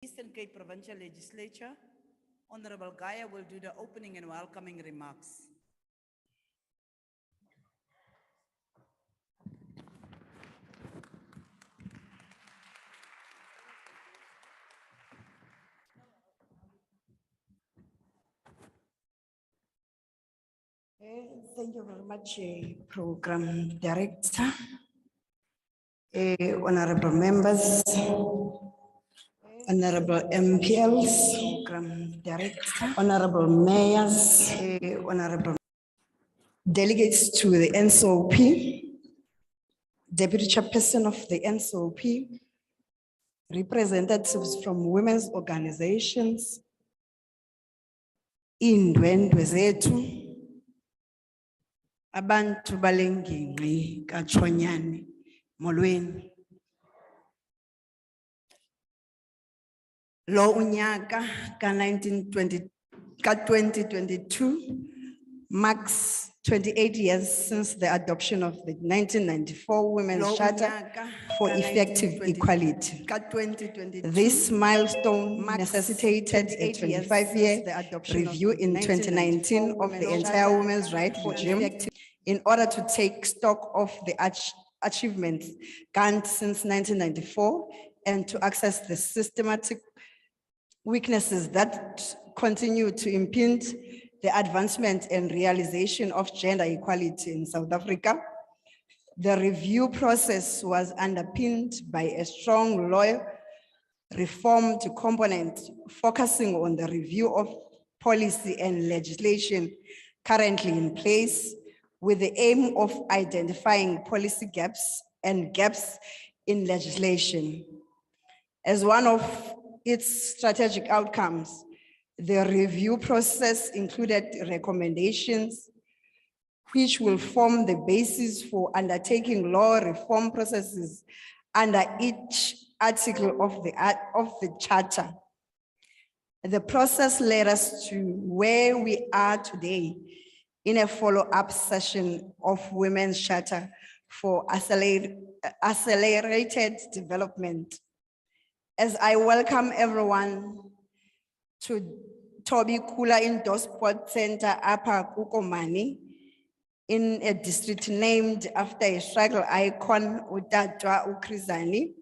Eastern Cape Provincial Legislature, Honorable Gaia will do the opening and welcoming remarks. Thank you very much, Program Director, honorable members, honorable MPLs, Program Director, honorable mayors, honorable delegates to the NSOP, Deputy Chairperson of the NSOP, representatives from women's organizations, indwendwe zethu, abantu balengingqi kaChonyane, molweni. Lo unyaka ka-2022 marks 28 years since the adoption of the 1994 Women's Charter for Effective Equality. This milestone necessitated a 25-year review in 2019 of the entire women's rights regime in order to take stock of the achievements gained since 1994 and to access the systematic weaknesses that continue to impede the advancement and realization of gender equality in South Africa. The review process was underpinned by a strong loyal reformed component focusing on the review of policy and legislation currently in place with the aim of identifying policy gaps and gaps in legislation. As one of its strategic outcomes, the review process included recommendations which will form the basis for undertaking law reform processes under each article of the Charter. The process led us to where we are today in a follow-up session of Women's Charter for accelerated development. As I welcome everyone to Toby Kula Indoor Sports Center, Upper Kukomani, in a district named after a struggle icon, Utatwa Ukrizani,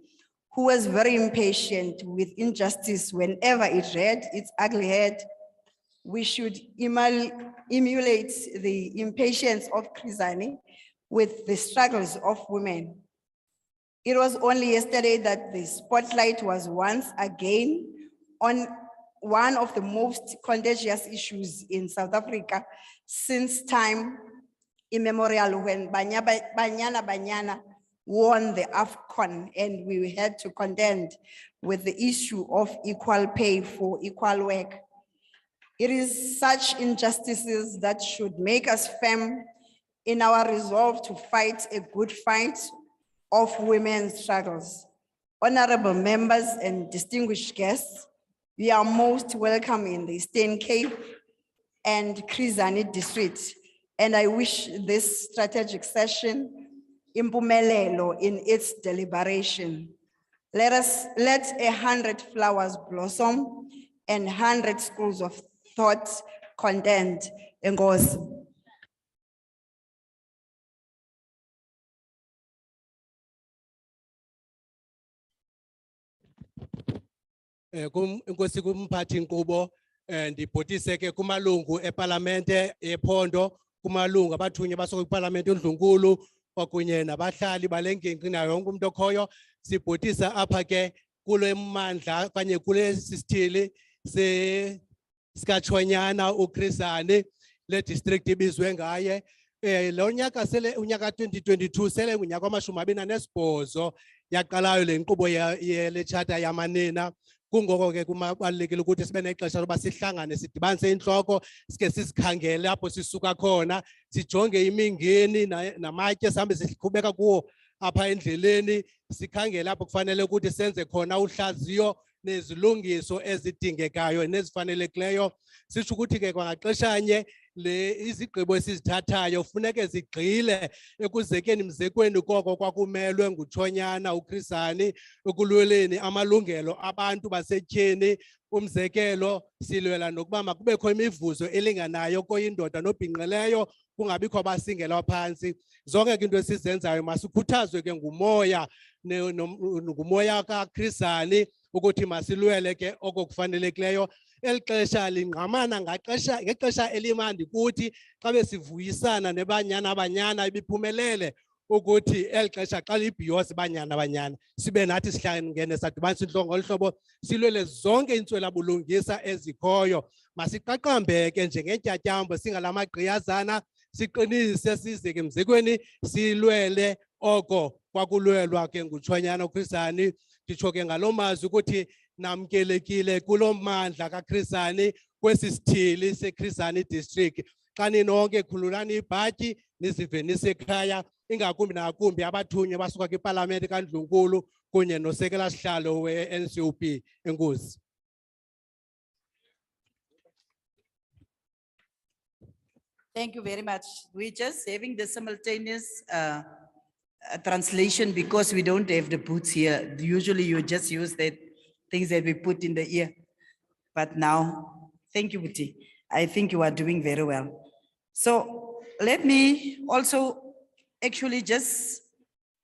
who was very impatient with injustice whenever it reared its ugly head. We should emulate the impatience of Krizani with the struggles of women. It was only yesterday that the spotlight was once again on one of the most contagious issues in South Africa since time immemorial, when Banyana won the AFCON and we had to contend with the issue of equal pay for equal work. It is such injustices that should make us firm in our resolve to fight a good fight of women's struggles. Honorable members and distinguished guests, we are most welcome in the Eastern Cape and Krizani district, and I wish this strategic session impumelelo in its deliberation. Let 100 flowers blossom and 100 schools of thought contend. Enkosi. Inkosi kumphathi nkqubo ndibhotise ke kumalungu eParlamente ephondo, kumalungu abathunywa basuka kwiParlamente uNdlunkulu kwakunye nabahlali balengingqi nayo yonke umuntu okhoyo. Sibhotisa apha ke kule mmandla kanye kule sithili sikaChonyana uKrizani le district ibizwe ngaye. Lo nyaka sele unyaka 2022 sele unyaka wama-28 yaqalayo le nkqubo le charter yamanina. Kungoko ke kubalulekile ukuthi sibe nexesha loba sihlangane sidibanise inhloko sike sisikhangele apho sisuka khona, sijonge imingeni namatye sihambe siqhubeka kuwo apha endleleni, sikhangele apho kufanele ukuthi senze khona uhlaziyo nezilungiso ezidingekayo nezifanelekileyo. Sisho ukuthi ke kwangaxeshanye izigqibo esizithathayo funeke zigxile ekuzekeni mzekweni koko kwakumelwe nguThonyana uChrisani ekulweleni amalungelo abantu basetyhini. Umzekelo silwela nokuba makubekho imivuzo elinganayo koyindoda nobhinqileyo, kungabikho abasingelwa phantsi. Zonke ke into esizenzayo masikhuthazwe ke ngumoya ngumoya kaChrisani ukuthi masilwele ke oko kufanelekileyo. Eli xesha lingqamana ngexesha elimandi kuthi xa besivuyisana neBanyana ibiphumelele ukuthi eli xesha xa libhiyoza Banyana sibe nathi sihlangene sadibanisa intloko ngolu hlobo silwele zonke intswelabulungisa ezikhoyo. Masiqaqambe ke njengeentyatyambo singalamagqiyazana, siqinise size ke mzekweni silwele oko kwakulwelwa ke nguThonyana uChrisani. Nditsho ke ngaloo mazwi ukuthi namkelekile kulo mmandla kaChrisani kwesi sithili seChrisani District. Xa ninonke khululani ibhatyi nizive nisekhaya, ingakumbi nakumbi abathunywa basuka kwipalamente kaNdlunkulu kunye nosekela sihlalo we-NCOP. Enkosi. Thank you very much. We're just having the simultaneous translation because we don't have the booths here. Usually you just use that things that we put in the ear. But now, thank you, Buti. I think you are doing very well. So let me also actually just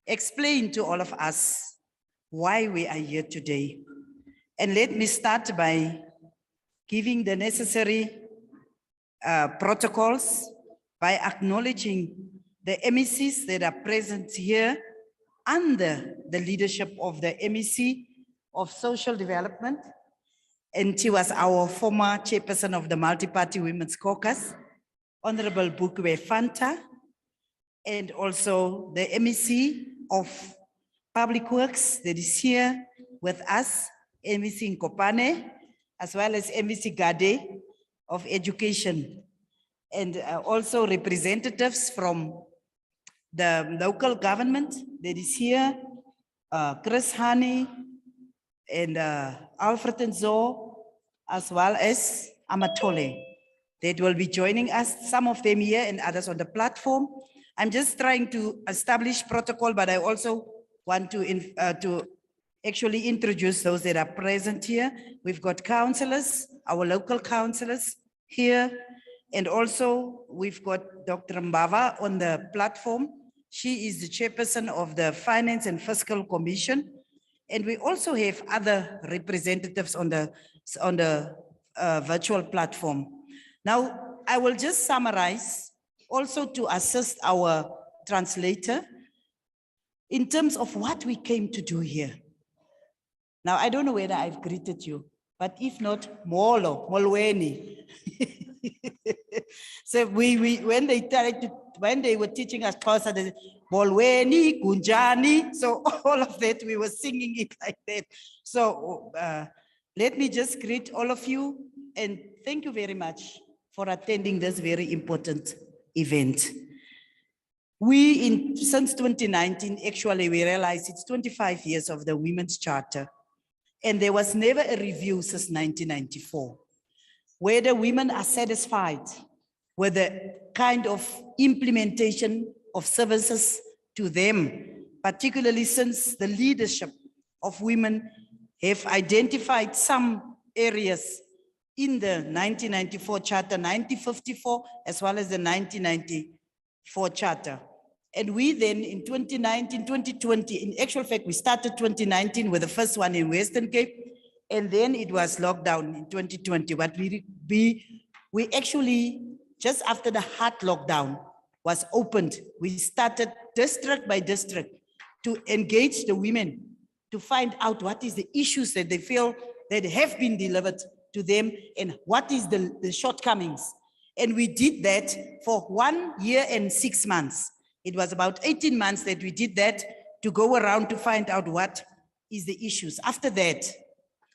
explain to all of us why we are here today. And let me start by giving the necessary protocols by acknowledging the MECs that are present here under the leadership of the MEC of Social Development. And she was our former chairperson of the Multi-Party Women's Caucus, Honorable Bukwe Fanta, and also the MEC of Public Works that is here with us, MEC Nkopane, as well as MEC Gade of Education, and also representatives from the local government that is here, Chris Hani and Alfred and Zo, as well as Amatole, that will be joining us, some of them here and others on the platform. I'm just trying to establish protocol, but I also want to actually introduce those that are present here. We've got councillors, our local councillors here, and also we've got Dr. Mbava on the platform. She is the chairperson of the Finance and Fiscal Commission. And we also have other representatives on the virtual platform. Now, I will just summarize also to assist our translator in terms of what we came to do here. Now, I don't know whether I've greeted you, but if not, Molo, Molweni. So when they were teaching us Xhosa, they said, Molweni, Gunjani. So all of that, we were singing it like that. So let me just greet all of you and thank you very much for attending this very important event. Since 2019, actually, we realized it's 25 years of the Women's Charter. And there was never a review since 1994, where the women are satisfied with the kind of implementation of services to them, particularly since the leadership of women have identified some areas in the 1994 Charter, 1954, as well as the 1994 Charter. And we then in 2019, 2020, in actual fact, we started 2019 with the first one in Western Cape, and then it was locked down in 2020. But we actually, just after the hard lockdown was opened, we started district by district to engage the women to find out what is the issues that they feel that have been delivered to them and what is the shortcomings. And we did that for 1 year and 6 months. It was about 18 months that we did that to go around to find out what is the issues. After that,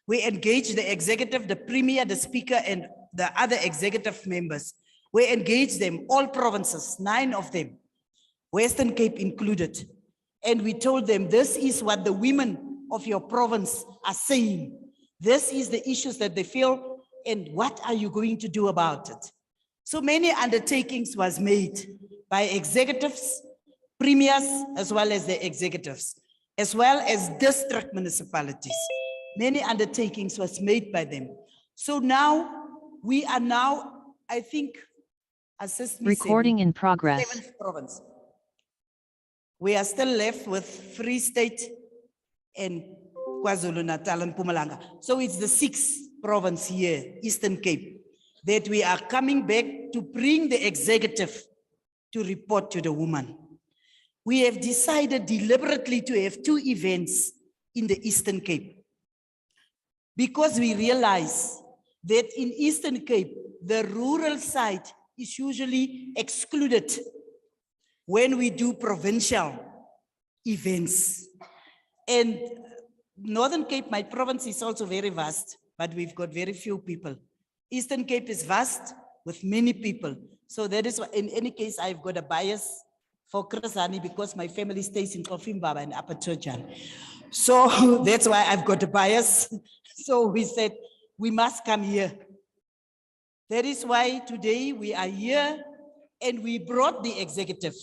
we engaged the executive, the premier, the speaker, and the other executive members. We engaged them, all provinces, 9 of them, Western Cape included. And we told them, this is what the women of your province are saying. This is the issues that they feel, and what are you going to do about it? So many undertakings was made by executives, premiers, as well as the executives, as well as district municipalities. Many undertakings was made by them. So now, we are now, I think, assist me, Recording in progress. seventh province. We are still left with Free State and KwaZulu-Natal and Mpumalanga. So it's the sixth province here, Eastern Cape, that we are coming back to bring the executive to report to the woman. We have decided deliberately to have 2 events in the Eastern Cape, because we realize that in Eastern Cape, the rural side is usually excluded when we do provincial events. And Northern Cape, my province, is also very vast, but we've got very few people. Eastern Cape is vast with many people. So that is why, in any case, I've got a bias for Krasani because my family stays in Kofimbaba and Upper Churchan. So that's why I've got a bias. So we said, we must come here. That is why today we are here, and we brought the executive.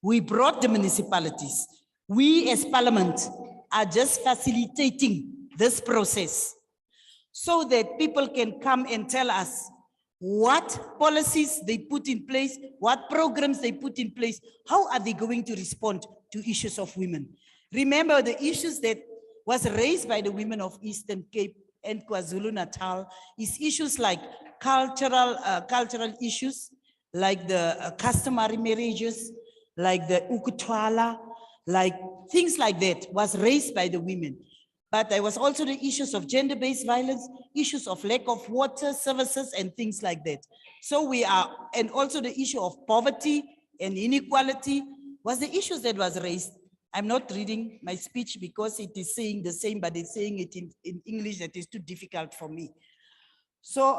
We brought the municipalities. We as Parliament are just facilitating this process so that people can come and tell us what policies they put in place, what programs they put in place, how are they going to respond to issues of women. Remember, the issues that was raised by the women of Eastern Cape and KwaZulu-Natal is issues like cultural issues, like the customary marriages, like the ukutwala, like things like that was raised by the women. But there was also the issues of gender-based violence, issues of lack of water services and things like that. So we are, and also the issue of poverty and inequality was the issues that was raised. I'm not reading my speech because it is saying the same, but it's saying it in English that is too difficult for me. So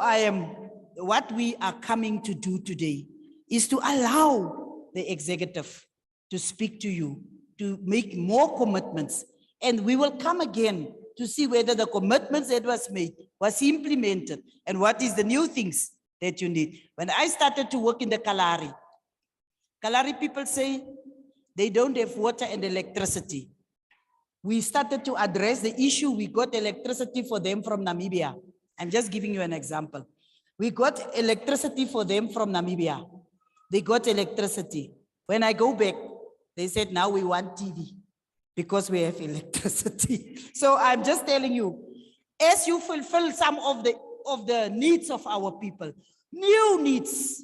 what we are coming to do today is to allow the executive to speak to you, to make more commitments. And we will come again to see whether the commitments that was made was implemented and what is the new things that you need. When I started to work in the Kalahari people say they don't have water and electricity. We started to address the issue. We got electricity for them from Namibia. I'm just giving you an example. We got electricity for them from Namibia. They got electricity. When I go back, they said, now we want TV because we have electricity. So I'm just telling you, as you fulfill some of the needs of our people, new needs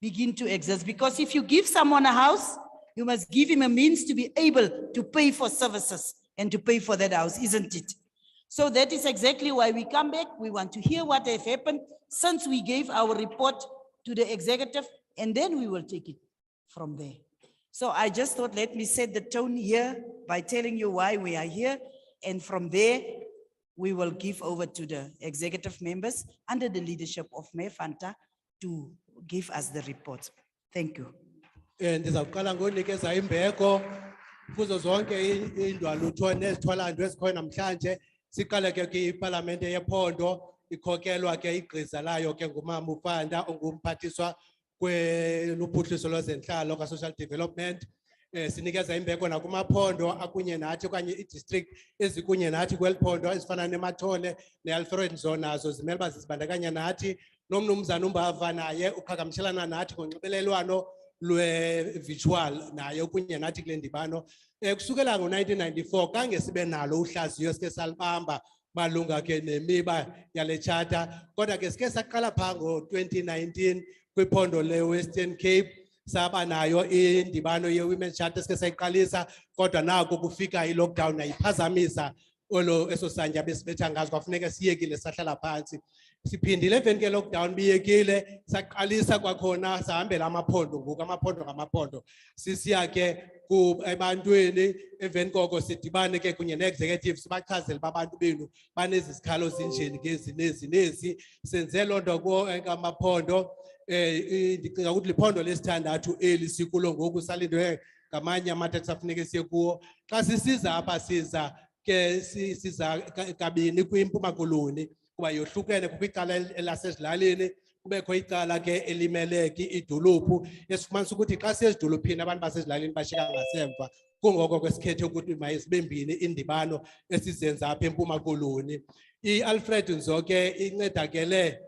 begin to exist. Because if you give someone a house, you must give him a means to be able to pay for services and to pay for that house, isn't it? So that is exactly why we come back. We want to hear what has happened since we gave our report to the executive, and then we will take it from there. So I just thought, let me set the tone here by telling you why we are here. And from there, we will give over to the executive members under the leadership of Mayor Fanta to give us the report. Thank you. Ndizawuqala ngonikeza imbeko kuzo zonke indwalutho nezithwalandwe ezikhoyo namhlanje. Siqale ke iParlamente yePhondo ikhokelwa ke igqiza layo ke ngumama uFanta ongumphathiswa kweluphuhliso lwezenhlalo ka-social development. Sinikeza imbeko nakumaphondo akunye nathi okanye i-district ezikunye nathi kweliphondo ezifana neMathole ne-Alfred Nzo nazo zimele uba zizibandakanya nathi. Nomnumzana uMbava naye uqhagamshelana nathi ngonxibelelwano lwe-virtual naye kunye nathi kule ndibano. Kusukela ngo-1994 kange sibe nalo uhlaziyo sike salibamba malunga ke nemiba yale charter, kodwa ke sike saqala phaa ngo-2019 kwiphondo le-Western Cape saba nayo indibano ye-Women's Charter sike sayiqalisa, kodwa nako kufika i-lockdown yayiphazamisa eso santya besibetha ngazo kwafuneka siyekile sahlala phansi. Siphindile emveni ke lockdown biyekile saqalisa kwakhona sahambela amaphondo ngoku amaphondo ngamaphondo sisiya ke ebantwini emveni koko sidibane ke kunye ne-executive sibachazele babantu benu banezi zikhalo zinjeni ngezi nezi senze loo nto amaphondo. Ndicinga ukuthi liphondo lesithandathu eli sikulo ngoku salindwe ngamanye amathathu safuneke siye kuwo. Xa sisiza apha siza ke siza kabini kwiMpuma Koloni kuba yohlukene kukho icala elasezilalini kubekho icala ke elimele ke idolophu esifumanisa ukuthi xa siyezidolophini abantu basezilalini bashiyeka ngasemva kungoko kwesikhethe ukuthi mayizibe mbini indibano esizenza apha eMpuma Koloni. I-Alfred Nzoke incedakele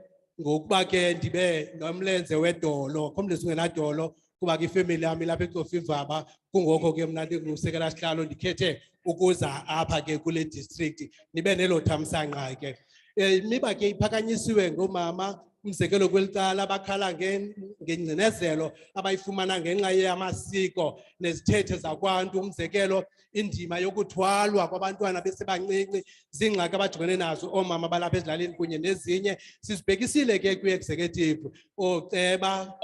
ngokuba ke ndibe nomlenze wedolo khomlenze ungenadolo kuba ke ifemeli yami lapha eCofivaba kungoko ke mna ndingusekela sihlalo ndikhethe ukuza apha ke kule district nibe nelo thamsanqa ke. Imiba ke iphakanyisiwe ngomama umzekelo kwelicala abakhala ngengcinezelo abayifumana ngenxa yamasiko nezithethe zakwantu, umzekelo indima yokuthwalwa kwabantwana besebancinci zingxaki abajongene nazo oomama balapha ezilalini kunye nezinye. Sisibhekisile ke kwi-executive ooceba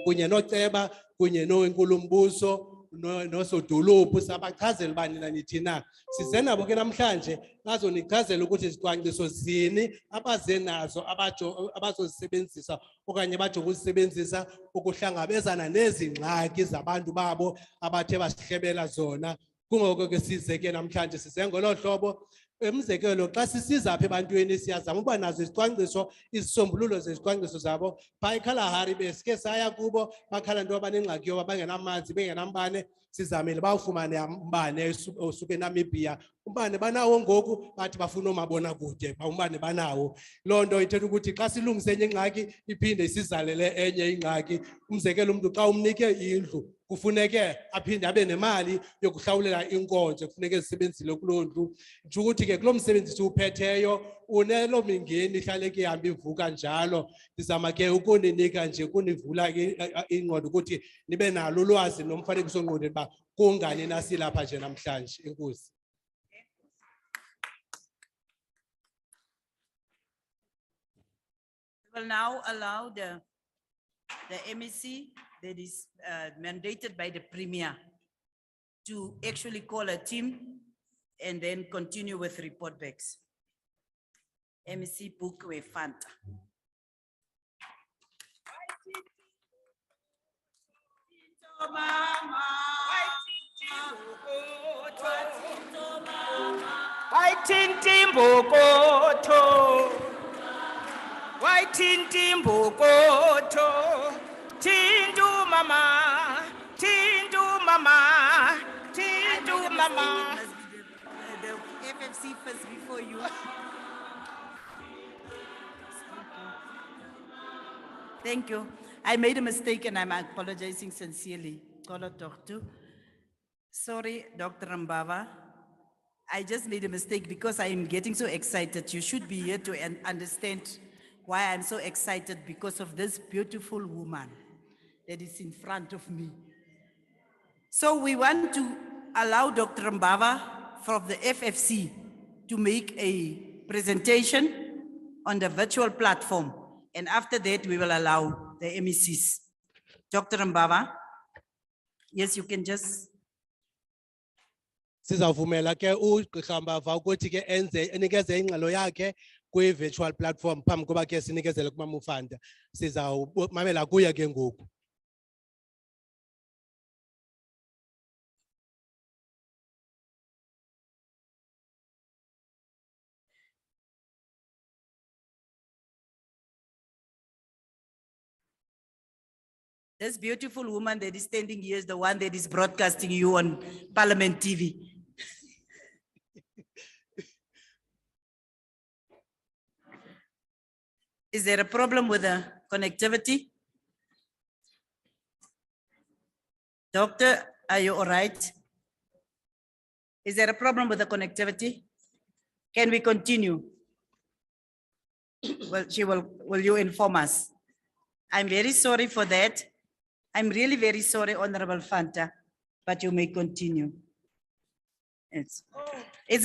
kunye nooceba kunye noNkulumbuso nosodolophu sabachazela uba nina nithi na. Size nabo ke namhlanje bazonichazela ukuthi izicwangciso zini abaze nazo abazozisebenzisa okanye bajonge uzisebenzisa ukuhlangabezana nezi ngxaki zabantu babo abathe basihlebela zona. Kungoko ke size ke namhlanje size ngolo hlobo. Umzekelo xa sisiza apha ebantwini siyazama uba nazo izicwangciso, izisombululo zezicwangciso zabo. Phaa eKalahari besike saya kubo bakhala into yoba banengxaki yoba bangenamanzi bengenambane, sizamile bawufumane umbane osuke eNamibia. Umbane banawo ngoku bathi bafuna oomabonakude umbane banawo. Loo nto ithetha ukuthi xa silungise enye ingxaki iphinde isizalele enye ingxaki. Umzekelo umntu xa umnike indlu kufuneke aphinde abe nemali yokuhlawulela inkonzo kufuneke zisebenzile kuloo ndlu. Nje ukuthi ke kulo msebenzi siwuphetheyo unelo mingeni ihlaleke ihambe ivuka njalo. Ndizama ke ukuninika nje kunivula ingqondo ukuthi nibe nalo ulwazi nomfanekiso ngqondweni uba kungani nasilapha nje namhlanje. Enkosi. We will now allow the MEC that is mandated by the Premier to actually call a team and then continue with report backs. MEC Bukwe Fanta. Tindu mama, tindu mama, tindu mama. The FFC first before you. Thank you. I made a mistake and I'm apologizing sincerely. Sorry, Dr. Mbava. I just made a mistake because I am getting so excited. You should be here to understand why I'm so excited because of this beautiful woman that is in front of me. So we want to allow Dr. Mbava from the FFC to make a presentation on the virtual platform. And after that, we will allow the MECs. Dr. Mbava, yes, you can just. Sizavumela ke uGqirha Mbava ukuthi ke enikeze ingxelo yakhe kwi-virtual platform phambi koba ke sinikezele kuMama uFanta. Sizawumamela kuye ke ngoku. This beautiful woman that is standing here is the one that is broadcasting you on Parliament TV. Is there a problem with the connectivity? Doctor, are you all right? Is there a problem with the connectivity? Can we continue? Well, will you inform us? I'm very sorry for that. I'm really very sorry, Honorable Fanta, but you may continue. It's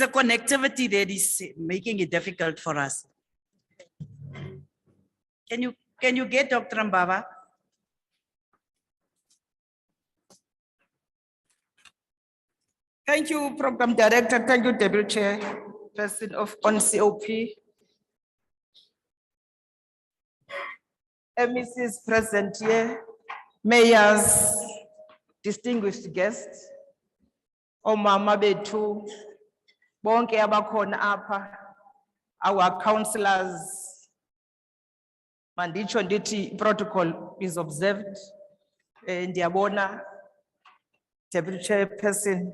a connectivity that is making it difficult for us. Can you get Dr. Mbava? Thank you, Program Director. Thank you, Deputy Chair, Person on COP. MECs present here, mayors, distinguished guests, omama bethu, bonke abakhona apha, our councillors, Mandicho nditi protocol is observed. Ndiyabona, Deputy Chairperson,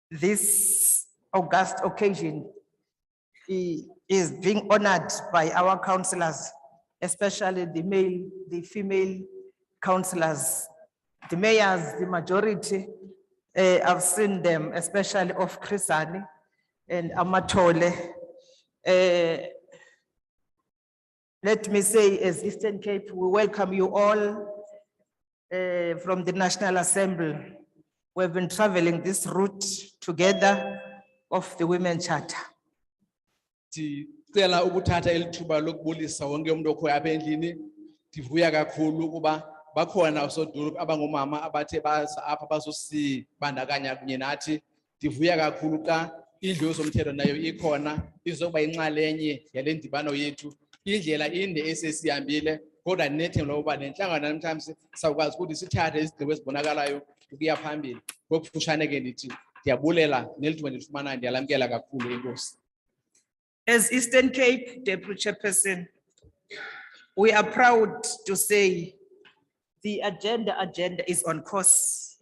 this august occasion is being honored by our councillors, especially the male, the female councillors, the mayors, the majority. I've seen them, especially of Krisani and Amatole. Let me say, as Eastern Cape, we welcome you all from the National Assembly. We've been traveling this route together of the Women Charter. Sicela ukuthatha elithuba lokubulisa wonke umuntu okhoya apha endlini. Ndivuya kakhulu ukuba bakhona osodolophu abangomama abathe baza apha bazosibandakanya kunye nathi. Ndivuya kakhulu xa indlu yezomthetho nayo ikhona izokuba inxalenye yale ndibano yethu. Indlela inde esesihambile kodwa nethemba lokuba nenhlangano namhlanje sawukwazi ukuthi sithathe izigqibo ezibonakalayo ukuya phambili. Ngokufutshane ke ndithi ndiyabulela nelithuba ndilifumanayo, ndiyalamkela kakhulu inkosi. As Eastern Cape Deputy Chairperson, we are proud to say the agenda is on course.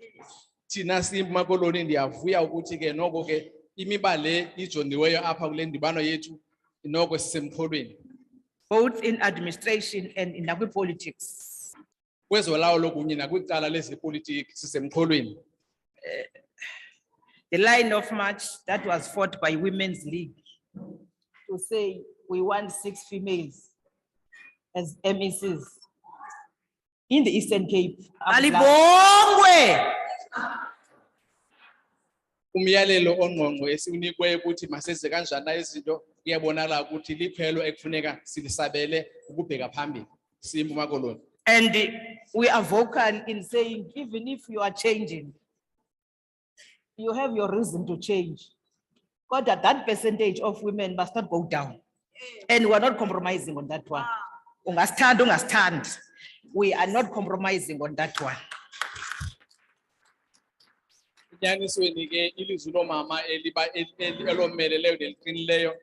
Thina siyiMpuma Koloni ndiyavuya ukuthi ke noko ke imiba le ijongiweyo apha kule ndibano yethu noko sisemxholweni. Both in administration and in politics. Kwezolawulo kunye nakwicala lezepolitiki sisemxholweni. The line of march that was fought by Women's League to say we want 6 females as MECs in the Eastern Cape. Alibongwe! Umyalelo ongqongqo esiunikwe ukuthi maseze kanjani na izinto kuyabonakala ukuthi liphelo ekufuneka silisabele ukubheka phambili siyiMpuma Koloni. And we are vocal in saying, even if you are changing, you have your reason to change. But that percentage of women must not go down. And we're not compromising on that one. Ungastand. We are not compromising on that one. Enyanisweni ke ilizwi lomama elomeleleyo neliqinileyo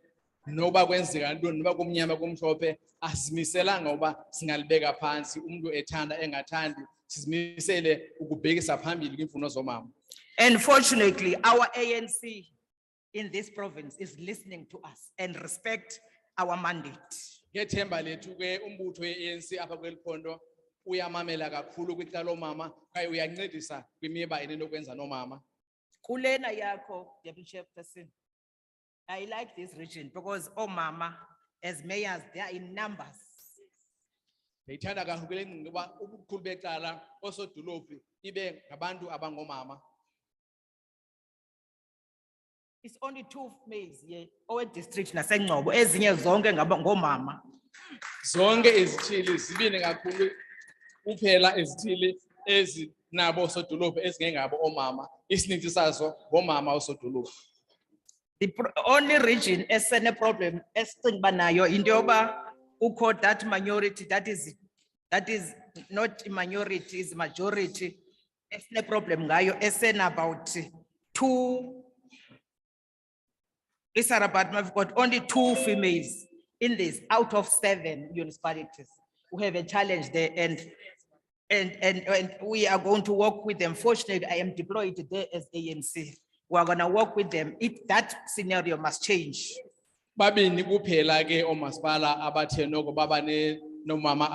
noba kwenzeka ntoni noba kumnyama kumhlophe asimiselanga uba singalibeka phansi umuntu ethanda engathandi sizimisele ukubhekisa phambili kwimfuno zomama. And fortunately, our ANC in this province is listening to us and respect our mandate. Ngethemba lethu ke umbutho ye-ANC apha kweli phondo uyamamela kakhulu kwicala lomama kwaye uyancedisa kwimiba enokwenza nomama. Kulena yakho, Deputy Chairperson, I like this region because mama, as mayors, they are in numbers. Ndiyithanda kakhulu kule ngcinga uba ubukhulu becala osodolophu ibe ngabantu abangomama. It's only 2 males here, our district naseNgcobo, ezinye zonke ngomama. Zonke izithili zibini kakhulu kuphela izithili ezinabo osodolophu ezingengabo omama. Isininzi sazo ngomama osodolophu. The only region esene problem esicinga banayo into yoba ukho that minority that is not a minority is majority esene problem ngayo esena about 2. We've got only 2 females in this out of 7 municipalities. We have a challenge there and we are going to work with them. Fortunately, I am deployed there as ANC. We are going to work with them. That scenario must change. Babini kuphela ke omasipala abathe noko babane nomama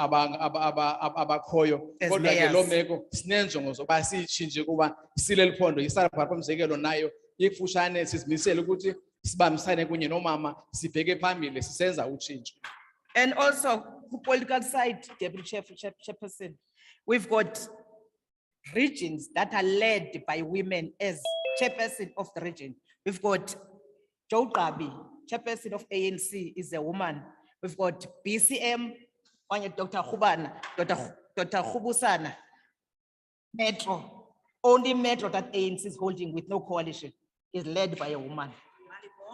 abakhoyo As kodwa ke mayors. lo meko sinenjongo zoba sitshintshe kuba sileli phondo isarapha umzekelo nayo ikufutshane sizimisele ukuthi sibambisane kunye nomama sibheke phambili sisenza utshintsho. And also, the political side, Deputy Chairperson, we've got regions that are led by women as chairperson of the region. We've got Joe Gabi, chairperson of ANC, is a woman. We've got BCM, Dr. Khubana, Dr. Khubusana, Metro. Only Metro that ANC is holding with no coalition is led by a woman.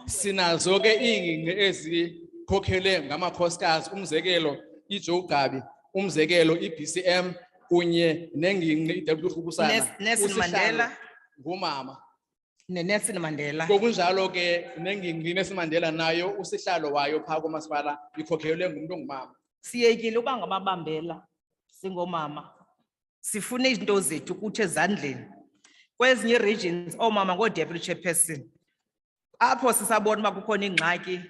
Sinazo ke ingingqi ezikhokhele ngamakhosikazi umzekelo iJoe Gabi umzekelo iBCM kunye nengingqi iDeputy Khubusana Nelson Mandela ngumama. Nelson Mandela. Ngokunjalo ke nengingqi Nelson Mandela nayo usihlalo wayo phaa komasipala ikhokhelwe ngumuntu ongumama. Siyekile uba ngamabambela singomama. Sifune izinto zethu kuthi ezandleni. Kwezinye regions omama ngo-deputy chairperson. Apho sisabona uba kukhona ingxaki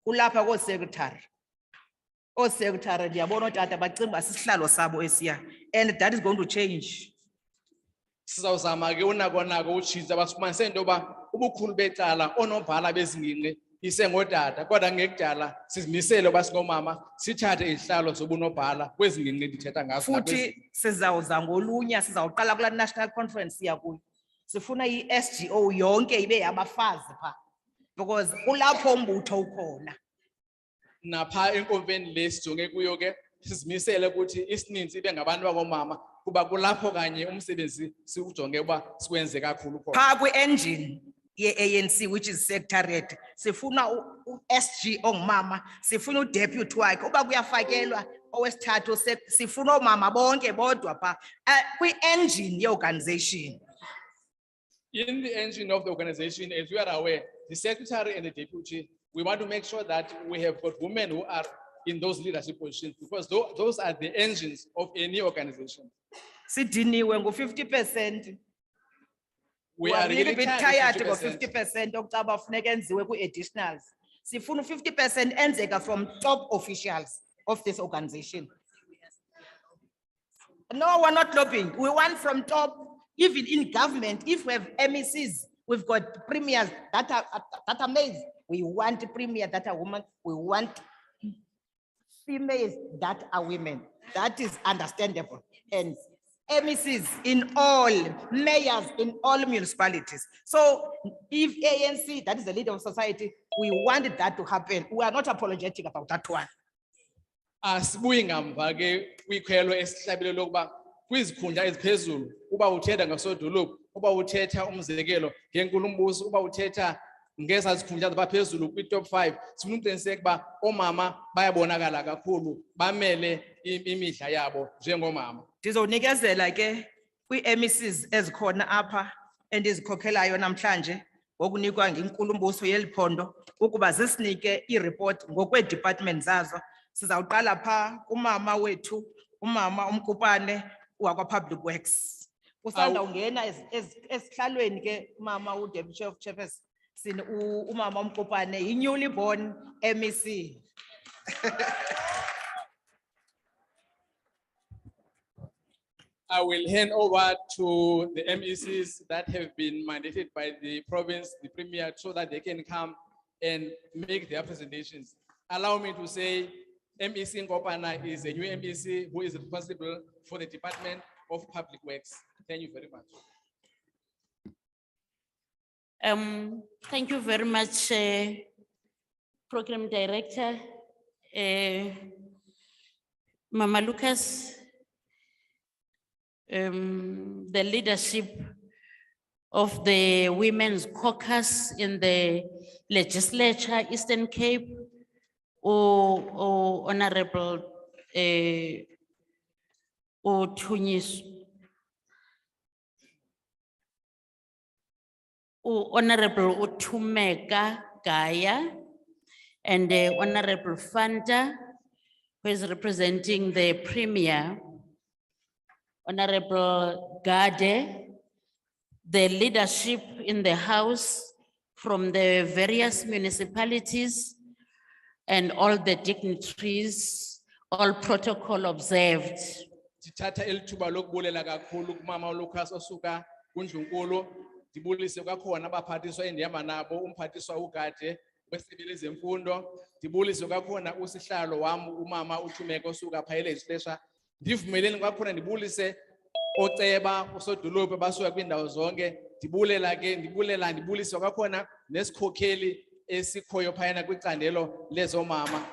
kulapha koo-secretary. Oo-secretary ndiyabona ootata bacinga uba sisihlalo sabo esiya, and that is going to change. Sizawuzama ke unako utshintsha basifumanise into yoba ubukhulu becala oonobhala bezingingqi isengootata kodwa ngekudala sizimisele uba singomama sithathe izihlalo zobunobhala kwezi ngingqi ndithetha ngazo. Futhi sizawuza ngolunya sizawuqala kulaa national conference siya kuyo. Sifuna i-SGO yonke ibe yabafazi pha because kulapho umbutho ukhona. Napha enkomfeni le sijonge kuyo ke sizimisele ukuthi isininzi ibe ngabantu bangomama kuba kulapho kanye umsebenzi siwujonge uba sikwenze kakhulu khona. Pha kwi-engine ye-ANC which is secretariat sifuna u-SG ongumama, sifuna udeputy wakhe uba kuyafakelwa owesithathu sifuna oomama bonke bodwa pha kwi-engine ye-organization. In the engine of the organization, as we are aware, the secretary and the deputy, we want to make sure that we have got women who are in those leadership positions because those are the engines of any organization. Sidiniwe ngo-50%. We We are are really really bit tired tired of of 50%. 50% okucaba funeka enziwe kwi-additionals. Sifuna 50% enzeka from top officials of this organization. No, we're not lobbying. We want from top, even in government, if we have MECs, we've got premiers that are males. We want premier that are women. We want females that are women. That is understandable. And MECs in all, mayors in all municipalities. So if ANC, that is the leader of society, we want that to happen. We are not apologetic about that one. Asibuyi ngamva ke kwikhwelo esihlabile lokuba kwizikhundla eziphezulu uba uthetha ngasodolophu uba uthetha umzekelo ngenkulumbuso uba uthetha ngeza zikhundla zabaphezulu kwi-top 5 sifuna uqiniseka uba oomama bayabonakala kakhulu bamele imidla yabo njengomama. Ndizonikezela ke kwi-MECs ezikhona apha endizikhokhelayo namhlanje ngokunikwa ngenkulumbuso yeliphondo ukuba zisinike i-report ngokwe-department zazo. Sizawuqala pha kumama wethu umama uMkupane wakwa-Public Works. Usanda ungena esihlalweni ke umama u-Deputy Chairperson umama uMkupane yi-newly born MEC. I will hand over to the MECs that have been mandated by the province, the premier, so that they can come and make their presentations. Allow me to say, MEC Nkopana is a new MEC who is responsible for the Department of Public Works. Thank you very much. Thank you very much, Program Director, Mama Lucas. The leadership of the Women's Caucus in the Legislature, Eastern Cape, or Honorable Honorable Utumeka Gaya, and Honorable Fanta, who is representing the Premier, Honorable Gade, the leadership in the House from the various municipalities, and all the dignitaries, all protocol observed. Tithatha elithuba lokubulela kakhulu kumama uLucas osuka kuNdlunkulu, ndibulise kwakhona abaphathiswa endihamba nabo umphathiswa uGade wesebe lezemfundo, ndibulise kwakhona usihlalo wam umama uThumeka osuka pha eLegislature, ndivumeleni kwakhona ndibulise oceba usodolophu basuka kwiindawo zonke, ndibulise kwakhona nesikhokheli esikhoyo phayana kwicandelo lezomama.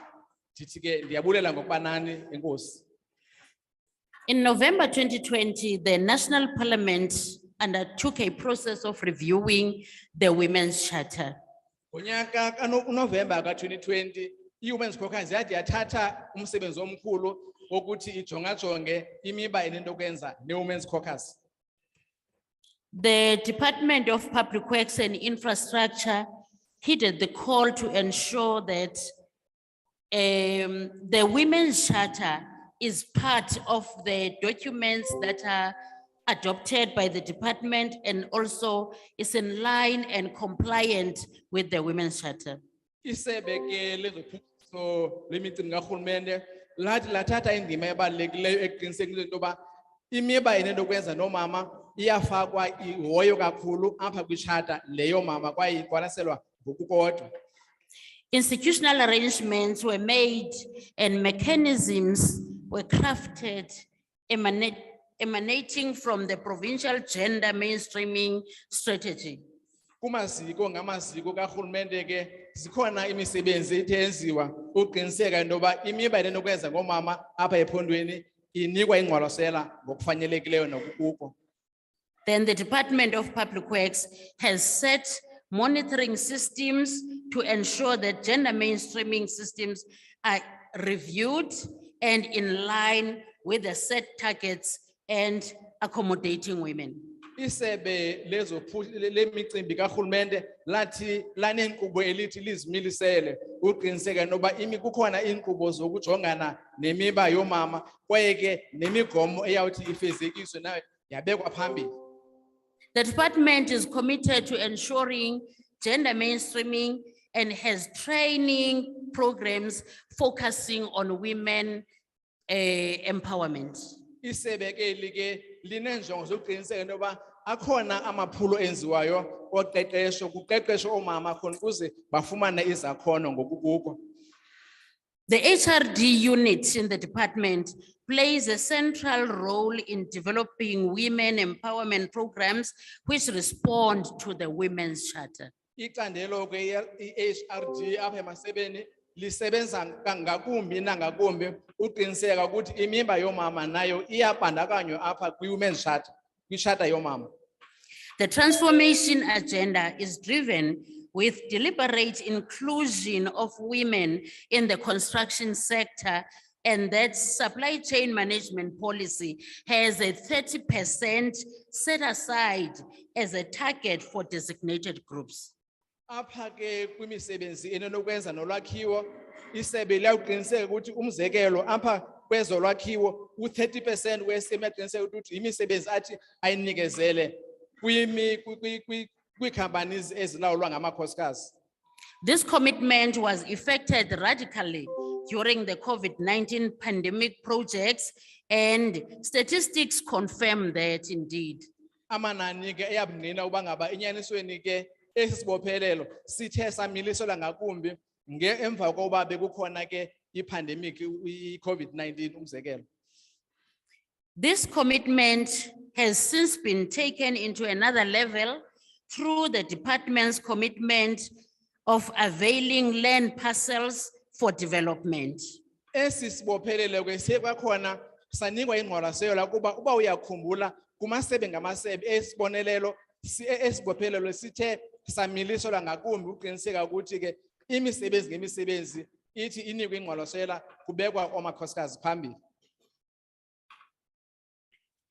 Ndithi ke ndiyabulela ngokubanani, enkosi. In November 2020, the National Parliament undertook a process of reviewing the Women's Charter. Ngonyaka uNovember ka-2020, i-Women's Caucus yathi yathatha umsebenzi omkhulu wokuthi ijongajonge imiba enento kwenza ne-Women's Caucus. The Department of Public Works and Infrastructure heeded the call to ensure that The Women's Charter is part of the documents that are adopted by the department and also is in line and compliant with the Women's Charter. Isebe ke lezophuhliso lwemicimbi karhulumente lathi lathatha indima ebalulekileyo ekuqinisekiseni into yoba imiba enentokwenza noomama iyafakwa ihoyo kakhulu apha kwitshata leyo mama kwaye iqwalaselwa ngokukodwa. Institutional arrangements were made and mechanisms were crafted emanating from the provincial gender mainstreaming strategy. Kumaziko ngamaziko karhulumente ke zikhona imisebenzi ethe yenziwa uqiniseka into yoba imiba enentokwenza ngoomama apha ephondweni inikwa ingqwalasela ngokufanelekileyo nokukuko. Then the Department of Public Works has set monitoring systems to ensure that gender mainstreaming systems are reviewed and in line with the set targets and accommodating women. Isebe lemicimbi karhulumente lathi lanenkqubo elithi lizimilisele uqiniseka noba kukhona iinkqubo zokujongana nemiba yoomama kwaye ke nemigomo eyawuthi ifezekiswe nayo yabekwa phambili. The department is committed to ensuring gender mainstreaming and has training programs focusing on women empowerment. Isebe ke like lineenjongo zokuqiniseka into yoba akhona amaphulo enziwayo oqeqesho kuqeqesho oomama khona ukuze bafumane izakhono ngokukuko. The HRD unit in the department plays a central role in developing women empowerment programs which respond to the Women's Charter. Icandelo ke i-HRD apha emasebeni lisebenza ngakumbi nangakumbi uqiniseka ukuthi imimba yoomama nayo iyabandakanywa apha kwi-Women's Charter, kwi-charter yoomama. The transformation agenda is driven with deliberate inclusion of women in the construction sector, and that supply chain management policy has a 30% set aside as a target for designated groups. Apha ke kwimisebenzi enonokwenza nolwakhiwo isebe liyawuqiniseka ukuthi umzekelo apha kwezolwakhiwo u-30% wesebe uyaqiniseka ukuthi imisebenzi athi ayinikezele kwi-companies ezilawulwa ngamakhosikazi. This commitment was effected radically during the COVID-19 pandemic projects, and statistics confirm that indeed. Amanani ke eyabungqina uba ngaba enyanisweni ke esi sibophelelo sithe samiliselwa ngakumbi emva kokuba bekukhona ke ipandemic i-COVID-19 umzekelo. This commitment has since been taken into another level through the department's commitment of availing land parcels for development. Esi sibophelelo ke sekwakhona sanikwa ingqwalasela kuba uba uyakhumbula kumasebe ngamasebe esibonelelo esibophelelo sithe samiliselwa ngakumbi uqiniseka ukuthi ke imisebenzi ngemisebenzi ithi inikwe ingqwalasela kubekwa omakhosikazi phambili.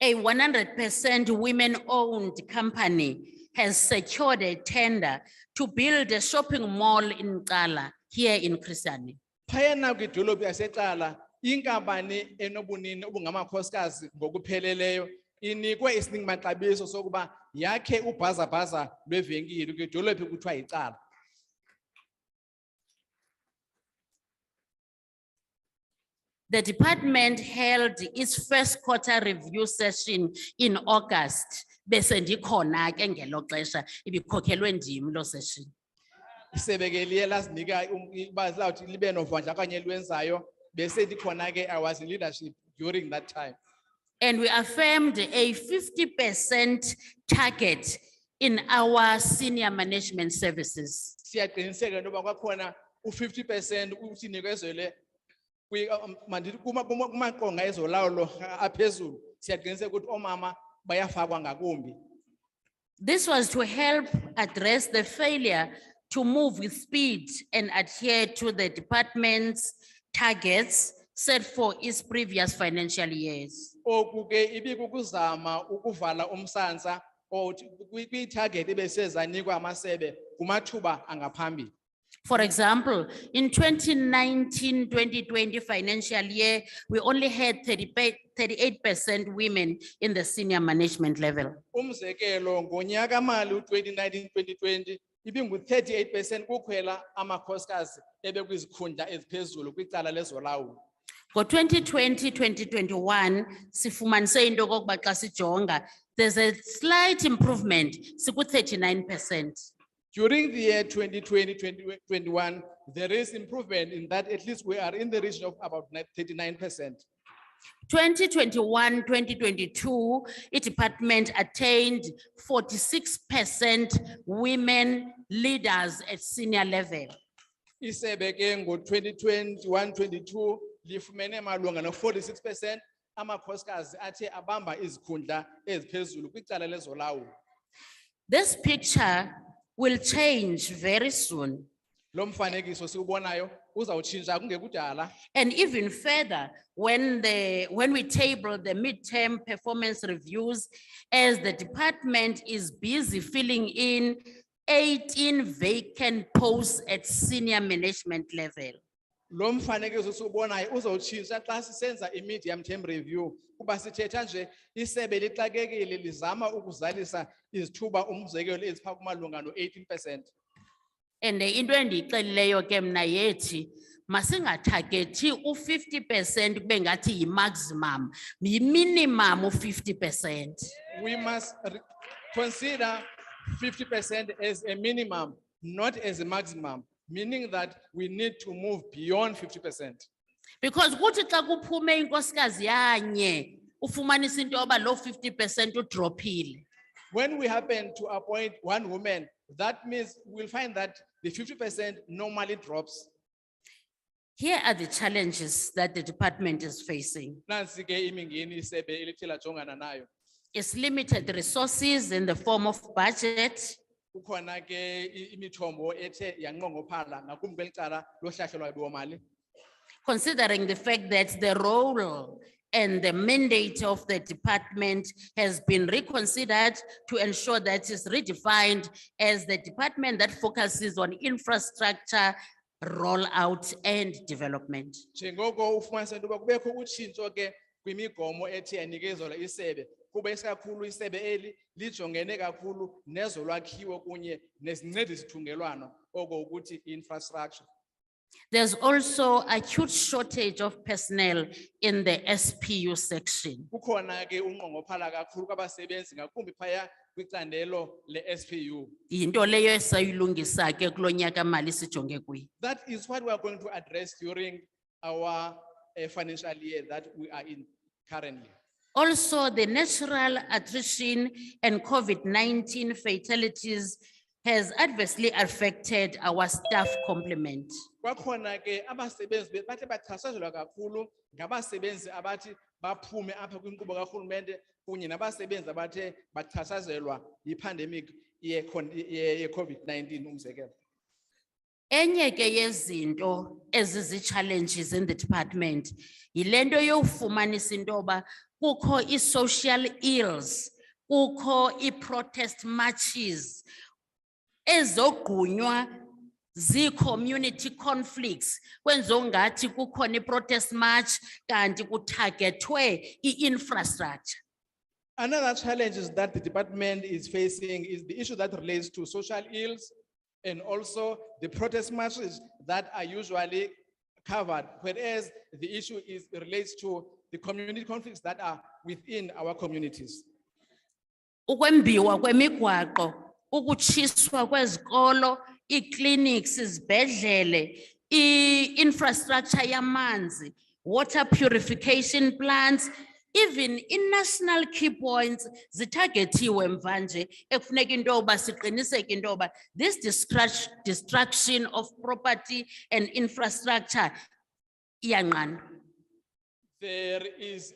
A 100% women-owned company has secured a tender to build a shopping mall in Kala, here in Krisani. Phayana kwidolophu yaseCala inkampani enobunini obungamakhosikazi ngokupheleleyo inikwe isiningimaxabiso sokuba yakhe ubhazabhaza lwevenkile kwidolophu kuthiwa yiCala. The department held its first quarter review session in August. Bese ndikhona ke ngelo xesha ibikhokhelwe ndim lo session. Isebe ke liye lasinika uba lawuthi libe novandla okanye lwenzayo bese ndikhona ke I was in leadership during that time. And we affirmed a 50% target in our senior management services. Siyaqiniseka into yoba kwakhona u-50% usinikezele kumaqonga ezolawulo aphezulu siyaqiniseka ukuthi omama bayafakwa ngakumbi. This was to help address the failure to move with speed and adhere to the department's targets set for its previous financial years. Oku ke ibikukuzama ukuvala umsantsa kwi-target ebesezanikwa amasebe kumathuba angaphambili. For example, in 2019-2020 financial year, we only had 38% women in the senior management level. Umzekelo ngonyaka mali u2019 2020 ibingu 38% kuphela amakhosikazi ebekwizikhundla eziphezulu kwicala lezolawulo. For 2020-2021, sifumanise into okokuba xa sijonga, there's a slight improvement, siku 39%. During the year 2020-2021, there is improvement in that at least we are in the region of about 39%. 2021-2022, the department attained 46% women leaders at senior level. Isebe ke ngo2021-22 lifumene malunga no46% amakhosikazi athe abamba izikhundla eziphezulu kwicala lezolawulo. This picture will change very soon. Lo mfanekiso siubonayo uzawutshintsha kungekudala. And even further, when we table the midterm performance reviews, as the department is busy filling in 18 vacant posts at senior management level. Lo mfanekiso siubonayo uzawutshintsha xa sisenza i-medium term review kuba sithetha nje isebe lixakekile lizama ukuzalisa izithuba umzekelo ezipha kumalunga no18%. And into endiyixelileyo ke mna yethi masingathagethi u50% kube ngathi yi-maximum, yi-minimum u50%. We must consider 50% as a minimum, not as a maximum, meaning that we need to move beyond 50%. Because kuthi xa kuphume inkosikazi yanye ufumanisa into yoba lo 50% udrophile. When we happen to appoint one woman, that means we'll find that the 50% normally drops. Here are the challenges that the department is facing. Nansi ke imingeni isebe elithe lajongana nayo. It's limited resources in the form of budget, Kukhona ke imithombo ethe yanqongophala ngakumbi kweli cala lohlahlo lwabiwomali. considering the fact that the role and the mandate of the department has been reconsidered to ensure that it's redefined as the department that focuses on infrastructure, rollout and development. Njengoko ufumanise into yoba kubekho utshintsho ke kwimigomo ethe yanikezelwa isebe kuba isikakhulu isebe eli lijongene kakhulu nezolwakhiwo kunye nezincedisithungelwano oko ukuthi infrastructure. There's also acute shortage of personnel in the SPU section. Kukhona ke unqongophala kakhulu kwabasebenzi ngakumbi phaya kwicandelo le-SPU. Yinto leyo esayilungisa ke kulo nyaka mali sijonge kuyo. That is what we are going to address during our financial year that we are in currently. Also, the natural attrition and COVID-19 fatalities has adversely affected our staff complement. Kwakhona ke abasebenzi bathe bachatshazelwa kakhulu ngabasebenzi abathi baphume apha kwinkqubo karhulumente kunye nabasebenzi abathe bachatshazelwa yipandemic ye-COVID-19 umzekelo. Enye ke yezinto ezizi-challenges in the department, yilento yokufumanisa into yoba kukho i-social ills, kukho i-protest marches, ezogqunywa zi-community conflicts, kwenzongathi kukhona i-protest march, kanti kutargetwe i-infrastructure. Another challenge is that the department is facing is the issue that relates to social ills and also the protest marches that are usually covered, whereas the issue relates to the community conflicts that are within our communities. Ukwembiwa kwemigwaqo, ukutshiswa kwezikolo, i-clinics, izibhedlele, i-infrastructure yamanzi, water purification plants, even in national key points, zitargetiwe mvanje, ekufuneka into yoba siqiniseke into yoba this destruction of property and infrastructure iyanqandwa. There is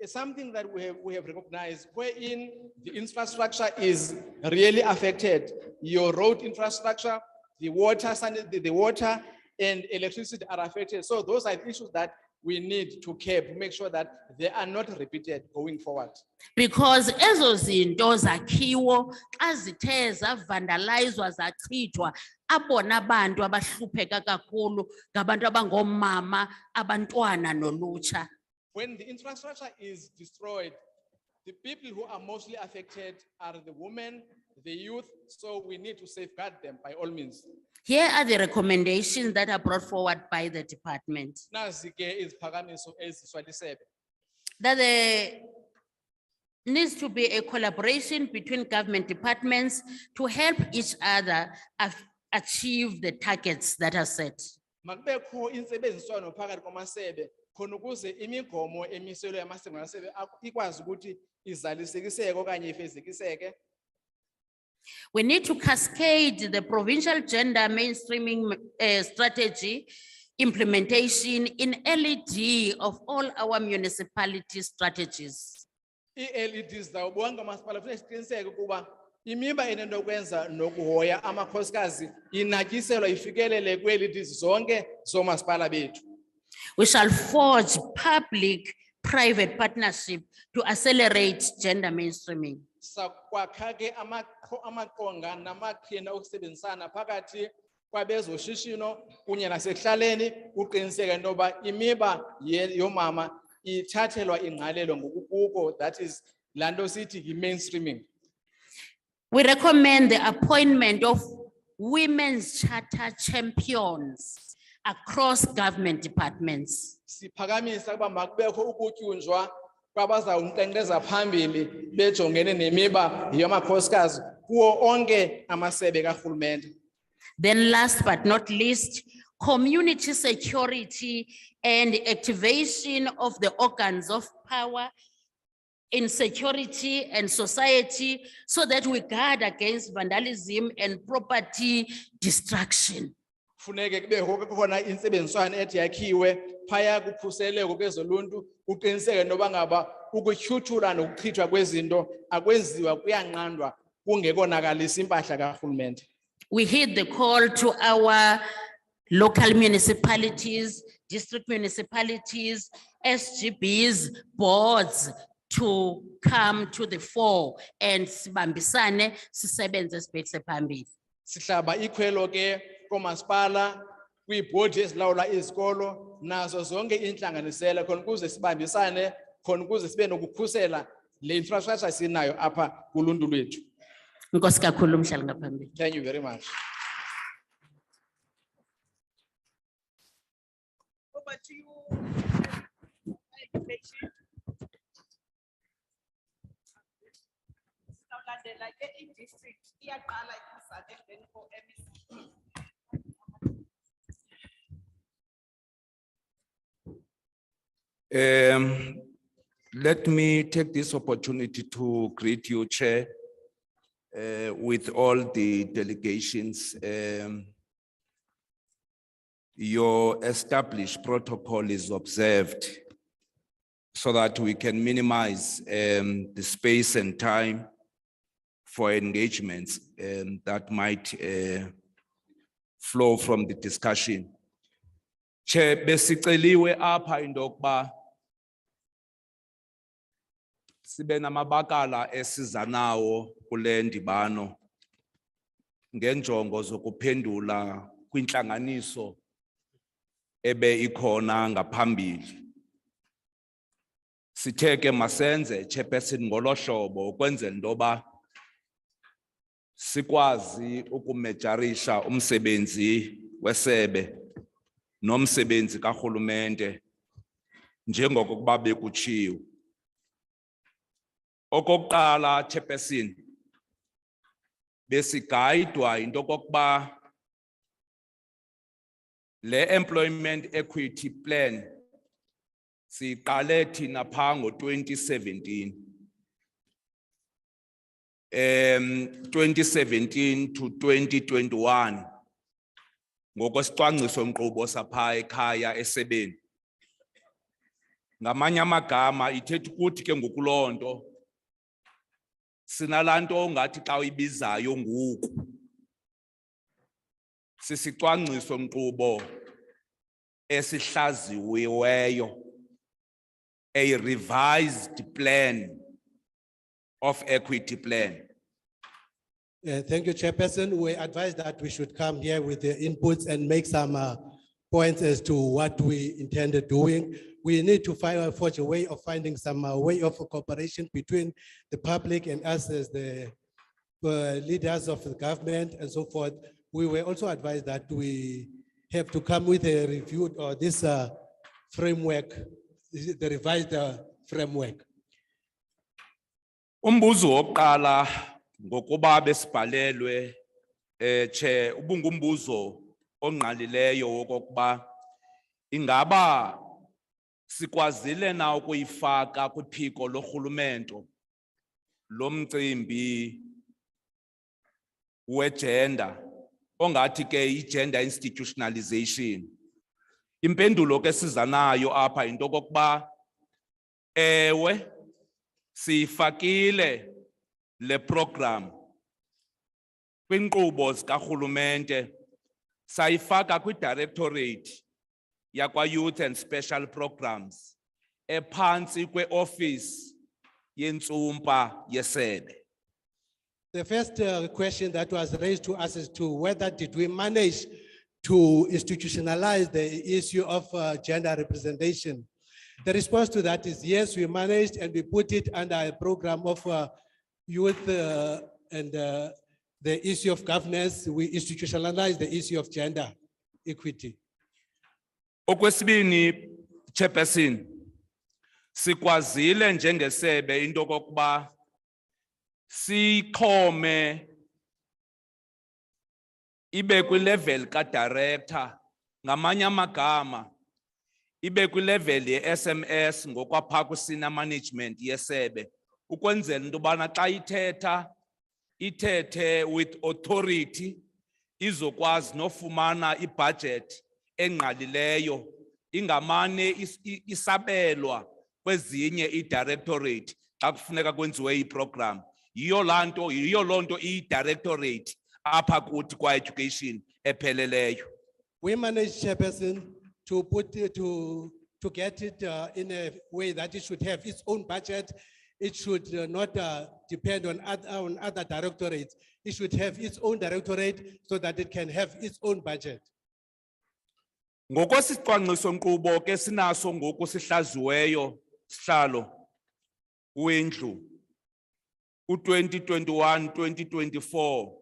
something that we have recognized wherein the infrastructure is really affected. Your road infrastructure, the water and electricity are affected. So those are issues that we need to keep, make sure that they are not repeated going forward. Because ezo zinto zakhiwo xa zithe zavandalizwa zachithwa abona bantu abahlupheka kakhulu ngabantu abangoomama, abantwana nolutsha. When the infrastructure is destroyed, the people who are mostly affected are the women, the youth, so we need to safeguard them by all means. Here are the recommendations that are brought forward by the department. Nazi ke iziphakamiso eziswa lisebe. That there needs to be a collaboration between government departments to help each other achieve the targets that are set. Makubekho intsebenziswano phakathi kwamasebe khona ukuze imigomo emiselwe yamasebe ngamasebe ikwazi ukuthi izalisekiseke okanye ifezekiseke. We need to cascade the provincial gender mainstreaming strategy implementation in LED of all our municipality strategies. I-LEDs zawo bonke amasipala kufanele siqiniseke ukuba imiba enentokwenza nokuhoya amakhosikazi inatyiselwa ifikelele kwii-LEDs zonke zoomasipala bethu. We shall forge public-private partnership to accelerate gender mainstreaming. Sakwakha ke amaqonga namaqhina okusebenzisana phakathi kwabezoshishino kunye nasekuhlaleni uqiniseke into yoba imiba yomama ithathelwa ingqalelo ngokukuko, that is laa nto sithi yi-mainstreaming. We recommend the appointment of women's charter champions across government departments. Siphakamisa ukuba makubekho ukutyunjwa kwabazawunkqenkqeza phambili bejongene nemiba yamakhosikazi kuwo onke amasebe karhulumente. Then last but not least, community security and activation of the organs of power in security and society so that we guard against vandalism and property destruction. Funeke kubekho khona intsebenziswano ethi yakhiwe phaya kukhuseleko kwezoluntu uqiniseke noba ngaba ukutyhuthula nokuchithwa kwezinto akwenziwa kuyanqandwa kungekonakalisa impahla karhulumente. We heed the call to our local municipalities, district municipalities, SGBs, boards to come to the fore and sibambisane sisebenze sibhekise phambili. Sihlaba ikhwelo ke komasipala kwiibhodi ezilawula izikolo nazo zonke intlanganisela khona ukuze sibambisane khona ukuze sibe nokukhusela le infrastructure sinayo apha kuluntu lwethu. Nkosi kakhulu mhlali ngaphambili. Thank you very much. Over to you. Education. Sawulandela ke i-district iyaqala ikusane then for MEC. Let me take this opportunity to greet you, Chair, with all the delegations. Your established protocol is observed so that we can minimize the space and time for engagements that might flow from the discussion. Chair, besiceliwe apha into yokuba sibe namabakala esiza nawo kule ndibano ngenjongo zokuphendula kwintlanganiso ebe ikhona ngaphambili. Sithe ke masenze chairperson ngolo hlobo ukwenzela into yoba sikwazi ukumejarisha umsebenzi wesebe nomsebenzi karhulumente njengokuba bekutshiwo. Okokuqala, chairperson, besigayidwa into kokuba le employment equity plan siqale thina pha ngo-2017. 2017 to 2021 ngokwesicwangciso nkqubo sapha ekhaya esebeni. Ngamanye amagama ithetha ukuthi ke ngokuloo nto sinalaa nto ongathi xa uyibizayo ngoku sisicwangciso nkqubo esihlaziyiweyo, a revised plan of equity plan. Thank you, Chairperson. We advise that we should come here with the inputs and make some points as to what we intended doing. We need to forge a way of finding some way of cooperation between the public and us as the leaders of the government and so forth. We were also advised that we have to come with a review or this framework, the revised framework. Umbuzo wokuqala ngokuba besibhalelwe Chair ubungumbuzo ongqalileyo wokokuba ingaba sikwazile na ukuyifaka kwiphiko lorhulumente lomcimbi wegender ongathi ke igender institutionalization. Impendulo ke siza nayo apha into kokuba ewe siyifakile le program kwinkqubo zikarhulumente, sayifaka kwi-directorate yakwa Youth and Special Programs ephansi kwe-office yentsumpa yesebe. The first question that was raised to us is to whether did we manage to institutionalize the issue of gender representation. The response to that is yes, we managed, and we put it under a program of youth and the issue of governance. We institutionalized the issue of gender equity. Okwesibini, Chairperson, sikwazile njengesebe into kokuba sixhome ibe kwi-level ka-director, ngamanye amagama ibe kwi-level ye-SMS ngokwapha kwi-senior management yesebe, ukwenzela into yobana xa ithethe with authority izokwazi nofumana i-budget engqalileyo, ingamane isabelwa kwezinye i-directorate xa kufuneka kwenziwe i-program. Yiyo loo nto i-directorate apha kuthi kwa-education epheleleyo. We managed, Chairperson, to put it to get it in a way that it should have its own budget. It should not depend on other directorates. It should have its own directorate so that it can have its own budget. Ngokwesicwangciso nkqubo ke sinaso ngoku sihlaziweyo sihlalo wendlu u-2021-2024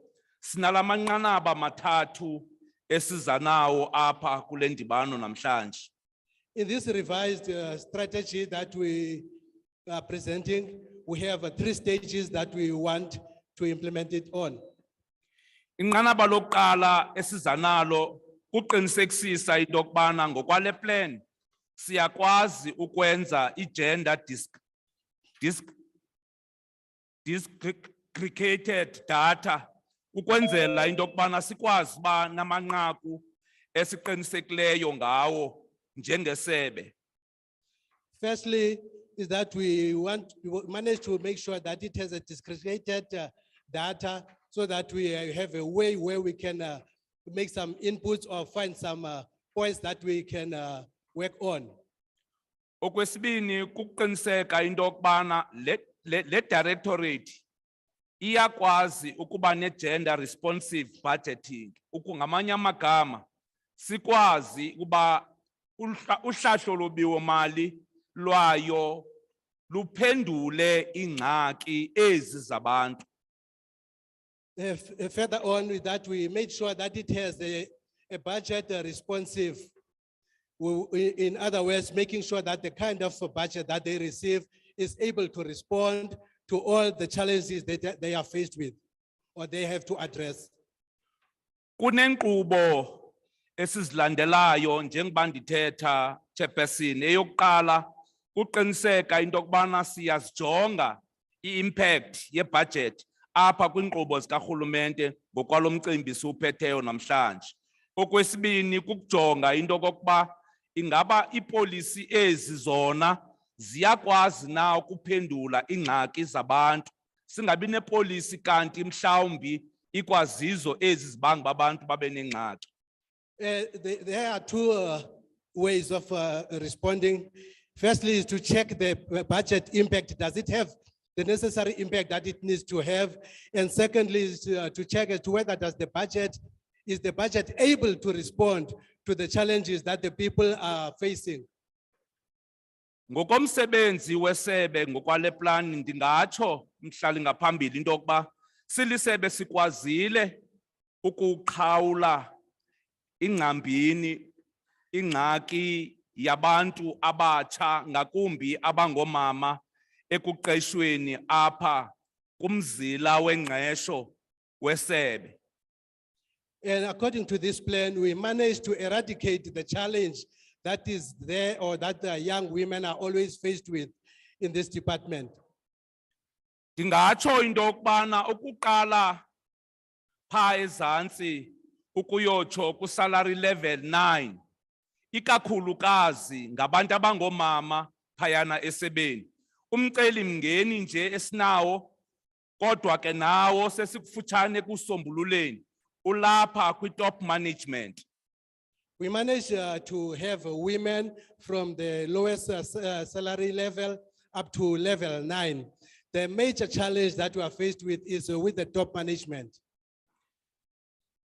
sinalamanqanaba mathathu esiza nawo apha kule ndibano namhlanje. In this revised strategy that we are presenting, we have 3 stages that we want to implement it on. Inqanaba lokuqala esiza nalo kuqinisekisisa into yokubana ngokwale plan siyakwazi ukwenza i-gender disaggregated data ukwenzela into yokubana sikwazi uba namanqaku esiqinisekileyo ngawo njengesebe. Firstly, is that we manage to make sure that it has a disaggregated data so that we have a way where we can make some inputs or find some points that we can work on. Okwesibini kuqiniseka into yokubana le directorate iyakwazi ukuba ne-gender responsive budgeting, ngamanye amagama sikwazi ukuba uhlahlo lobiwo mali lwayo luphendule ingxaki ezi zabantu. Further on with that, we made sure that it has a budget responsive. In other words, making sure that the kind of budget that they receive is able to respond to all the challenges that they are faced with or they have to address. Kunenkqubo esizilandelayo njengoba ndithetha, Chairperson. Eyokuqala kuqiniseka into yokubana siyazijonga i-impact ye-budget apha kwinkqubo zikarhulumente ngokwalo mcimbi siwuphetheyo namhlanje. Okwesibini kukujonga into yokokuba ingaba ipolisi ezi zona ziyakwazi na ukuphendula ingxaki zabantu, singabi nepolisi kanti mhlawumbi ikwazizo ezi zibanga abantu babe nengxaki. There are 2 ways of responding. Firstly, is to check the budget impact. Does it have the necessary impact that it needs to have? And secondly, is to check as to whether is the budget able to respond to the challenges that the people are facing? Ngokomsebenzi wesebe ngokwale plan ndingatsho mhlali ngaphambili into yokuba silisebe sikwazile ukuqhawula ingqambini ingxaki yabantu abatsha ngakumbi abangomama ekuqeshweni apha kumzila wengqesho wesebe. And according to this plan, we managed to eradicate the challenge that is there or that the young women are always faced with in this department. Ndingatsho into yokubana ukuqala pha ezantsi ukuyotsho ku salary level 9 ikakhulukazi ngabantu abangomama phayana esebeni. Umceli mngeni nje esinawo kodwa ke nawo sesikufutshane kusombululeni ulapha kwi top management. We managed to have women from the lowest salary level up to level 9. The major challenge that we are faced with is with the top management.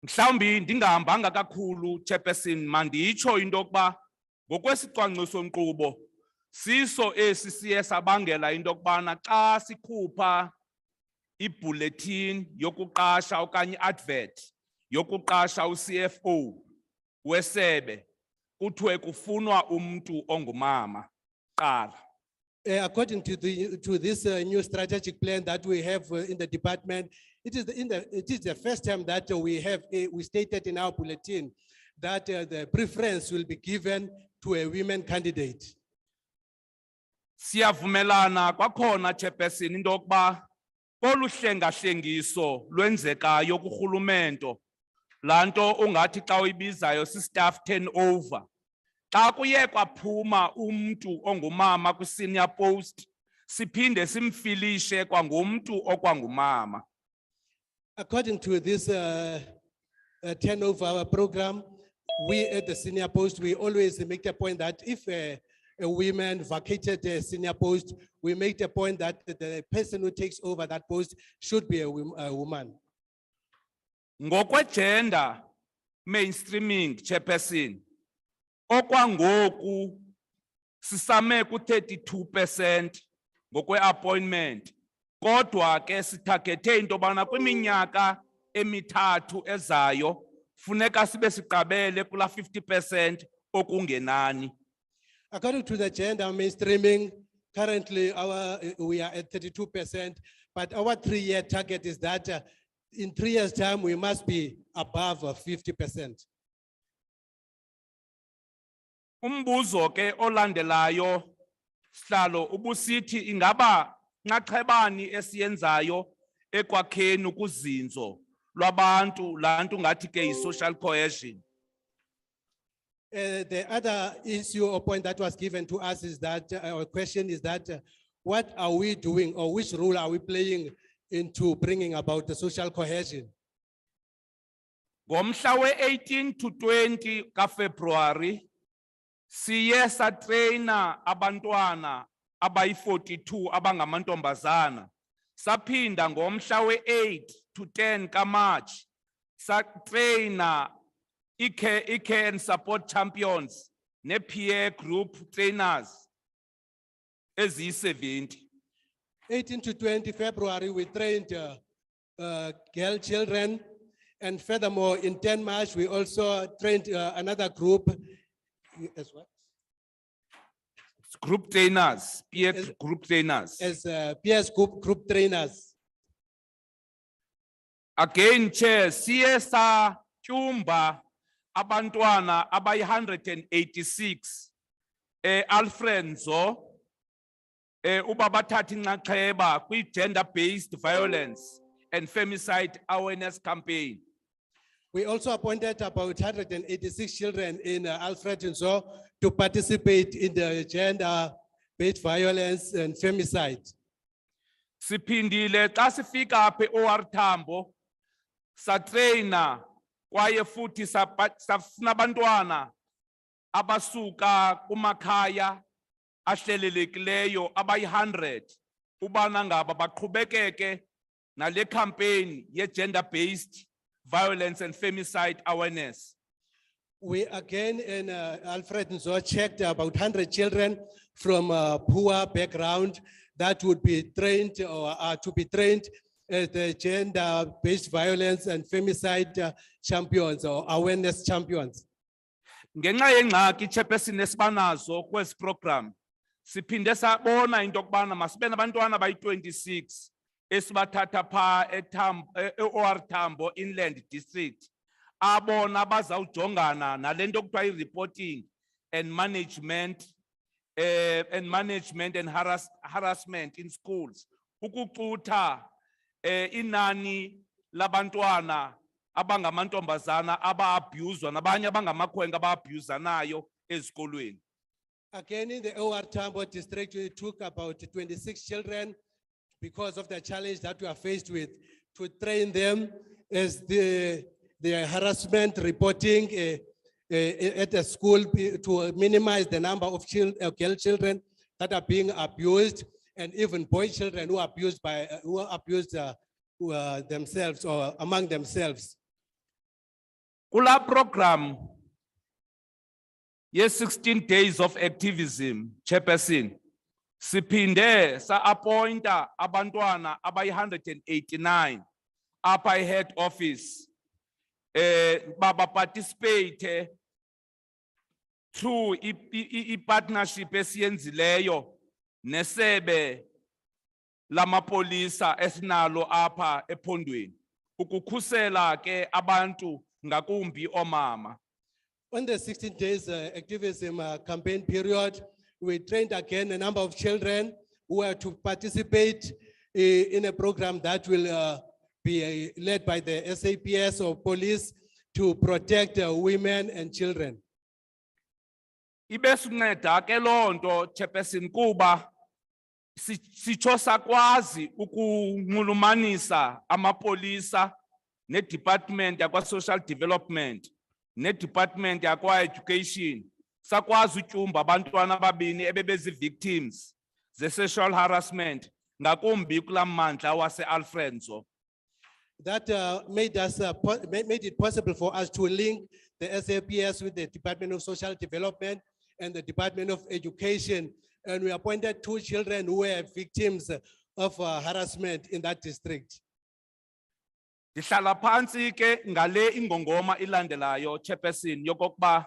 Mhlawumbi ndingahambanga kakhulu Chairperson manditsho into yokuba ngokwesicwangciso nkqubo siso esi siye sabangela into yokubana xa sikhupha ibulletin yokuqasha okanye advert yokuqasha uCFO wesebe kuthiwe kufunwa umuntu ongumama qala. According to this new strategic plan that we have in the department, it is the first time that we stated in our bulletin that the preference will be given to a women candidate. Siyavumelana kwakhona Chairperson into yokuba kolu hlengahlengiso lwenzekayo kurhulumento lanto ungathi xa uyibizayo si-staff turnover. Xa kuye kwaphuma umuntu ongumama kwi-senior post siphinde simfilishe kwangumntu okwangumama. According to this turnover program, we at the senior post, we always make a point that if a woman vacated a senior post, we make the point that the person who takes over that post should be a woman. Ngokwe-gender mainstreaming Chairperson, okwangoku sisame ku-32% ngokwe-appointment. Kodwa ke sithagethe into yobana kwiminyaka emithathu ezayo funeka sibe siqabele kula 50% okungenani. According to the gender mainstreaming, currently we are at 32%, but our 3-year target is that in 3 years' time, we must be above 50%. Umbuzo ke olandelayo sihlalo ubusithi ingaba nxaxhebani esiyenzayo ekwakheni ukuzinzo lwabantu lanto ngathi ke yi-social cohesion. The other issue or point that was given to us is that, our question is that, what are we doing or which role are we playing into bringing about the social cohesion? Ngomhla we-18 to 20 kaFebruary siye satreyina abantwana abayi-42 abangamantombazana. Saphinda ngomhla we-8 to 10 kaMarch satreyina i-care and support champions ne-peer group trainers eziyi-70. 18 to 20 February, we trained girl children. And furthermore, in 10 March, we also trained another group as well. Group trainers, peer group trainers. As peers group trainers. Again, Chair, CSR Chumba abantwana abayi-186 Alfrenzo uba bathatha inxaxheba kwi-gender-based violence and femicide awareness campaign. We also appointed about 186 children in Alfred Nzo to participate in the gender-based violence and femicide. Siphindile xa sifika apha e-OR Tambo satreyina kwaye futhi safuna abantwana abasuka kumakhaya ahlelelekileyo abayi-100 ubana ngaba baqhubekeke nale campaign ye-gender-based violence and femicide awareness. We again in Alfred Nzo checked about 100 children from poor background that would be trained or are to be trained as the gender-based violence and femicide champions or awareness champions. Ngenxa yengxaki chairperson esibanazo kwesi program, siphinde sabona into yokubana masibe nabantwana bayi-26 esibathatha pha e-OR Tambo Inland District. Abona bazawujongana nalento okuthiwa i-reporting and management and harassment in schools. Ukucutha inani labantwana abangamantombazana aba-abuswa nabanye abangamakhwenkwe aba-abusanayo ezikolweni. Again, in the OR Tambo district, we took about 26 children because of the challenge that we are faced with to train them as the harassment reporting at the school to minimize the number of girl children that are being abused and even boy children who are abused themselves or among themselves. Kula program yes 16 days of activism chairperson siphinde sa-appointa abantwana abayi-189 apha head office baba participate through i-partnership esiyenzileyo nesebe lamapolisa esinalo apha ephondweni ukukhusela ke abantu ngakumbi omama. On the 16 days activism campaign period, we trained again a number of children who are to participate in a program that will be led by the SAPS or police to protect women and children. Ibesinceda ke lonto chairperson kuba sitsho sakwazi ukunxulumanisa amapolisa ne-department yakwa-social development ne-department yakwa-education sakwazi utyumba abantwana ababini ebebezi-victims ze-sexual harassment ngakumbi kulaa mmandla wase-Alfred Nzo. That made it possible for us to link the SAPS with the Department of Social Development and the Department of Education. And we appointed 2 children who were victims of harassment in that district. Ndihlala phantsi ke ngale ingongoma ilandelayo chairperson yokokuba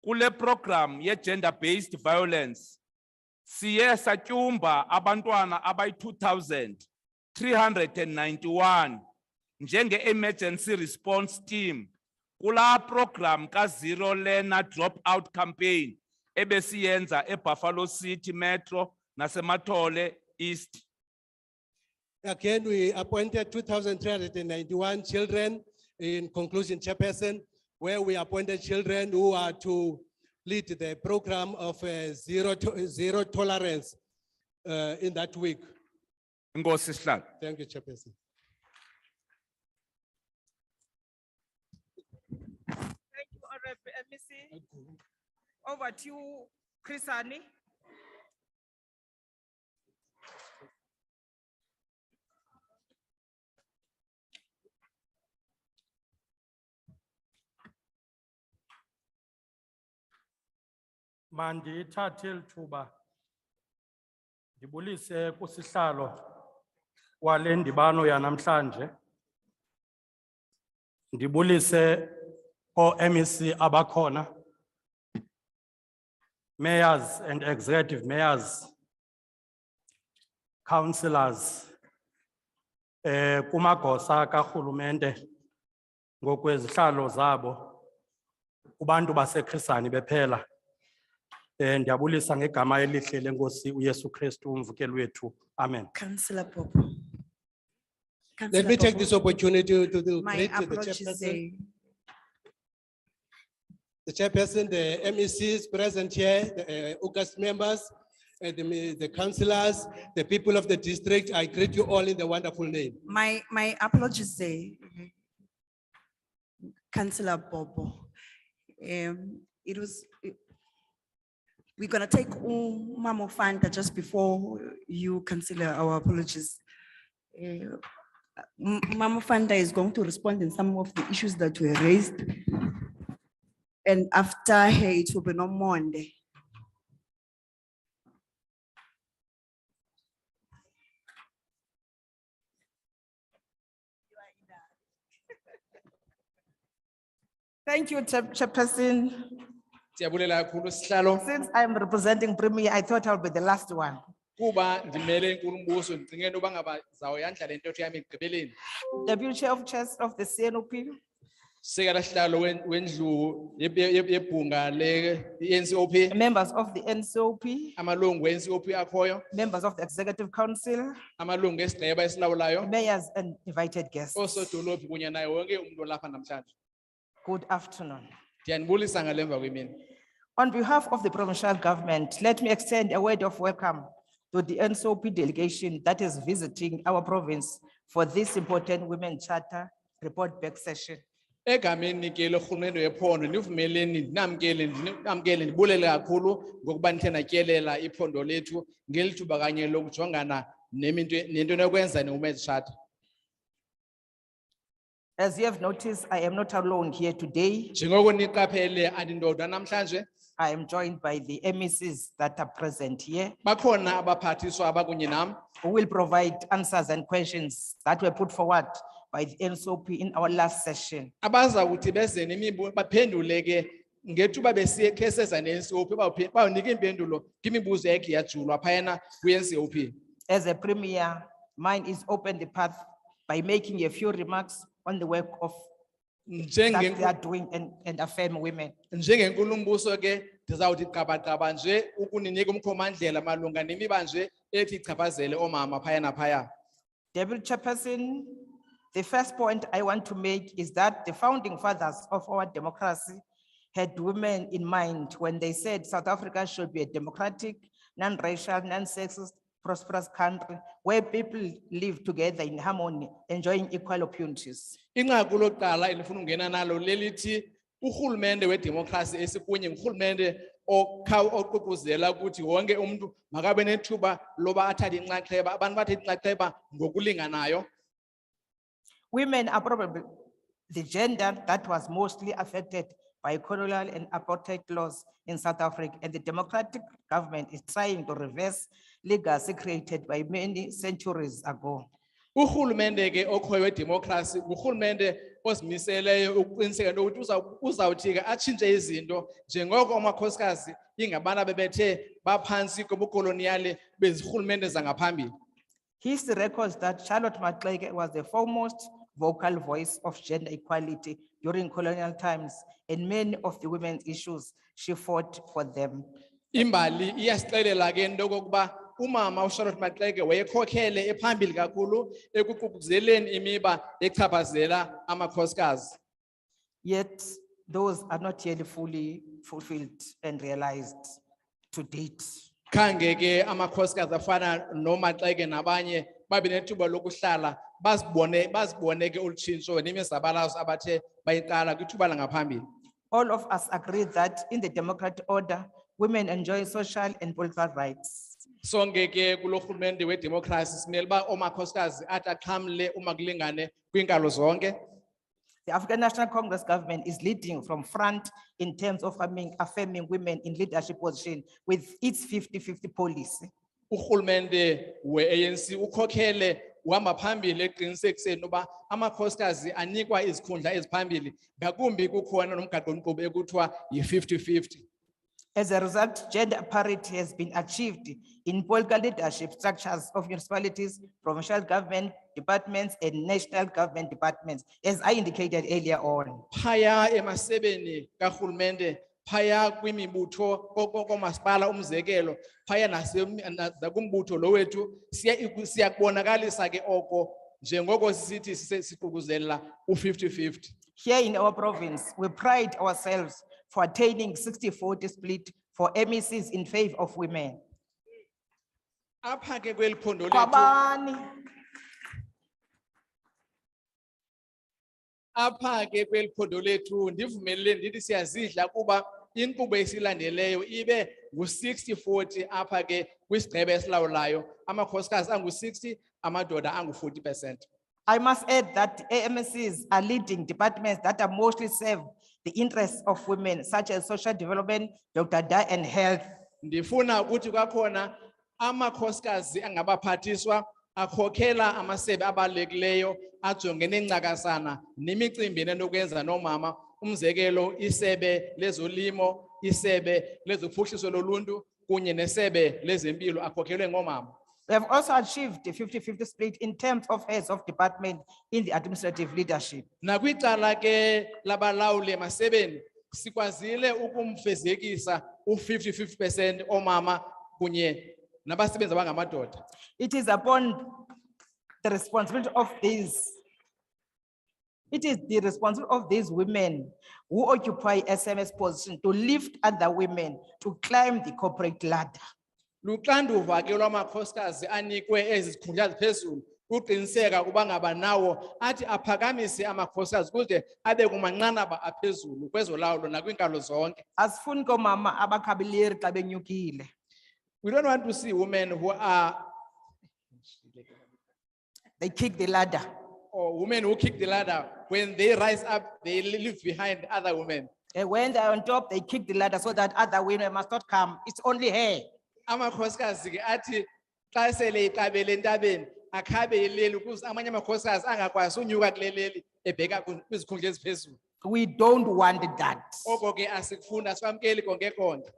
kule program ye-gender-based violence siye satyumba abantwana abayi-2,391 njenge-emergency response team kula program ka-Zero Learner Dropout campaign ebesiyenza eBuffalo City Metro naseMathole East. Again, we appointed 2,391 children in conclusion chairperson, where we appointed children who are to lead the program of zero tolerance in that week. Nkosi sihlalo. Thank you, chairperson. Thank you, Honorable MEC. Over to you, Chrisani. Mandithathe lithuba ndibulise kusihlalo wale ndibano yanamhlanje, ndibulise o-MEC abakhona, mayors and executive mayors, councillors, kumagosa karhulumente ngokwezihlalo zabo, kubantu baseKrisani bephela. Ndiyabulisa ngegama elihle lenkosi uYesu Kristu umvukeli wethu. Amen. Councillor Popo. Let me take this opportunity to My greet the apologies. chairperson. The chairperson, the MECs present here, the August members, and the councillors, the people of the district. I greet you all in the wonderful name. My apologies, Councillor Popo. we're gonna take Mamo Fanta just before you, Councillor, our apologies. Mamo Fanta is going to respond in some of the issues that were raised. And after her, it will be no Monday. Thank you, Chairperson. Siyabulela kakhulu sihlalo Since I'm representing Premier, I thought I'll be the last one. kuba ndimele inkulumbuso ndicinge into bangaba zawuyandla le ntetho yami ekugqibeleni. Deputy Chair of Chairs of the CNOP, Sekela sihlalo wendlu yebhunga le-NCOP, members of the NCOP, amalungu e-NCOP akhoyo, members of the Executive Council, amalungu esigqeba esilawulayo, mayors and invited guests. osodolophi kunye naye wonke umuntu olapha namhlanje. Good afternoon. Ndiyanibulisa ngale mva kwemini. On behalf of the provincial government, let me extend a word of welcome to the NCOP delegation that is visiting our province for this important Women Charter report back session. Egameni ke lorhulumente wephondo nivumeleni ndinamkele ndibulele kakhulu ngokuba nithe natyelela iphondo lethu ngeli thuba kanye lokujongana nento nokwenza ne-Women's Charter. As you have noticed, I am not alone here today. Njengoko niqaphele andindodwa namhlanje, I am joined by the MECs that are present here, bakhona abaphathiswa abakunye nam who will provide answers and questions that were put forward by the NCOP in our last session. abaza kuthi beze nemibuzo baphendule ke ngethuba besikhe seza ne-NCOP bawunika impendulo kwimibuzo yakhe yajulwa phayana kwi-NCOP. As a premier, mine is open the path by making a few remarks on the work of that they are doing and affirm women. Njengenkulumbuso ke ndizawuthi qabaqaba nje ukuninika umkhomandlela malunga nemiba nje ethi ichaphazele oomama phayana phaya. Deputy Chairperson, the first point I want to make is that the founding fathers of our democracy had women in mind when they said South Africa should be a democratic, non-racial, non-sexist, prosperous country where people live together in harmony, enjoying equal opportunities. Inqaku lokuqala endifuna ungena nalo lelithi urhulumente wedemokhrasi esikunye ngurhulumente oququzela ukuthi wonke umuntu makabe nethuba loba athathe inxaxheba, abantu bathathe inxaxheba ngokulinganayo. Women are probably the gender that was mostly affected by colonial and apartheid laws in South Africa, and the democratic government is trying to reverse legacy created by many centuries ago. Urhulumente ke okhoyo wedemokhrasi ngurhulumente ozimiseleyo ukuqiniseka into ukuthi uzawuthi ke atshintshe izinto njengoko amakhosikazi ingabana bebethe baphansi kobukoloniyale bezirhulumente zangaphambili. History records that Charlotte Maxeke was the foremost vocal voice of gender equality during colonial times, and many of the women's issues she fought for them. Imbali iyasixelela ke into kokuba umama uCharlotte Maxeke wayekhokhele ephambili kakhulu ekuququzeleni imiba echaphazela amakhosikazi. Yet those are not yet fully fulfilled and realized to date. Khange ke amakhosikazi afana noMaxeke nabanye babe nethuba lokuhlala bazibone ke ulutshintsho nemizabalazo abathe bayiqala kwithuba langaphambili. All of us agree that in the democratic order, women enjoy social and political rights. Sonke ke kulo rhulumente wedemokhrasi simele uba omakhosikazi athi axhamle uma kulingane kwiinkalo zonke. The African National Congress government is leading from front in terms of affirming women in leadership position with its 50-50 policy. Urhulumente we-ANC ukhokhele uhamba phambili eqinisekiseni uba amakhosikazi anikwa izikhundla eziphambili ngakumbi kukhona nomgaqo-nkqubo ekuthiwa yi-50-50. As a result, gender parity has been achieved in political leadership structures of municipalities, provincial government departments, and national government departments, as I indicated earlier on. Phaya emasebeni karhulumente, phaya kwimibutho komasipala umzekelo, phaya nakumbutho lo wethu siyakubonakalisa ke oko njengoko sisithi siququzelela u-50-50. Here in our province, we pride ourselves for attaining 60-40 split for MECs in favor of women. Apha ke kweli phondo lethu, Kwabani? apha ke kweli phondo lethu ndivumelele ndithi siyazidla kuba inkqubo esilandeleyo ibe ngu-60-40 apha ke kwisigqeba esilawulayo amakhosikazi angu-60 amadoda angu-40%. I must add that AMCs are leading departments that are mostly serve the interests of women, such as social development, Dr. and health. Ndifuna ukuthi kwakhona amakhosikazi angabaphathiswa akhokhela amasebe abalulekileyo ajongene ncakasana nemicimbi enokwenza nomama, umzekelo isebe lezolimo, isebe lezophuhliso loluntu kunye nesebe lezempilo akhokhelwe ngomama. We have also achieved a 50-50 split in terms of heads of department in the administrative leadership. Nakwicala ke labalawuli emasebeni sikwazile ukumfezekisa u-50-50% omama kunye nabasebenzi abangamadoda. It is upon the responsibility of these. It is the responsibility of these women who occupy SMS position to lift other women to climb the corporate ladder. Luxanduva ke lwamakhosikazi anikwe ezi zikhundla ziphezulu uqiniseka ukuba ngaba nawo athi aphakamise amakhosikazi kuze abe kumanqanaba aphezulu kwezolawulo nakwinkalo zonke. Asifuni komama abakhabileri xa benyukile. We don't want to see women who are They kick the ladder. or women who kick the ladder. When they rise up, they leave behind other women. And when they're on top, they kick the ladder so that other women must not come. It's only her. Amakhosikazi ke athi xa sele iqabele entabeni akhabe ileli ukuze amanye amakhosikazi angakwazi unyuka kuleleli ebheka kwizikhundla eziphezulu. We don't want that. Oko ke asikufunda sikwamkeli konke konke.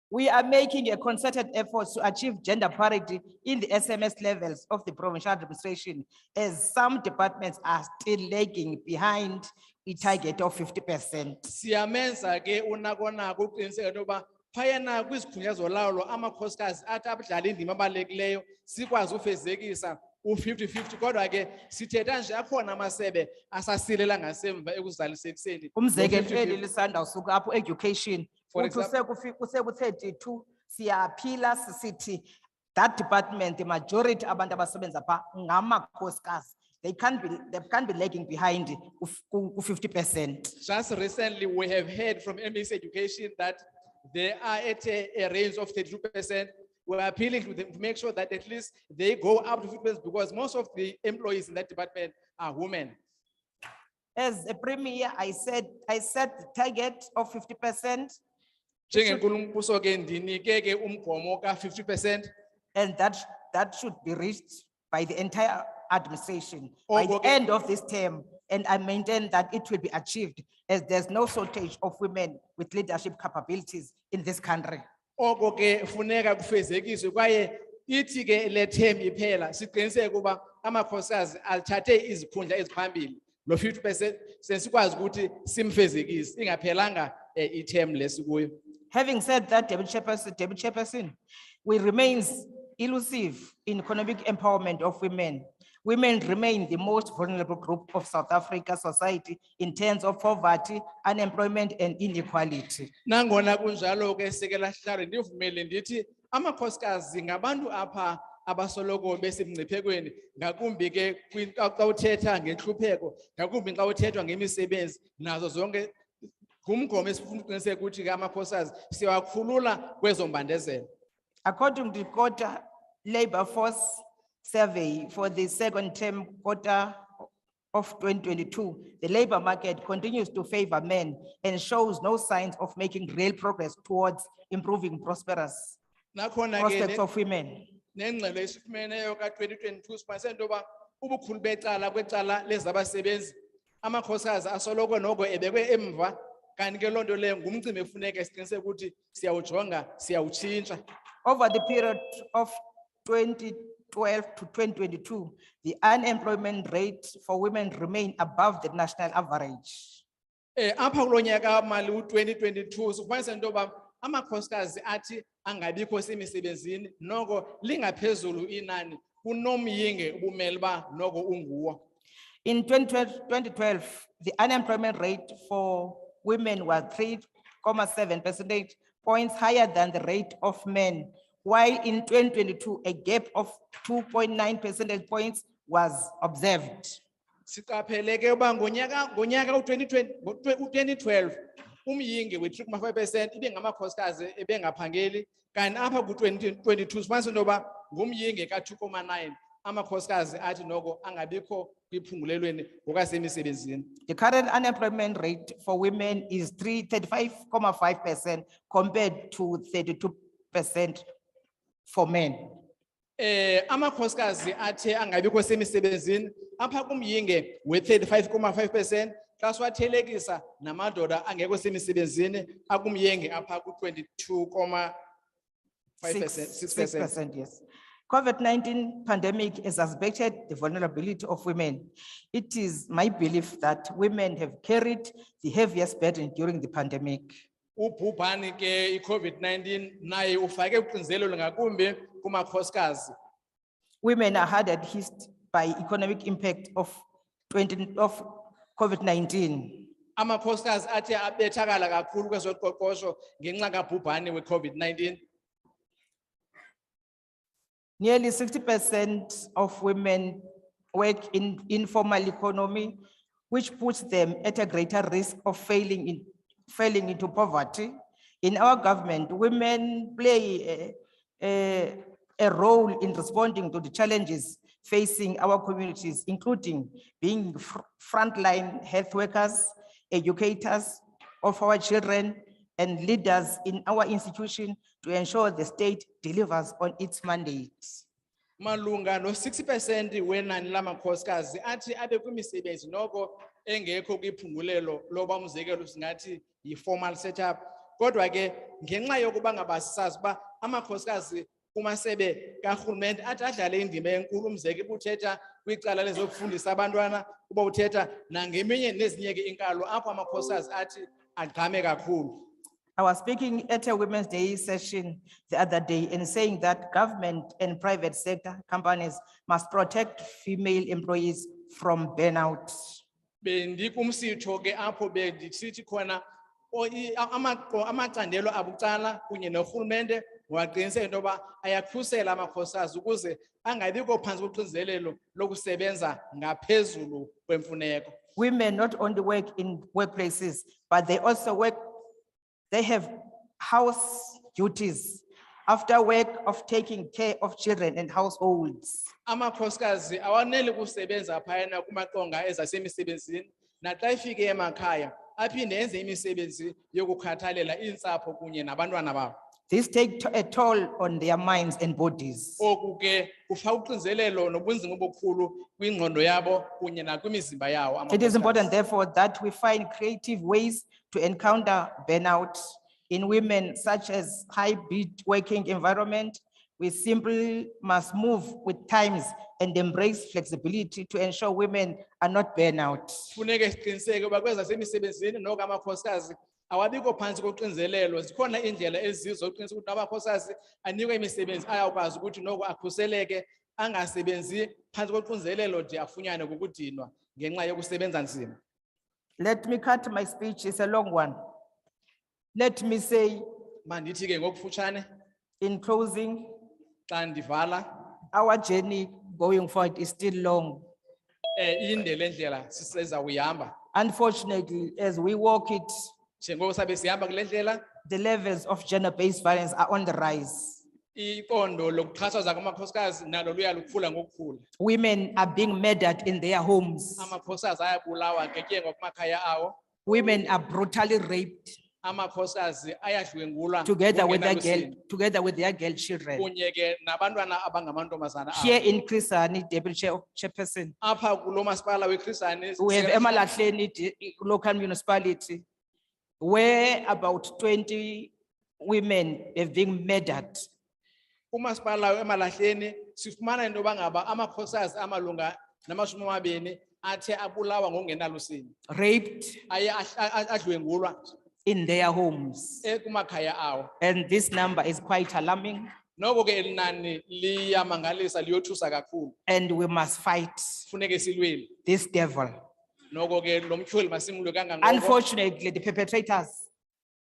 We are making a concerted effort to achieve gender parity in the SMS levels of the provincial administration, as some departments are still lagging behind a target of 50%. Siyamenza ke unakonako uqiniseka intoba phayana kwizikhundla zolawulo amakhosikazi athi abadlala indima abalulekileyo sikwazi ufezekisa u-50-50 kodwa ke sithetha nje akhona amasebe asasilela ngasemva ekuzalisekiseni. Umzekelo eli lisanda usuka apho education. For Uthi ku-32 siyaphila sisithi that department, the majority abantu abasebenza pha ngamakhosikazi. They can't be lagging behind 50%. Just recently, we have heard from MEC Education that they are at a range of 32%. We're appealing to them to make sure that at least they go up to 50% because most of the employees in that department are women. As a premier, I set the target of 50%, Njengenkulumbuso ke ndinike ke umgomo ka 50%. and that should be reached by the entire administration by the Okay. end of this term. And I maintain that it will be achieved, as there's no shortage of women with leadership capabilities in this country. Oko ke funeka kufezekiswe kwaye ithi ke le term iphela siqiniseke ukuba amakhosikazi alithathe izikhundla eziphambili no 50% sesikwazi ukuthi simfezekise ingaphelanga i-term lesikuyo. Having said that, Deputy Chairperson, we remain elusive in economic empowerment of women. Women remain the most vulnerable group of South Africa society in terms of poverty, unemployment, and inequality. Nangona kunjalo ke sekela sihlalo ndivumele ndithi amakhosikazi ngabantu apha abasoloko besemngciphekweni ngakumbi ke xa uthetha ngenhlupheko ngakumbi xa uthethwa ngemisebenzi nazo zonke ngumgomo esifuna uqiniseka ukuthi ke amakhosikazi siyawakhulula kwezombandezelo. According to the quota labor force survey for the second term quarter of 2022, the labor market continues to favor men and shows no signs of making real progress towards improving prosperous Nakhona prospects ke of women. nengxelo esifumeneyo ka-2022 siphase intoba ubukhulu becala kwecala lezabasebenzi amakhosikazi asoloko noko ebekwe emva kanti ke loo nto leyo ngumcimbi efuneka siqiniseke ukuthi siyawujonga siyawutshintsha. Over the period of 2012 to 2022, the unemployment rate for women remained above the national average. Apha kulo nyaka mali u-2022 sifumanisa intoba amakhosikazi athi angabikho semisebenzini noko lingaphezulu inani kunomyinge ubumele ba noko unguwo. In 2012, the unemployment rate for women was 3.7 percentage points higher than the rate of men, while in 2022, a gap of 2.9 percentage points was observed. Siqapheleke uba ngonyaka u-2012 umyinge we-3.5% ibe ngamakhosikazi ebengaphangeli kanti apha ku-2022 sifumanisa into yoba ngumyinge ka-2.9 amakhosikazi athi noko angabikho kwiphungulelweni ngokwasemisebenzini. The current unemployment rate for women is 35.5% compared to 32% for men. Amakhosikazi athe angabikho semisebenzini apha kumyinge we-35.5% xa siwathelekisa namadoda angekho semisebenzini akumyinge apha ku-22.5%, 6%. 6%, yes. COVID-19 pandemic has exacerbated the vulnerability of women. It is my belief that women have carried the heaviest burden during the pandemic. Ubhubhane ke i-COVID-19 naye ufake uxinzelelo ngakumbi kumakhosikazi. Women are hardest hit by economic impact of COVID-19. Amakhosikazi athe abethakala kakhulu kwezoqoqosho ngenxa kabhubhane we-COVID-19. Nearly 60% of women work in informal economy, which puts them at a greater risk of falling into poverty. In our government, women play a role in responding to the challenges facing our communities, including being frontline health workers, educators of our children, and leaders in our institution to ensure the state delivers on its mandates. Malunga no 60% wenani lamakhosikazi athi abe kwimisebenzi noko engekho kwiphungulelo loba umzekelo singathi yi-formal setup. Kodwa ke ngenxa yokuba ngaba sisazi uba amakhosikazi kumasebe karhulumente athi adlale indima enkulu umzekelo uthetha kwicala lezokufundisa abantwana uba uthetha nangeminye nezinye ke inkalo apho amakhosikazi athi agqame kakhulu. I was speaking at a Women's Day session the other day and saying that government and private sector companies must protect female employees from burnout. Bendikumsitho ke apho bendisithi khona amacandelo abucala kunye norhulumente waqiniseka into yoba ayakhusela amakhosikazi ukuze angabikho phantsi koxinzelelo lokusebenza ngaphezulu kwemfuneko. Women not only work in workplaces, but they also work. They have house duties after work of taking care of children and households. Amakhosikazi awanele kusebenza phayana kumaqonga ezasemisebenzini naxa ifike emakhaya aphinde enze imisebenzi yokukhathalela iintsapho kunye nabantwana babo. This takes a toll on their minds and bodies. Oku ke kufaka uxinzelelo nobunzima obukhulu kwingqondo yabo kunye nakwimizimba yawo. It is important, therefore, that we find creative ways to encounter burnout in women, such as hybrid working environment. We simply must move with times and embrace flexibility to ensure women are not burnout. Funeke siqiniseke uba kwezasemisebenzini noko amakhosikazi awabikho phantsi koxinzelelo. Zikhona indlela ezizo uqiniseka ukuthi amakhosikazi anikwe imisebenzi ayakwazi ukuthi noko akhuseleke angasebenzi phantsi koxinzelelo de afunyanwe kukudinwa ngenxa yokusebenza nzima. Let me cut my speech, it's a long one. Let me say Mandithi ke ngokufutshane in closing, xa ndivala our journey going forward is still long. inde le ndlela siseza uyihamba. Unfortunately, as we walk it, Njengoko sabe sihamba kule ndlela the levels of gender-based violence are on the rise. iqondo lokuxhatshazwa kwamakhosikazi nalo luya lukhula ngokukhula. Women are being murdered in their homes. Amakhosikazi ayabulawa ngetyengo kumakhaya awo. Women are brutally raped Amakhosikazi ayadlwengulwa together with kungenalusini. their girl children. Kunye ke nabantwana abangamantombazana Here abo. in Krisani, Deputy Chairperson, Apha kulo masipala weKrisani we have Emalahleni local municipality, where about 20 women have been murdered. umasipala eMalahleni sifumana into yoba ngaba amakhosikazi amalunga na20 athe abulawa ngokungenalusini. Raped Aye adlwengulwa in their homes. kumakhaya awo. And this number is quite alarming, Noko ke elinani liyamangalisa liyothusa kakhulu. and we must fight Funeke silwele. this devil. Noko ke lo mtyholi masimlwe kangangoko. Unfortunately, the perpetrators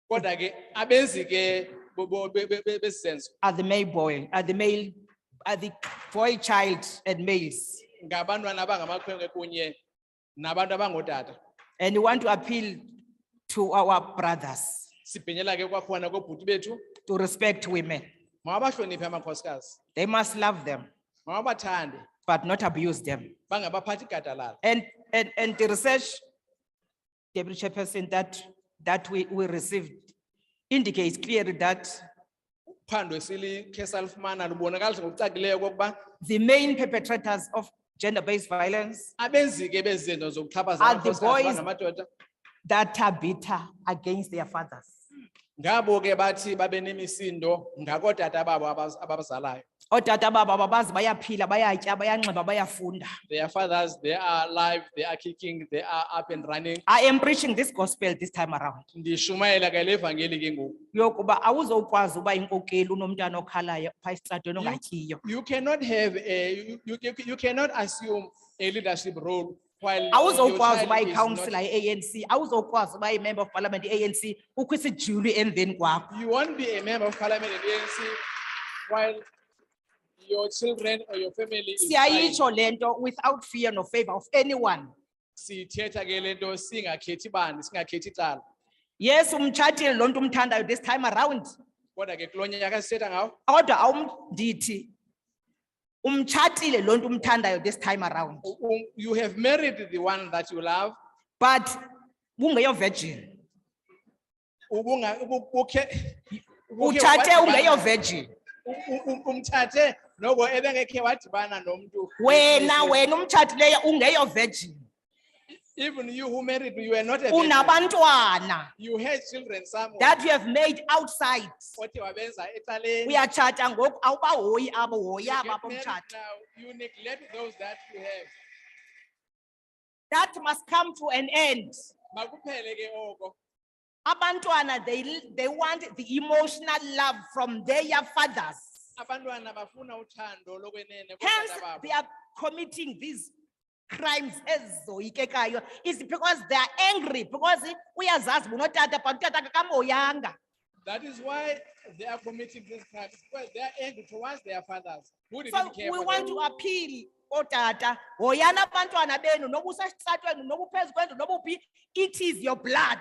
Kodwa ke abenzi ke besizenzo are the boy child and males. ngabantwana abangamakhwenkwe kunye nabantu abangotata. And we want to appeal to our brothers Sibhenyela ke kwakhona kobhuti bethu, to respect women. mabahloniphe amakhosikazi, They must love them, mabathande, but not abuse them. bangabaphathi gadalala. And the research, Deputy Chairperson, that we received indicates clearly that Phando esili ke salifumana lubonakalisa ngokucakileyo kokuba the main perpetrators of gender-based violence abenzi ke bezinto zokuxhaphaza Are the amakhosikazi boys- bangamadoda. that are bitter against their fathers. Ngabo ke bathi babe nemisindo ngakotata babo abazalayo. Otata baba babazi bayaphila, bayatya, bayanxiba, bayafunda. Their fathers, they are alive, they are kicking, they are up and running. I am preaching this gospel this time around. Ndishumayela ke le evangeli ke ngoku. Yokuba awuzokwazi uba inkokeli unomntana okhalayo phaa esitratweni ongatyiyo. You cannot have a, you cannot assume a leadership role while your Awuzokwazi child uba is i-councillor not- ye-ANC, awuzokwazi uba i-member of parliament ye-ANC, kukho isijuli emveni kwakho. You won't be a member of parliament in the ANC while your children or your family is crying. Siyayitsho lento without fear nor favor of anyone. Sithetha ke lento singakhethi bani, singakhethi icala. Yes, umtshatile lo nto umthandayo this time around. Kodwa ke kulo nyaka sithetha ngawo, Kodwa awumdithi. Umtshatile lo nto umthandayo this time around. you have married the one that you love. But ungeyo virgin. Ubunga Utshate ungeyo virgin. umthathe noko ebengekhe wadibana nomuntu. Wena umtshatileyo ungeyo virgin. Even you who married, you are not a virgin. Unabantwana You had children somewhere. that you have made outside. Othi wabenza ecaleni. Uyatshata ngoku awubahoyi abo, hoya You aba get married bomtshato. now, you neglect those that you have. That must come to an end. Makuphele ke oko. Abantwana, they want the emotional love from their fathers. Abantwana bafuna uthando lokwenene Hence, kootata babo. they are committing these crimes ezoyikekayo. It's because they are angry, because uyazazi bunotata but utata akamoyanga. That is why they are committing these crimes, because they are angry towards their fathers who So didn't care we for want them. to appeal, otata, hoyana abantwana benu, nobu sesitratweni, nobu phezu kwendlu, nobu phi, it is your blood.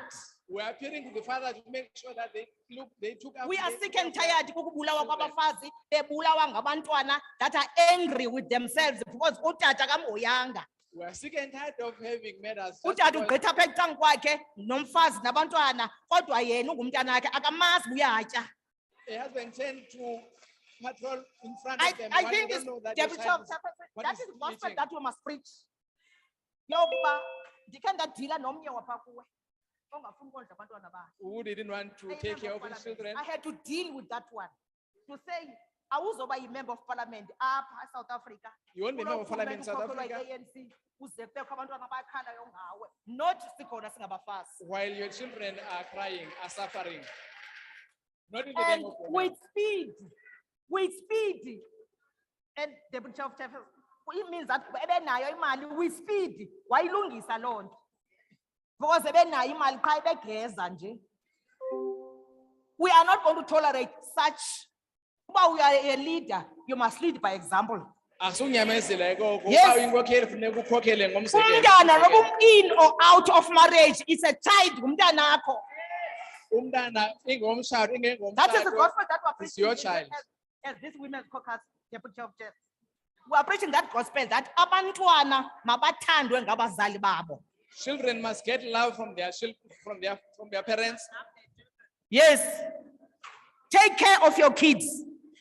We are appealing to the father to make sure that they took up. We are they sick took and up their tired kukubulawa children. kwabafazi, bebulawa ngabantwana that are angry with themselves because utata kamoyanga. We are sick and tired of having matters. just Utata because ugqitha apha ecangu kwakhe nomfazi nabantwana, kodwa yena ungumntanakhe akamazi uyatya. A husband tend to patrol in front of them. I while think they it's don't know that their Deputy child is- Chairperson, what that is is gospel eating. that we must preach. Yokuba ndikhe ndadila nomnye wapha kuwe ongafuni ukondla abantwana bakhe. who didn't want to A take member care of of his parliament. children. I had to deal with that one. To say, awuzoba yi-member of parliament apha eSouth Africa. You won't be member of parliament in South Unokhulumela Africa ukhokelwa yi-ANC, uze kubekho abantwana abakhalayo ngawe. Not sikhona singabafazi. while your children are crying, are suffering. Not in the And name of God. with speed. And Deputy Chairperson, it means that ebenayo imali with speed, wayilungisa loo nto. Because ebenayo imali qha ebegeza nje. We are not going to tolerate such. Uba we are a leader, you must lead by example. Asunyamezela ke oko. Yes. Uba uyinkokheli funeka ukhokhele ngomzekelo. Umntana noba in or out of marriage, it's a child, ngumntanakho. Umntana ingomshado That is the ingengomshado. gospel that we are It's preaching. your child. As this women's caucus, Deputy of Justice. We are preaching that gospel that abantwana mabathandwe ngabazali babo. Children must get love from their parents. Yes. Take care of your kids.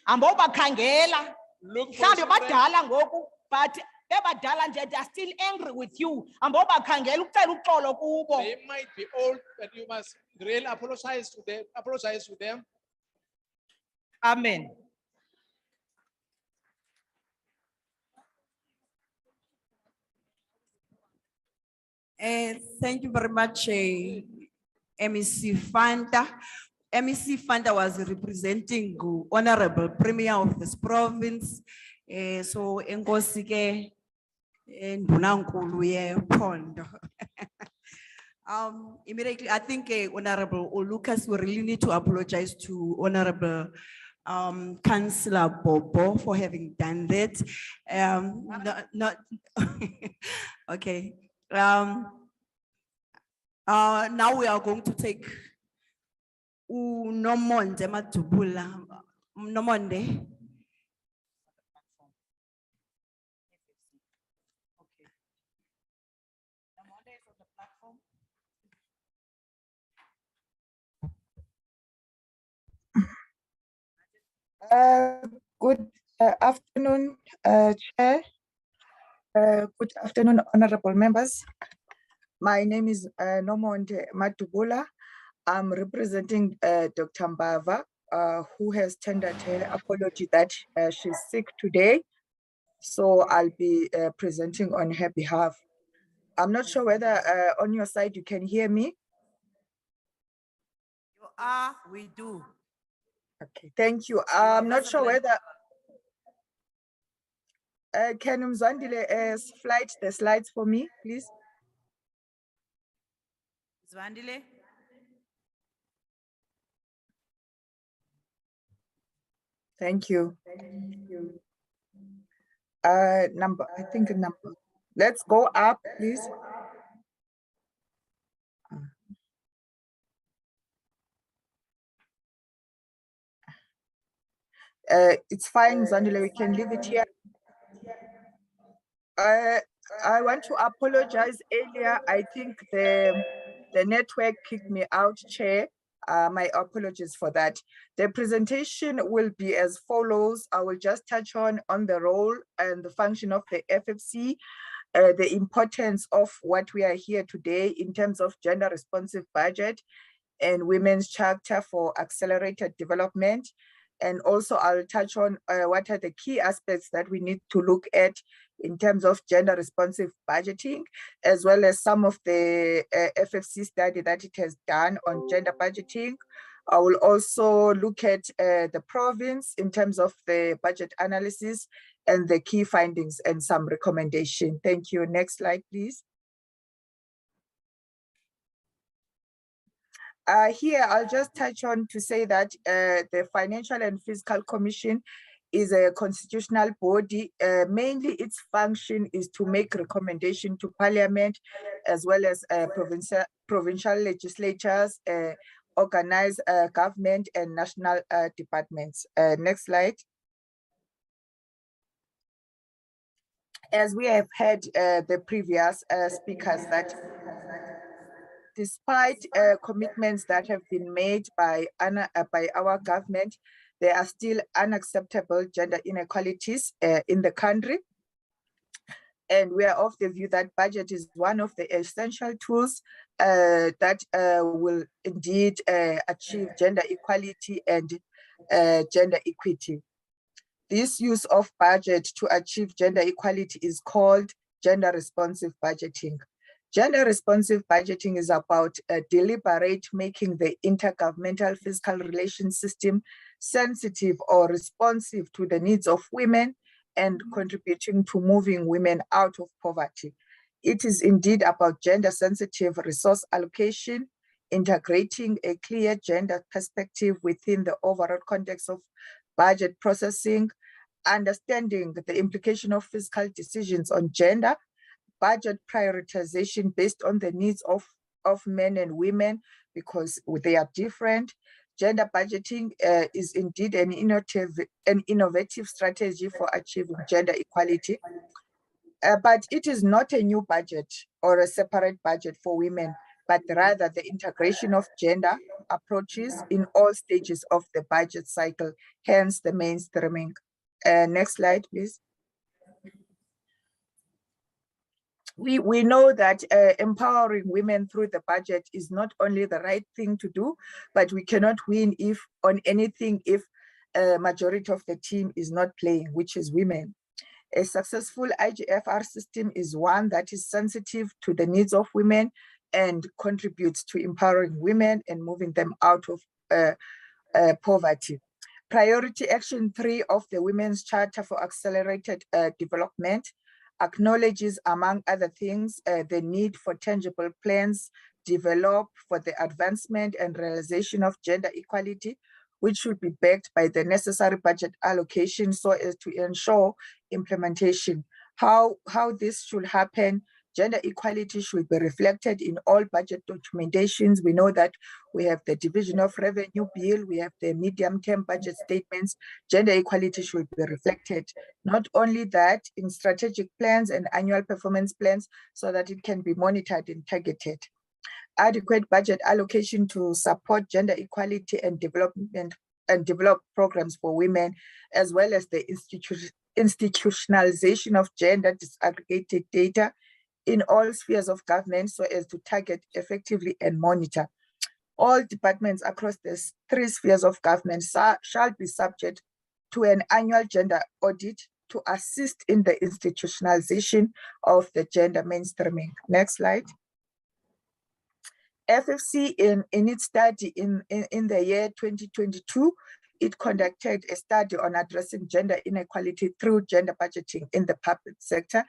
Ambobakhangela. Look for Mhlawumbe children. badala ngoku, but bebadala nje they are still angry with you. Ambobakhangela ucela uxolo kubo. They might be old, but you must really apologize to them. Amen. Thank you very much, MEC Fanta. MEC Fanta was representing Honorable Premier of this province. So enkosi ke ndunankulu yephondo. Immediately, I think Honorable Lucas, we really need to apologize to Honorable Councillor Bobo for having done that. Not okay. Now we are going to take Nomonde Matubula. Nomonde. Good afternoon, Chair. Good afternoon, honorable members. My name is Nomonde Matubula. I'm representing Dr. Mbava, who has tendered her apology that she's sick today. So I'll be presenting on her behalf. I'm not sure whether on your side you can hear me. We do. Okay, thank you. I'm not sure whether can Mzwandile flight the slides for me, please? Zwandile? Thank you. Number, I think a number. Let's go up, please. It's fine, Zandile, we can leave it here. I want to apologize earlier. I think the network kicked me out, Chair. My apologies for that. The presentation will be as follows. I will just touch on the role and the function of the FFC, the importance of what we are here today in terms of gender responsive budget and women's charter for accelerated development. And also I'll touch on what are the key aspects that we need to look at in terms of gender responsive budgeting, as well as some of the FFC study that it has done on gender budgeting. I will also look at the province in terms of the budget analysis and the key findings and some recommendation. Thank you. Next slide, please. Here, I'll just touch on to say that the Financial and Fiscal Commission is a constitutional body. Mainly its function is to make recommendation to Parliament, as well as provincial legislatures, organize government and national departments. Next slide. As we have heard the previous speakers, that despite commitments that have been made by our government, there are still unacceptable gender inequalities in the country. And we are of the view that budget is one of the essential tools that will indeed achieve gender equality and gender equity. This use of budget to achieve gender equality is called gender responsive budgeting. Gender responsive budgeting is about deliberate making the intergovernmental fiscal relations system sensitive or responsive to the needs of women and contributing to moving women out of poverty. It is indeed about gender sensitive resource allocation, integrating a clear gender perspective within the overall context of budget processing, understanding the implication of fiscal decisions on gender, budget prioritization based on the needs of men and women because they are different. Gender budgeting is indeed an innovative strategy for achieving gender equality. But it is not a new budget or a separate budget for women, but rather the integration of gender approaches in all stages of the budget cycle, hence the mainstreaming. Next slide, please. We know that empowering women through the budget is not only the right thing to do, but we cannot win on anything if a majority of the team is not playing, which is women. A successful IGFR system is one that is sensitive to the needs of women and contributes to empowering women and moving them out of poverty. Priority Action 3 of the Women's Charter for Accelerated Development acknowledges, among other things, the need for tangible plans developed for the advancement and realization of gender equality, which should be backed by the necessary budget allocation so as to ensure implementation. How this should happen Gender equality should be reflected in all budget documentations. We know that we have the division of revenue bill, we have the medium-term budget statements. Gender equality should be reflected. Not only that, in strategic plans and annual performance plans, so that it can be monitored and targeted. Adequate budget allocation to support gender equality and development and develop programs for women, as well as the institutionalization of gender disaggregated data in all spheres of government so as to target effectively and monitor. All departments across the 3 spheres of government shall be subject to an annual gender audit to assist in the institutionalization of the gender mainstreaming. Next slide. FFC in its study in the year 2022, it conducted a study on addressing gender inequality through gender budgeting in the public sector.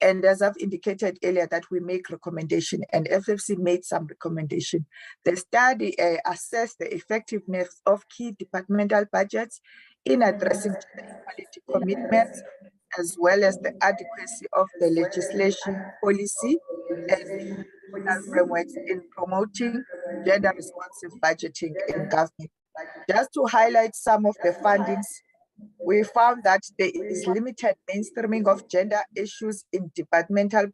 And as I've indicated earlier, that we make recommendation, and FFC made some recommendation. The study assessed the effectiveness of key departmental budgets in addressing gender equality commitments, as well as the adequacy of the legislation, policy, and institutional frameworks in promoting gender responsive budgeting in government. Just to highlight some of the fundings, we found that there is limited mainstreaming of gender issues in departmental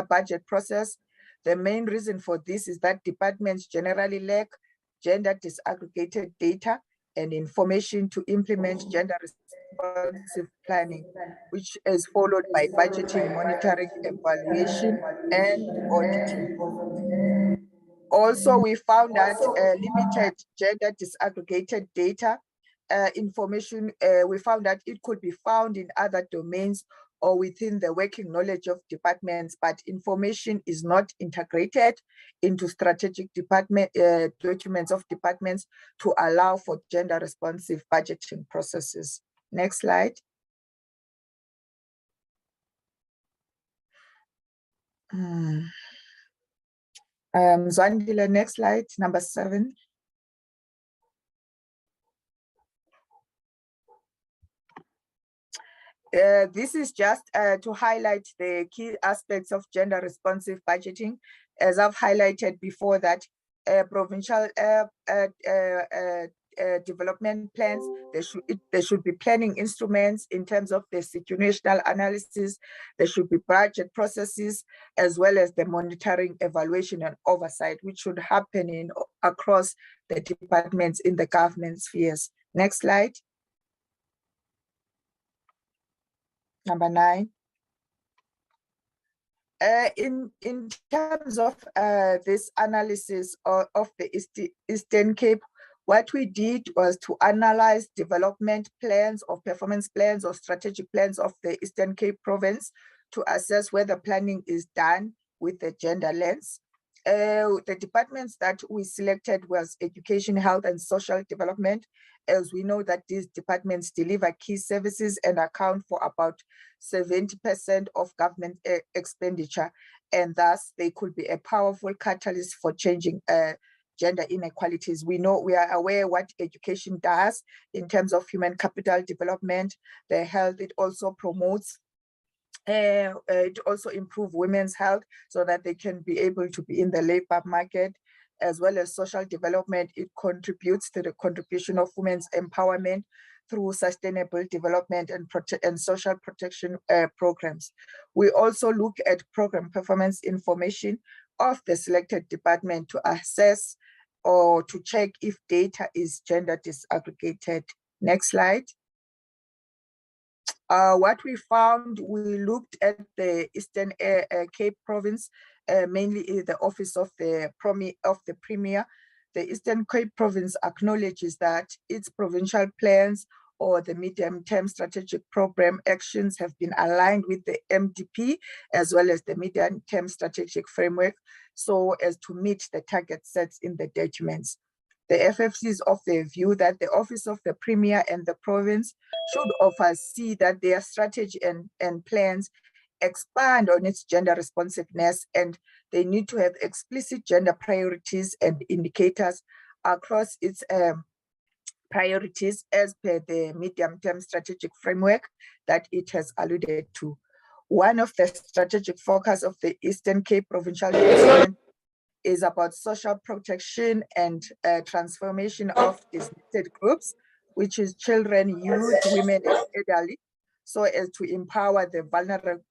budget process. The main reason for this is that departments generally lack gender disaggregated data and information to implement gender responsive planning, which is followed by budgeting, monitoring, evaluation, and auditing. Also, we found that limited gender disaggregated data information, we found that it could be found in other domains or within the working knowledge of departments, but information is not integrated into strategic department documents of departments to allow for gender responsive budgeting processes. Next slide. Zwandile, next slide, number 7. This is just to highlight the key aspects of gender responsive budgeting. As I've highlighted before, that provincial development plans, there should be planning instruments in terms of the situational analysis, there should be budget processes, as well as the monitoring, evaluation, and oversight, which should happen across the departments in the government spheres. Next slide. Number 9. In terms of this analysis of the Eastern Cape, what we did was to analyze development plans or performance plans or strategic plans of the Eastern Cape province to assess whether planning is done with the gender lens. The departments that we selected was education, health, and social development, as we know that these departments deliver key services and account for about 70% of government expenditure, and thus they could be a powerful catalyst for changing gender inequalities. We are aware what education does in terms of human capital development, the health, it also promotes it also improve women's health so that they can be able to be in the labor market, as well as social development. It contributes to the contribution of women's empowerment through sustainable development and social protection programs. We also look at program performance information of the selected department to assess or to check if data is gender disaggregated. Next slide. What we found, we looked at the Eastern Cape province, mainly in the office of the Premier. The Eastern Cape province acknowledges that its provincial plans or the medium-term strategic program actions have been aligned with the MDP as well as the medium-term strategic framework so as to meet the target sets in the documents. The FFC is of the view that the office of the Premier and the province should oversee that their strategy and plans expand on its gender responsiveness, and they need to have explicit gender priorities and indicators across its priorities as per the medium-term strategic framework that it has alluded to. One of the strategic focus of the Eastern Cape Provincial Development is about social protection and transformation of designated groups, which is children, youth, women, and elderly, so as to empower the vulnerable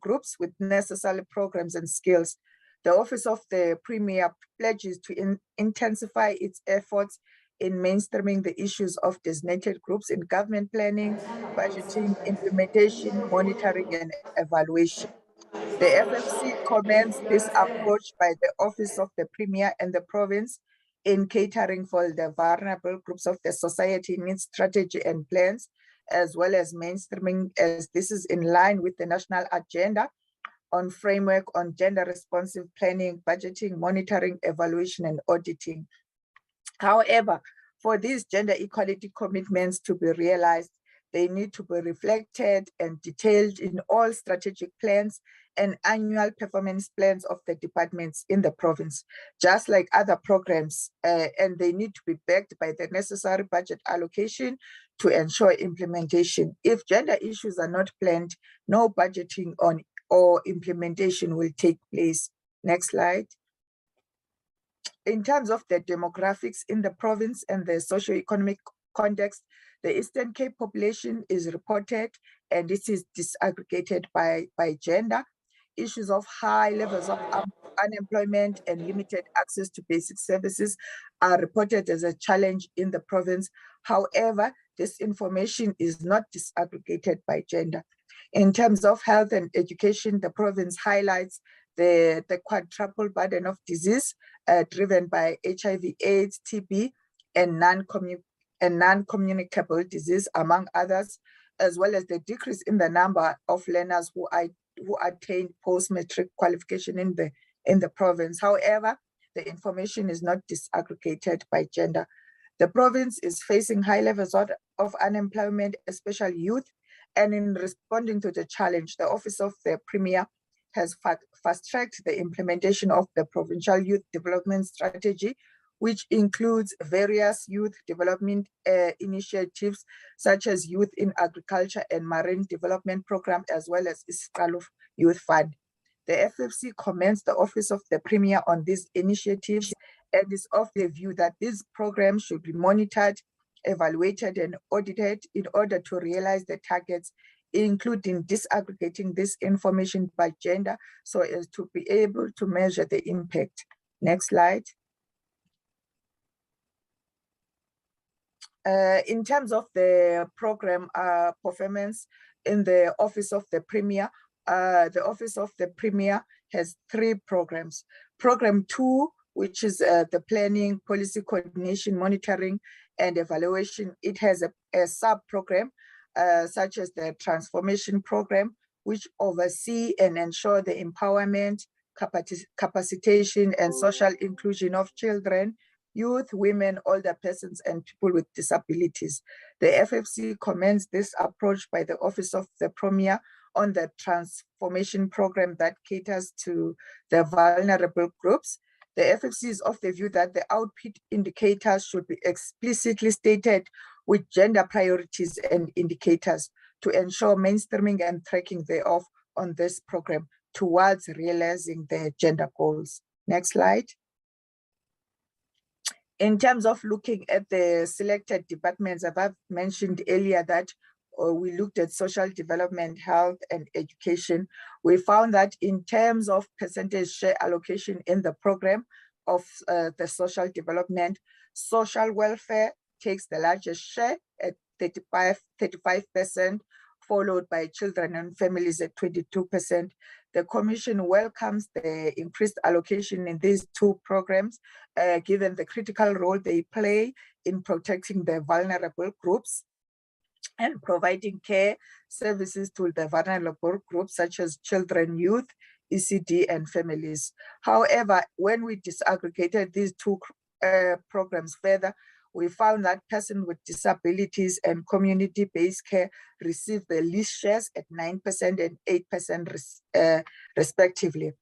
groups with necessary programs and skills. The Office of the Premier pledges to intensify its efforts in mainstreaming the issues of designated groups in government planning, budgeting, implementation, monitoring, and evaluation. The FFC commends this approach by the Office of the Premier and the province in catering for the vulnerable groups of the society in its strategy and plans, as well as mainstreaming, as this is in line with the national agenda on framework on gender responsive planning, budgeting, monitoring, evaluation, and auditing. However, for these gender equality commitments to be realized, they need to be reflected and detailed in all strategic plans and annual performance plans of the departments in the province, just like other programs, and they need to be backed by the necessary budget allocation to ensure implementation. If gender issues are not planned, no budgeting on or implementation will take place. Next slide. In terms of the demographics in the province and the socio-economic context, the Eastern Cape population is reported, and this is disaggregated by gender. Issues of high levels of unemployment and limited access to basic services are reported as a challenge in the province. However, this information is not disaggregated by gender. In terms of health and education, the province highlights the quadruple burden of disease driven by HIV, AIDS, TB, and non-communicable disease, among others, as well as the decrease in the number of learners who attain post-matric qualification in the province. However, the information is not disaggregated by gender. The province is facing high levels of unemployment, especially youth, and in responding to the challenge, the Office of the Premier has fast-tracked the implementation of the Provincial Youth Development Strategy, which includes various youth development initiatives, such as Youth in Agriculture and Marine Development Program, as well as Isiqalo Youth Fund. The FFC commends the Office of the Premier on these initiatives and is of the view that these programs should be monitored, evaluated, and audited in order to realize the targets, including disaggregating this information by gender so as to be able to measure the impact. Next slide. In terms of the program performance in the Office of the Premier, the Office of the Premier has 3 programs. Program 2, which is the planning, policy coordination, monitoring, and evaluation. It has a sub-program such as the transformation program, which oversee and ensure the empowerment, capacitation, and social inclusion of children, youth, women, older persons, and people with disabilities. The FFC commends this approach by the Office of the Premier on the transformation program that caters to the vulnerable groups. The FFC is of the view that the output indicators should be explicitly stated with gender priorities and indicators to ensure mainstreaming and tracking thereof on this program towards realizing the gender goals. Next slide. In terms of looking at the selected departments, I've mentioned earlier that we looked at social development, health, and education. We found that in terms of percentage share allocation in the program of the social development, social welfare takes the largest share at 35%, followed by children and families at 22%. The Commission welcomes the increased allocation in these 2 programs, given the critical role they play in protecting the vulnerable groups and providing care services to the vulnerable groups such as children, youth, ECD, and families. However, when we disaggregated these 2 programs further, we found that persons with disabilities and community-based care receive the least shares at 9% and 8% respectively.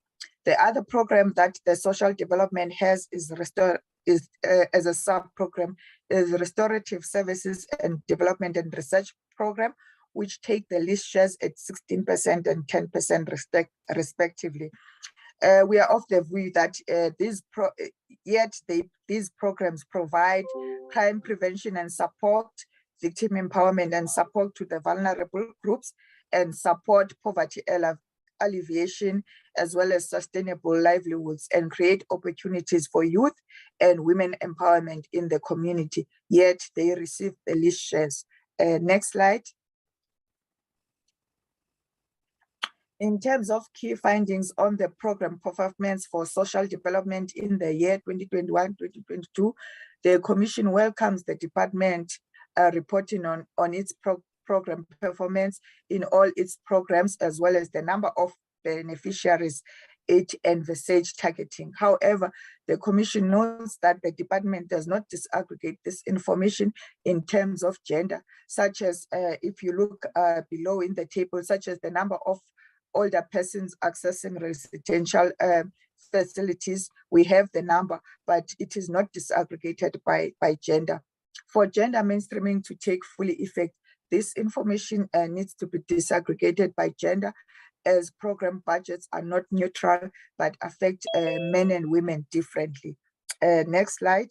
The other program that the social development has is as a sub-program is Restorative Services and Development and Research Program, which take the least shares at 16% and 10% respectively. We are of the view that these programs provide crime prevention and support, victim empowerment and support to the vulnerable groups, and support poverty alleviation, as well as sustainable livelihoods, and create opportunities for youth and women empowerment in the community, yet they receive the least shares. Next slide. In terms of key findings on the program performance for social development in the year 2021-2022, the Commission welcomes the department reporting on its program performance in all its programs, as well as the number of beneficiaries it envisaged targeting. However, the Commission notes that the department does not disaggregate this information in terms of gender, such as if you look below in the table, such as the number of older persons accessing residential facilities. We have the number, but it is not disaggregated by gender. For gender mainstreaming to take fully effect, this information needs to be disaggregated by gender, as program budgets are not neutral, but affect men and women differently. Next slide.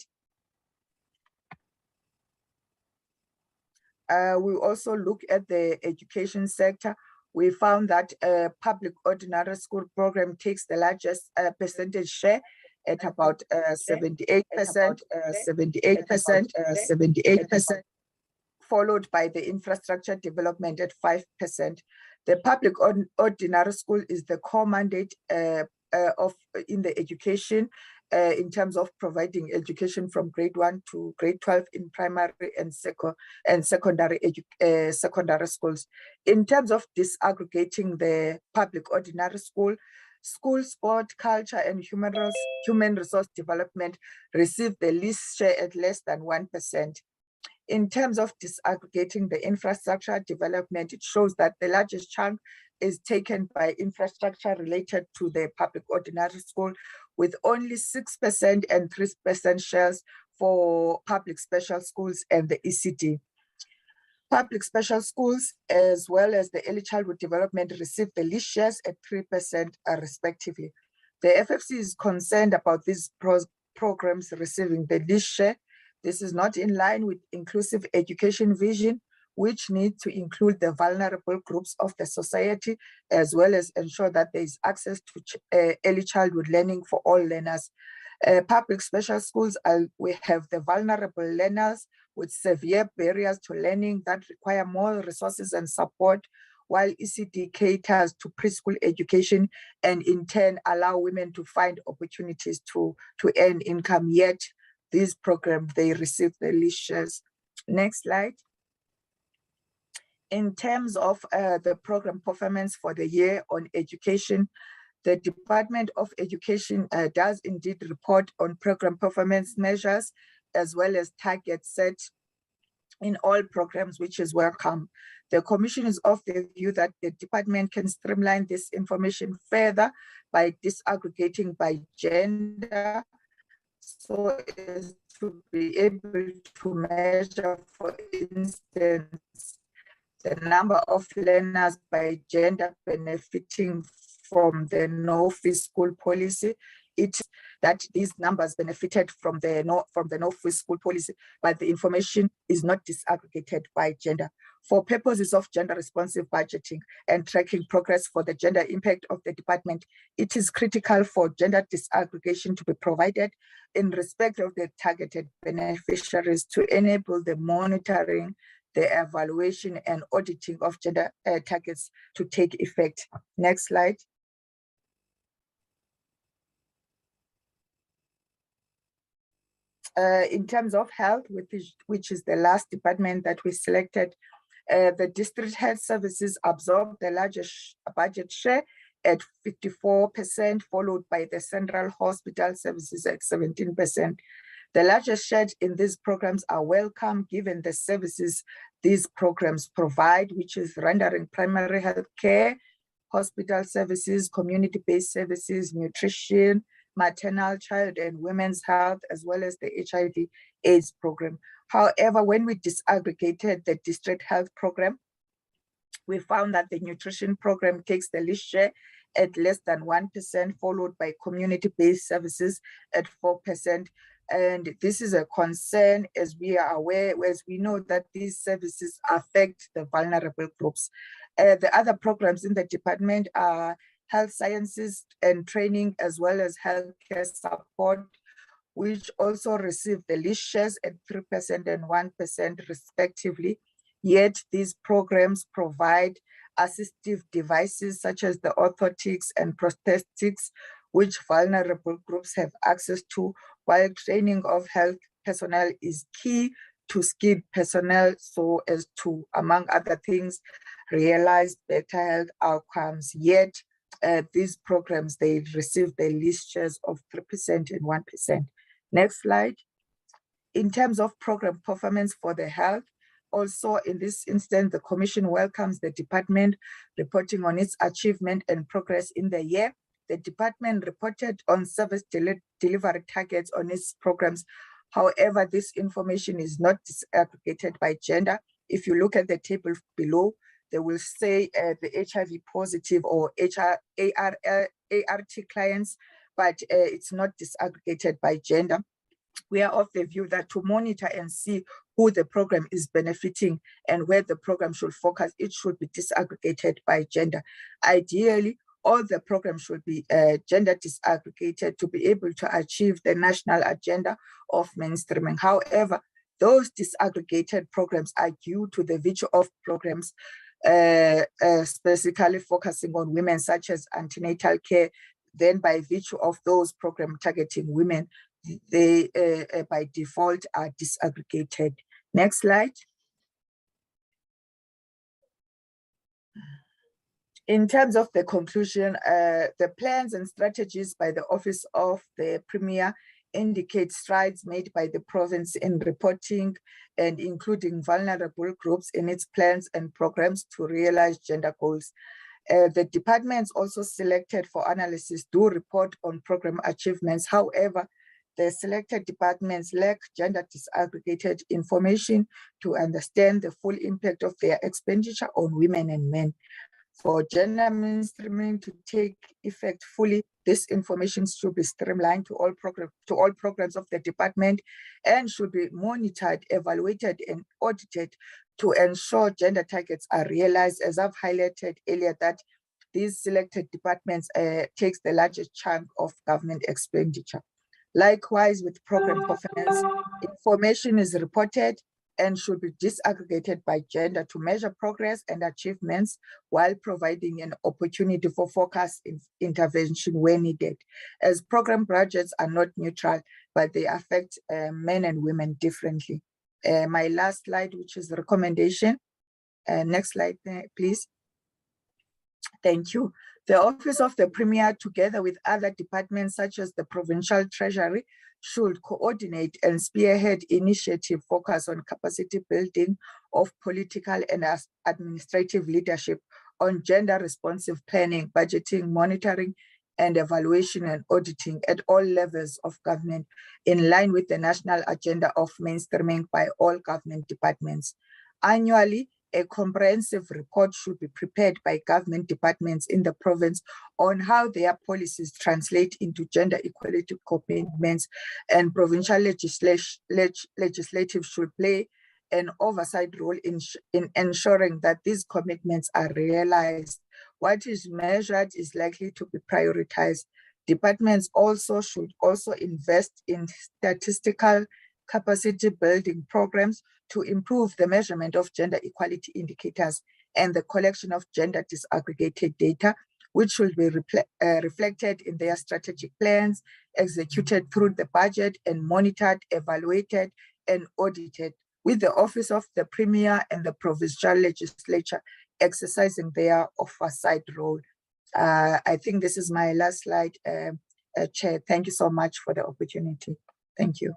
We also look at the education sector. We found that public ordinary school program takes the largest percentage share at about 78%, followed by the infrastructure development at 5%. The public ordinary school is the core mandate in the education in terms of providing education from grade 1 to grade 12 in primary and secondary schools. In terms of disaggregating the public ordinary school, sport, culture, and human resource development receive the least share at less than 1%. In terms of disaggregating the infrastructure development, it shows that the largest chunk is taken by infrastructure related to the public ordinary school, with only 6% and 3% shares for public special schools and the ECD. Public special schools, as well as the early childhood development, receive the least shares at 3% respectively. The FFC is concerned about these programs receiving the least share. This is not in line with inclusive education vision, which needs to include the vulnerable groups of the society, as well as ensure that there is access to early childhood learning for all learners. Public special schools, we have the vulnerable learners with severe barriers to learning that require more resources and support, while ECD caters to preschool education and in turn allow women to find opportunities to earn income, yet these programs, they receive the least shares. Next slide. In terms of the program performance for the year on education, the Department of Education does indeed report on program performance measures, as well as targets set in all programs, which is welcome. The Commission is of the view that the department can streamline this information further by disaggregating by gender, so as to be able to measure, for instance, the number of learners by gender benefiting from the no-fee school policy. It's that these numbers benefited from the no-fee school policy, but the information is not disaggregated by gender. For purposes of gender-responsive budgeting and tracking progress for the gender impact of the department, it is critical for gender disaggregation to be provided in respect of the targeted beneficiaries to enable the monitoring, the evaluation and auditing of gender targets to take effect. Next slide. In terms of health, which is the last department that we selected, the district health services absorb the largest budget share at 54%, followed by the central hospital services at 17%. The largest share in these programs are welcome given the services these programs provide, which is rendering primary health care, hospital services, community-based services, nutrition, maternal, child and women's health, as well as the HIV/AIDS program. However, when we disaggregated the district health program, We found that the nutrition program takes the least share at less than 1%, followed by community-based services at 4%. And this is a concern, as we are aware, as we know that these services affect the vulnerable groups. The other programs in the department are health sciences and training, as well as healthcare support, which also receive the least shares at 3% and 1% respectively. Yet these programs provide assistive devices such as the orthotics and prosthetics, which vulnerable groups have access to, while training of health personnel is key to skilled personnel so as to, among other things, realize better health outcomes. Yet these programs, they receive the least shares of 3% and 1%. Next slide. In terms of program performance for the health, also in this instance, the Commission welcomes the department reporting on its achievement and progress in the year. The department reported on service delivery targets on its programs. However, this information is not disaggregated by gender. If you look at the table below, they will say the HIV positive or ART clients, but it's not disaggregated by gender. We are of the view that to monitor and see who the program is benefiting and where the program should focus, it should be disaggregated by gender. Ideally, all the programs should be gender disaggregated to be able to achieve the national agenda of mainstreaming. However, those disaggregated programs are due to the virtue of programs specifically focusing on women, such as antenatal care. Then by virtue of those programs targeting women, they by default are disaggregated. Next slide. In terms of the conclusion, the plans and strategies by the Office of the Premier indicate strides made by the province in reporting and including vulnerable groups in its plans and programs to realize gender goals. The departments also selected for analysis do report on program achievements. However, the selected departments lack gender disaggregated information to understand the full impact of their expenditure on women and men. For gender mainstreaming to take effect fully, this information should be streamlined to all programs of the department and should be monitored, evaluated, and audited to ensure gender targets are realized. As I've highlighted earlier, that these selected departments takes the largest chunk of government expenditure. Likewise, with program performance, information is reported and should be disaggregated by gender to measure progress and achievements while providing an opportunity for focused intervention where needed. As program budgets are not neutral, but they affect men and women differently. My last slide, which is the recommendation. Next slide, please. Thank you. The Office of the Premier, together with other departments such as the Provincial Treasury, should coordinate and spearhead initiative focused on capacity building of political and administrative leadership on gender responsive planning, budgeting, monitoring, and evaluation and auditing at all levels of government in line with the national agenda of mainstreaming by all government departments. Annually, a comprehensive report should be prepared by government departments in the province on how their policies translate into gender equality commitments, and provincial legislative should play an oversight role in ensuring that these commitments are realized. What is measured is likely to be prioritized. Departments should also invest in statistical capacity building programs to improve the measurement of gender equality indicators and the collection of gender disaggregated data, which will be reflected in their strategic plans, executed through the budget, and monitored, evaluated, and audited, with the Office of the Premier and the Provincial Legislature exercising their oversight role. I think this is my last slide, Chair. Thank you so much for the opportunity. Thank you.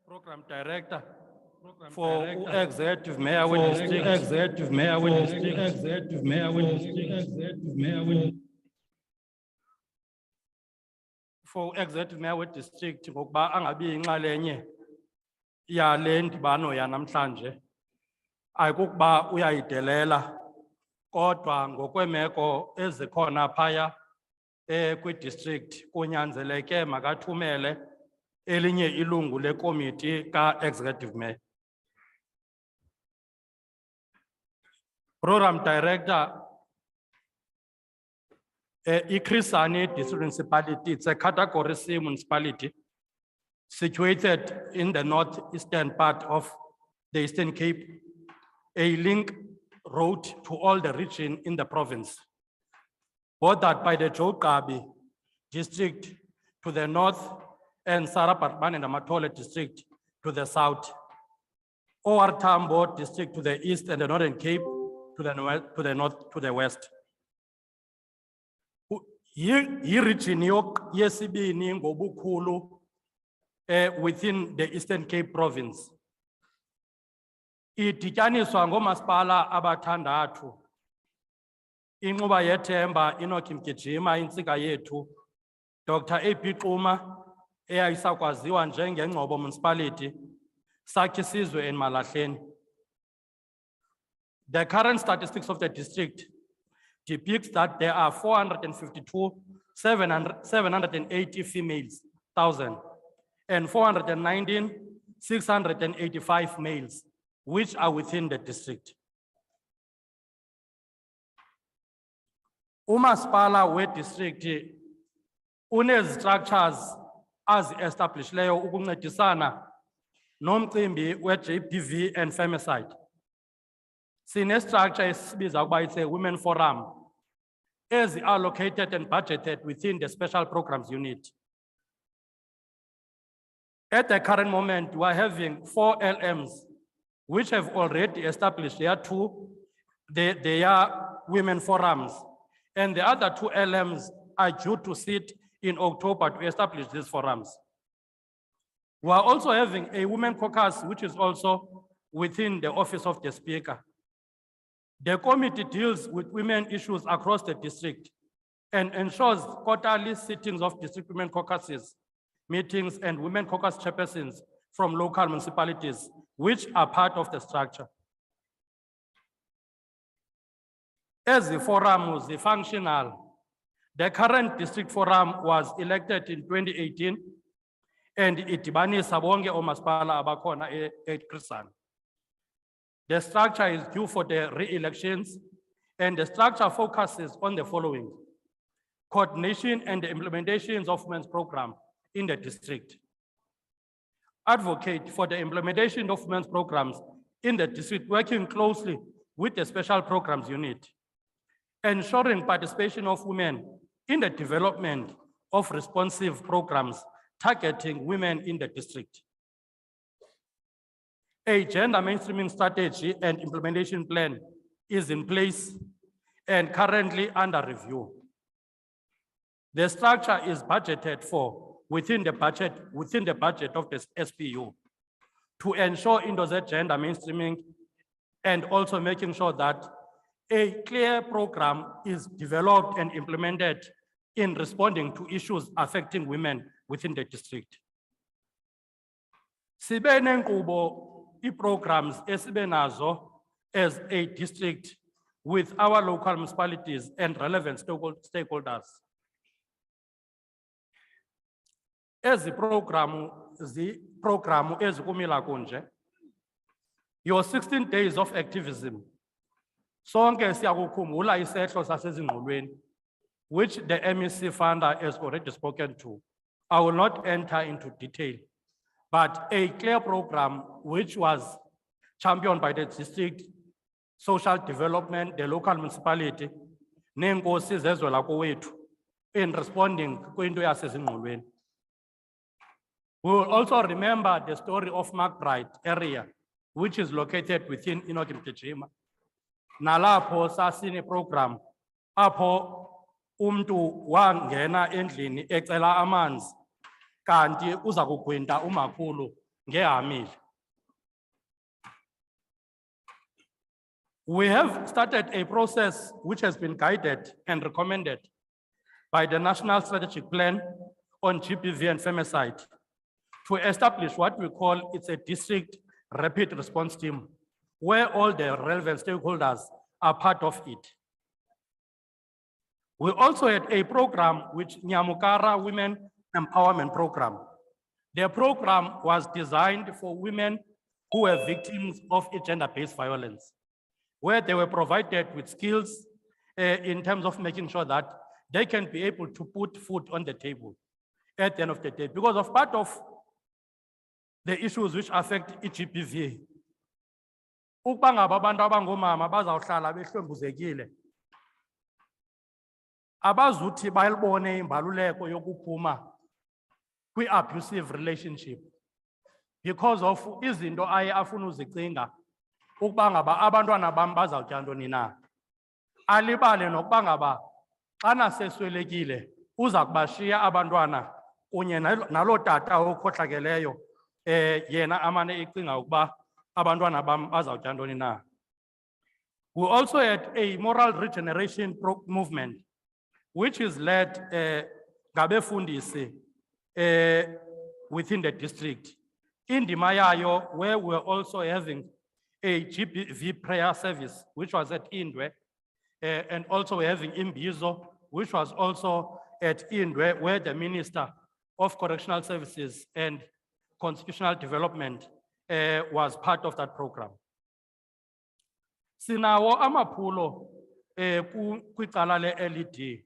Program Director for Executive Mayor with District. Executive Mayor with District. Executive Mayor with District. Executive Mayor with for Executive Mayor with District ngokuba angabi inxalenye yale ndibano yanamhlanje ayikukuba uyayidelela kodwa ngokweemeko ezikhona phaya kwi-district kunyanzeleke makathumele elinye ilungu lekomiti ka-executive mayor. Program Director, Chris Hani District Municipality, it's a category C municipality situated in the northeastern part of the Eastern Cape, a link road to all the region in the province, bordered by the Jokabi district to the north and Saraparban and Amatole district to the south, OR Tambo district to the east and the Northern Cape to the north, to the west. Region yok yesibini ngobukhulu within the Eastern Cape province. Idityaniswa ngomasipala abathandathu. Inquba yethemba Enoch Mgijima intsika yethu Dr. AP Xuma eyayisakwaziwa njengengcobo municipality Sakhe Sizwe and Malahleni. The current statistics of the district depicts that there are 452,780 females, and 419,685 males, which are within the district. Umasipala we district unezi structures as established leyo ukuncedisana nomcimbi we JPV and femicide. Sine structure esibiza ukuba it's a women forum as allocated and budgeted within the special programs unit. At the current moment, we are having 4 LMs which have already established their women forums, and the other 2 LMs are due to sit in October to establish these forums. We are also having a women caucus, which is also within the office of the speaker. The committee deals with women issues across the district and ensures quarterly sittings of district women caucuses, meetings, and women caucus chairpersons from local municipalities, which are part of the structure. As the forum was functional, the current district forum was elected in 2018, and itibanisa bonke omasipala abakhona eKrisani. The structure is due for the re-elections, and the structure focuses on the following: coordination and the implementations of women's program in the district. Advocate for the implementation of women's programs in the district, working closely with the special programs unit. Ensuring participation of women in the development of responsive programs targeting women in the district. A gender mainstreaming strategy and implementation plan is in place and currently under review. The structure is budgeted for within the budget of the SPU to ensure into gender mainstreaming and also making sure that a clear program is developed and implemented in responding to issues affecting women within the district. Sibe nenkqubo programs esibenazo as a district with our local municipalities and relevant stakeholders. As the program ezikumila kunje, your 16 days of activism, sonke siyakukhumbula isehlo sasezingqulweni, which the MEC funder has already spoken to. I will not enter into detail, but a clear program which was championed by the district, social development, the local municipality, neenkosi zezwe lakowethu in responding kwinto yasezingqulweni. We will also remember the story of McBride area, which is located within Enoch Mgijima. Nalapho sasine program, apho umntu wangena endlini ecela amanzi, kanti uza kugwinta umakhulu ngehamile. We have started a process which has been guided and recommended by the National Strategic Plan on GBV and femicide to establish what we call it's a district rapid response team, where all the relevant stakeholders are part of it. We also had a program which Nyamukhara Women Empowerment Program. The program was designed for women who were victims of gender-based violence, where they were provided with skills in terms of making sure that they can be able to put food on the table at the end of the day. Because of part of the issues which affect GBV, ukuba ngaba abantu abangomama bazawuhlala behlwembuzekile, abazuthi bayibone imbaluleko yokuphuma kwi-abusive relationship because of izinto aye afuna uzicinga ukuba ngaba abantwana bam bazawutya ntoni na. Alibale nokuba ngaba xana seswelekile uza kubashiya abantwana kunye naloo tata okhohlakeleyo yena amane ecinga ukuba abantwana bam bazawutya ntoni na. We also had a moral regeneration movement which is led ngabefundisi within the district. Indima yayo, where we're also having a GBV prayer service, which was at Indwe, and also we're having Imbizo, which was also at Indwe, where the Minister of Correctional Services and Constitutional Development was part of that program. Sinawo amaphulo kwicala le-LED.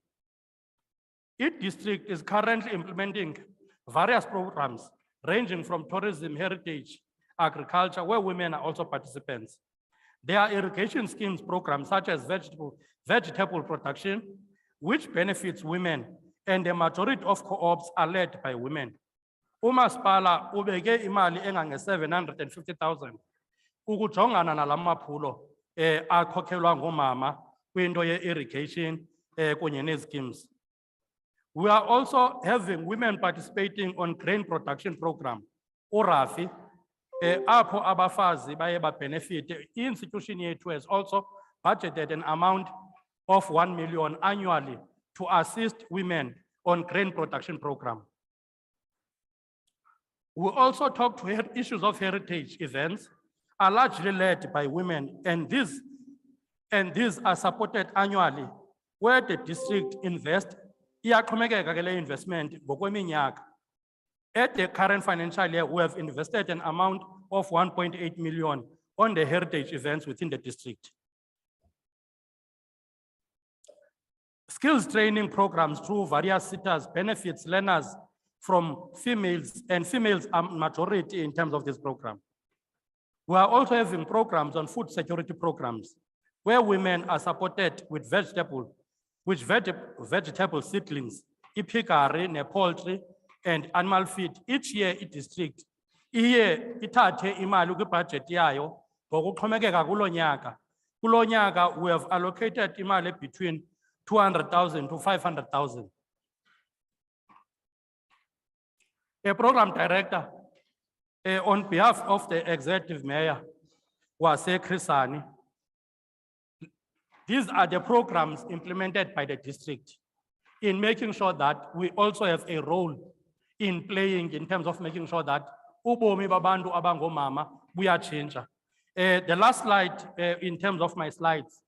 Each district is currently implementing various programs ranging from tourism, heritage, agriculture, where women are also participants. There are irrigation schemes programs such as vegetable production, which benefits women, and the majority of co-ops are led by women. Umasipala ubeke imali engange 750,000 ukujongana nalamaphulo akhokhelwa ngomama kwinto ye-irrigation kunye neschemes. We are also having women participating on grain production program, Urafi, apho abafazi baye benefit. Institution yethu has also budgeted an amount of 1 million annually to assist women on grain production program. We also talk to issues of heritage events are largely led by women, and these are supported annually, where the district invests investment. At the current financial year, we have invested an amount of 1.8 million on the heritage events within the district. Skills training programs through various sectors benefits learners from females, and females are majority in terms of this program. We are also having programs on food security programs, where women are supported with vegetable seedlings, ipigari, poultry, and animal feed. Each year, each district, ithathe imali kwibudget yayo ngokuxhomekeka kulo nyaka. Kulo nyaka, we have allocated imali between 200,000 to 500,000. A program director, on behalf of the executive mayor, was Krisani. These are the programs implemented by the district in making sure that we also have a role in playing in terms of making sure that ubomi babantu abangomama buyachinja. The last slide in terms of my slides,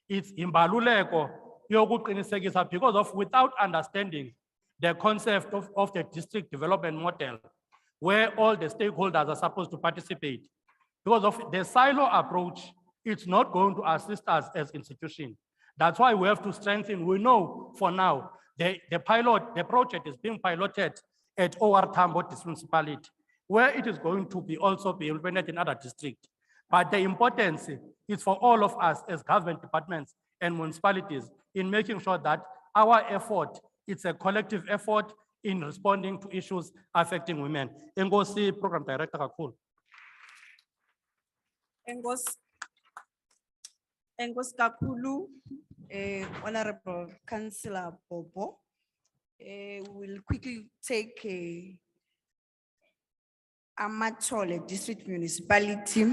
it's imbaluleko yokuqinisekisa, because of without understanding the concept of the district development model, where all the stakeholders are supposed to participate. Because of the silo approach, it's not going to assist us as institution. That's why we have to strengthen. We know for now, the project is being piloted at OR Tambo District Municipality, where it is going to be also be implemented in other districts. But the importance is for all of us as government departments and municipalities in making sure that our effort, it's a collective effort in responding to issues affecting women. Engosi, Program Director kakhulu. Engos kakhulu, Honorable Councillor Bobo. We'll quickly take Amatole District Municipality.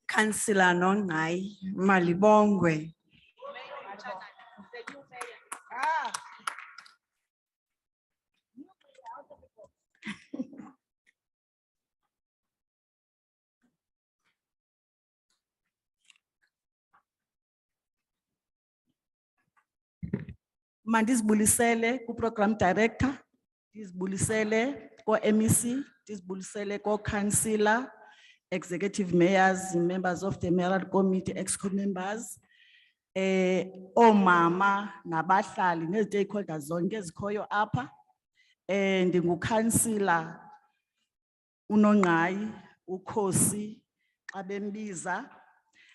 Councillor Nonai Malibongwe. Mandisibulisele ku program director, ndisibulisele ko MEC, ndisibulisele ko councillor, executive mayors, members of the mayoral committee, exco members, omama nabahlali ne-stakeholders zonke ezikhoyo apha. Ndingu-councillor uNongqayi, uKhosi xa bembiza,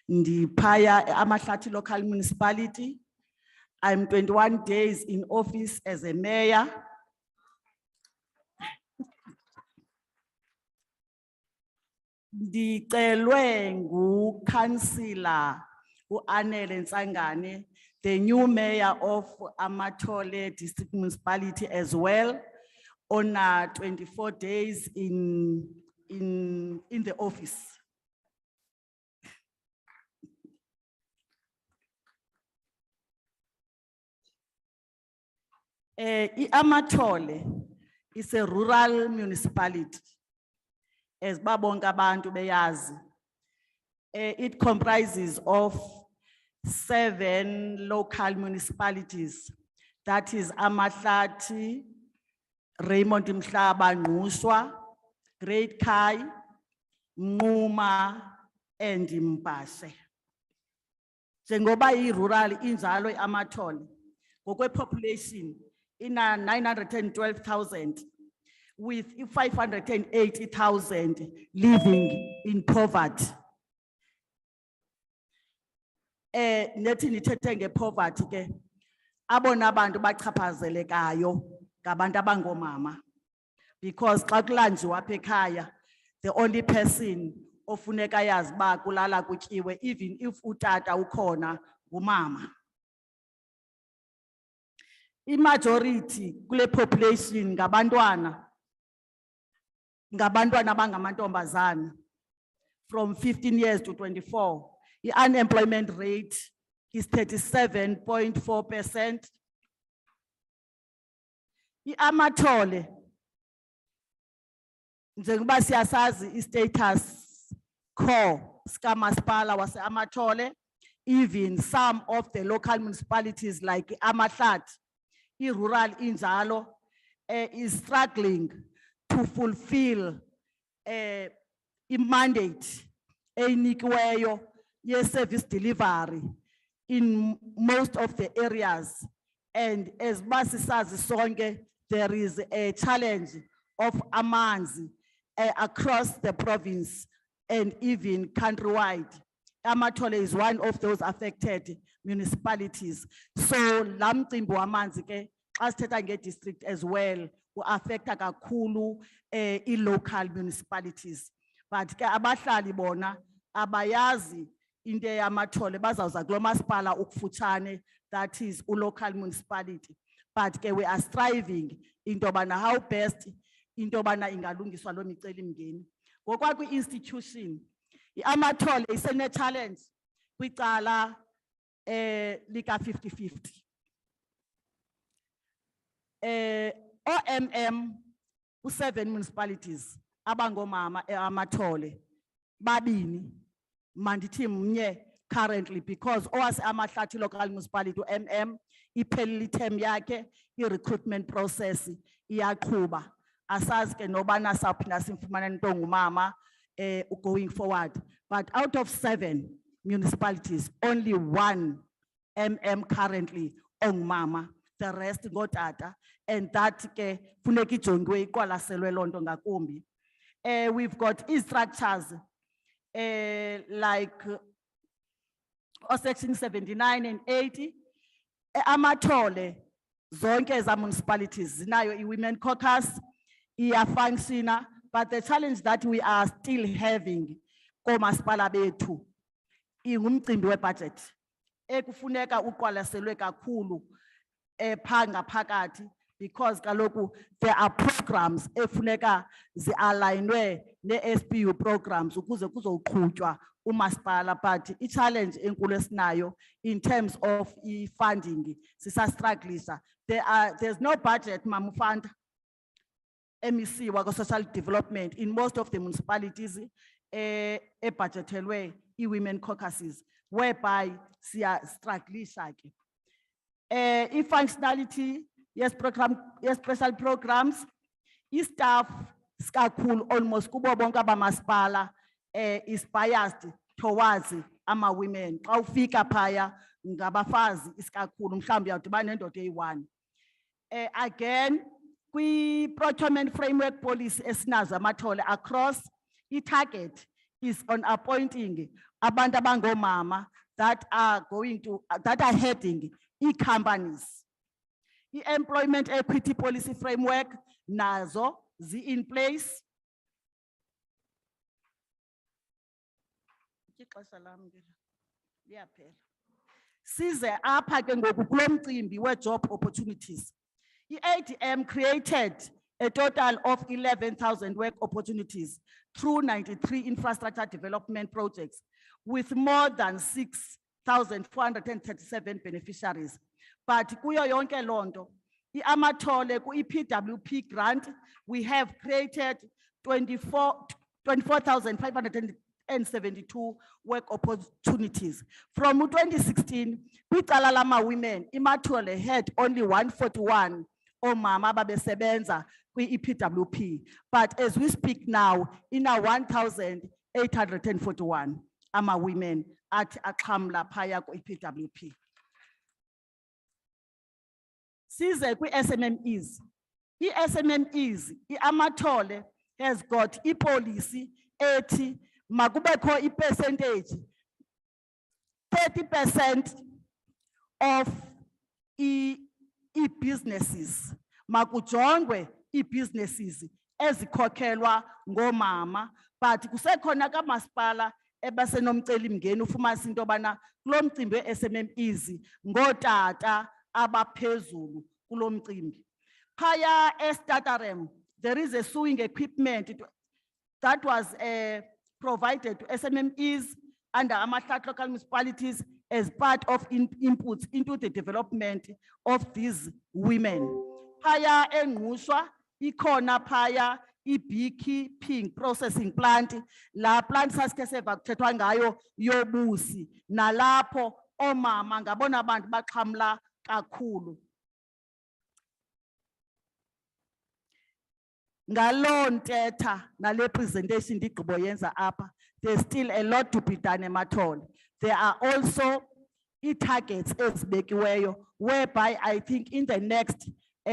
ndiphaya Amahlathi local municipality. I'm 21 days in office as a mayor. Ndicelwe ngu-councillor uAnele Nsangane, the new mayor of Amatole District Municipality as well, on 24 days in the office. Amatole is a rural municipality, as babonke abantu beyazi. It comprises of 7 local municipalities. That is Amahlathi, Raymond Mhlaba, Ngqushwa, Great Kai, Mncuma, and Mpashe. Njengoba rural injalo Amatole, population in 912,000, with 580,000 living in poverty. Nethi nithethe ngepoverty ke, abona abantu bachaphazelekayo ngabantu abangomama, because xa kulanjiwa apha ekhaya, the only person ofuneka yazi ba kulala kutyiwe, even if utata ukhona, ngumama. Majority kule population ngabantwana abangamantombazana from 15 years to 24. The unemployment rate is 37.4%. Amatole, njengoba siyasazi status quo skamasipala wase Amatole, even some of the local municipalities like Amahlathi, rural injalo, is struggling to fulfill a mandate enikiweyo service delivery in most of the areas. And as basisazi sonke, there is a challenge of amanzi across the province and even countrywide. Amatole is one of those affected municipalities. So lamcimbi wamanzi ke xa sithetha nge-district as well, affecta kakhulu local municipalities. But ke abahlali bona abayazi into yaMathole, bazawuza kulo masipala ukufutshane, that is local municipality. But ke we are striving into yobana how best into yobana ingalungiswa loo micelimngeni. Ngokwakho institution, iAmathole isene challenge kwicala lika 50-50. OMM, 7 municipalities, abangomama Amathole, babini, mandithi mnye currently, because owase Amahlathi local municipality MM, iphelile term yakhe, recruitment process iyaqhuba. Asazi ke nobana saphinda simfumana ntongumama going forward. But out of 7 municipalities, only 1 MM currently ongumama, the rest ngotata, and that ke funeka ijongwe iqwalaselwe lonto ngakumbi. We've got structures like section 79 and 80. Amathole zonke za municipalities zinayo i-women caucus, iya-functiona, but the challenge that we are still having komasipala bethu ingumcimbi webudget. ekufuneka uqwalaselwe kakhulu phaa ngaphakathi, because kaloku there are programs efuneka zi-alignwe ne-SPU programs ukuze kuzoqhutywa umasipala, but i-challenge enkulu esinayo in terms of i-funding sisa-strugglisa. There's no budget, Mamufanda, MEC wako social development in most of the municipalities budgetelwe i-women caucuses, whereby siya strugglisa ke. I-functionality, yes, special programs, i-staff skakhulu almost kubo bonke abamaspala is biased towards ama-women. Xa ufika phaya ngabafazi iskakhulu, mhlawumbi uyawudibana nendoda eyi-1. Again, kwi-procurement framework policy esinazo amathole across, i-target is on appointing abantu abangomama that are heading e-companies. I-employment equity policy framework nazo in place. Size apha ke ngoku kulo mcimbi we-job opportunities. I-ADM created a total of 11,000 work opportunities through 93 infrastructure development projects with more than 6,437 beneficiaries. But kuyo yonke lonto, i-amathole ku-PWP grant, we have created 24,572 work opportunities. From 2016, kwicala lama-women, imathole had only 141 omama ababesebenza kwi-EPWP. But as we speak now, in a 1,841 ama-women at axhamla phaya kwi-EPWP. Size kwi-SMMEs. I-SMMEs, i-amathole has got i-policy ethi makubekho i-percentage 30% of i-businesses, makujongwe i-businesses ezikhokhelwa ngomama, but kusekhona kamasipala ebasenomcelimngeni ufumanisa into yobana kulo mcimbi we-SMMEs ngootata abaphezulu kulo mcimbi. Phaya eStatarem, there is a sewing equipment that was provided to SMMEs under Amahlathi local municipalities as part of inputs into the development of these women. Phaya eNgqushwa, ikhona phaya i-beekeeping processing plant, la plant saske seva kuthethwa ngayo yobusi, nalapho omama ngabona abantu baxhamla kakhulu. Ngaloo ntetha nale presentation ndigqibo yenza apha, there's still a lot to be done emathole. There are also targets ezibekiweyo, whereby I think in the next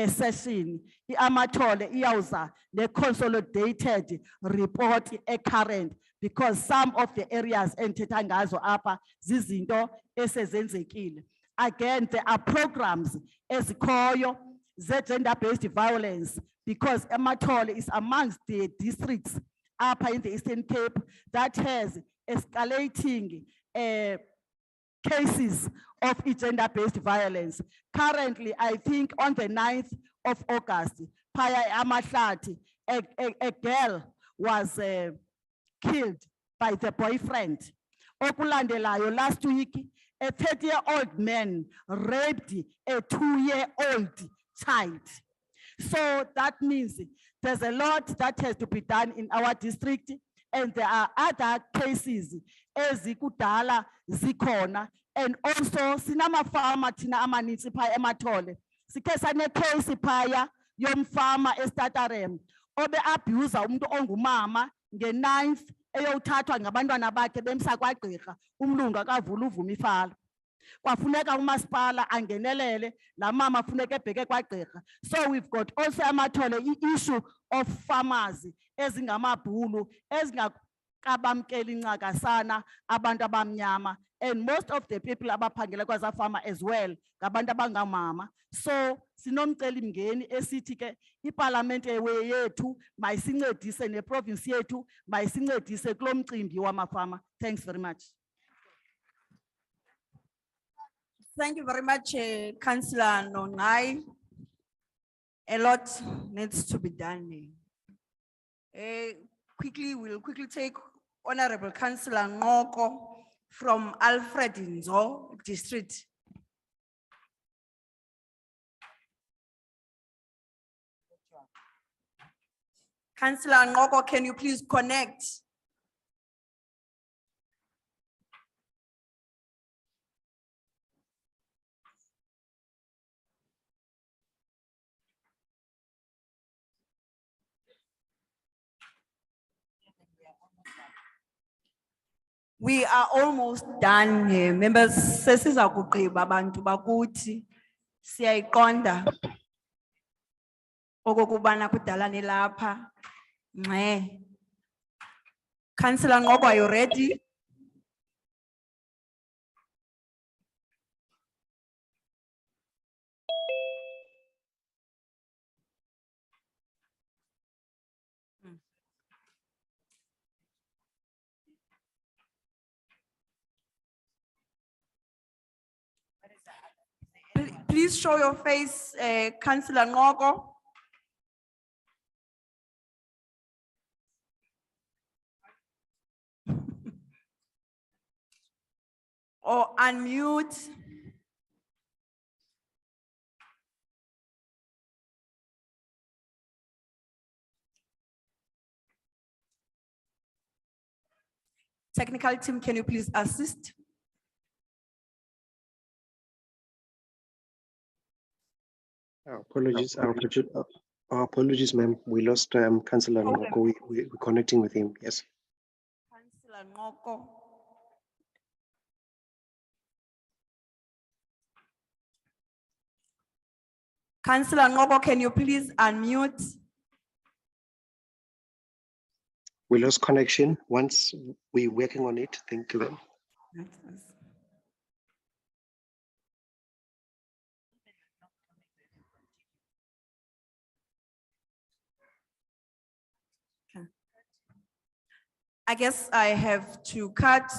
session, i-amathole iyawuza the consolidated report current, because some of the areas endithetha ngazo apha zizinto esezenzekile. Again, there are programs ezikhoyo ze-gender-based violence, because amathole is amongst the districts up in the Eastern Cape that has escalating cases of gender-based violence. Currently, I think on the 9th of August, Phaya Amahlathi, a girl was killed by the boyfriend. Okulandelayo last week, a 30-year-old man raped a 2-year-old child. So that means there's a lot that has to be done in our district, and there are other cases ezikudala zikhona, and also sinamafama thina amanitsi phaya emathole. Sikhe sane case phaya yomfama eStatarem obe abuse umuntu ongumama nge-9th eyothathwa ngabantwana bakhe bemsa kwagqirha, umlungu akavula uvuma ifala. Kwafuneka umasipala angenelele, la mama funeka ebheke kwagqirha. So we've got also amathole i-issue of farmers ezingamabhulu ezingakabamkeli ncakasana abantu abamnyama, and most of the people abaphangela kwaza farmer as well ngabantu abangamama. So sinomcelimngeni esithi ke iparlamente yethu mayisincedise neprovince yethu mayisincedise kulo mcimbi wamafama. Thanks very much. Thank you very much, Councillor Nonai. A lot needs to be done. We'll quickly take Honorable Councillor Ngoko from Alfred Nzo District. Councillor Ngoko, can you please connect? We are almost done here. Members, sesiza kugqiba bantu bakuthi. Siyayiqonda. Okokubana kudala nilapha. Ngxe. Councillor Ngoko, are you ready? Please show your face, Councillor Ngoko. Or unmute. Technical team, can you please assist? Apologies, apologies, ma'am. We lost Councillor Ngoko. We're connecting with him. Yes. Councillor Ngoko. Councillor Ngoko, can you please unmute? We lost connection. Once we're working on it. Thank you, ma'am. I guess I have to cut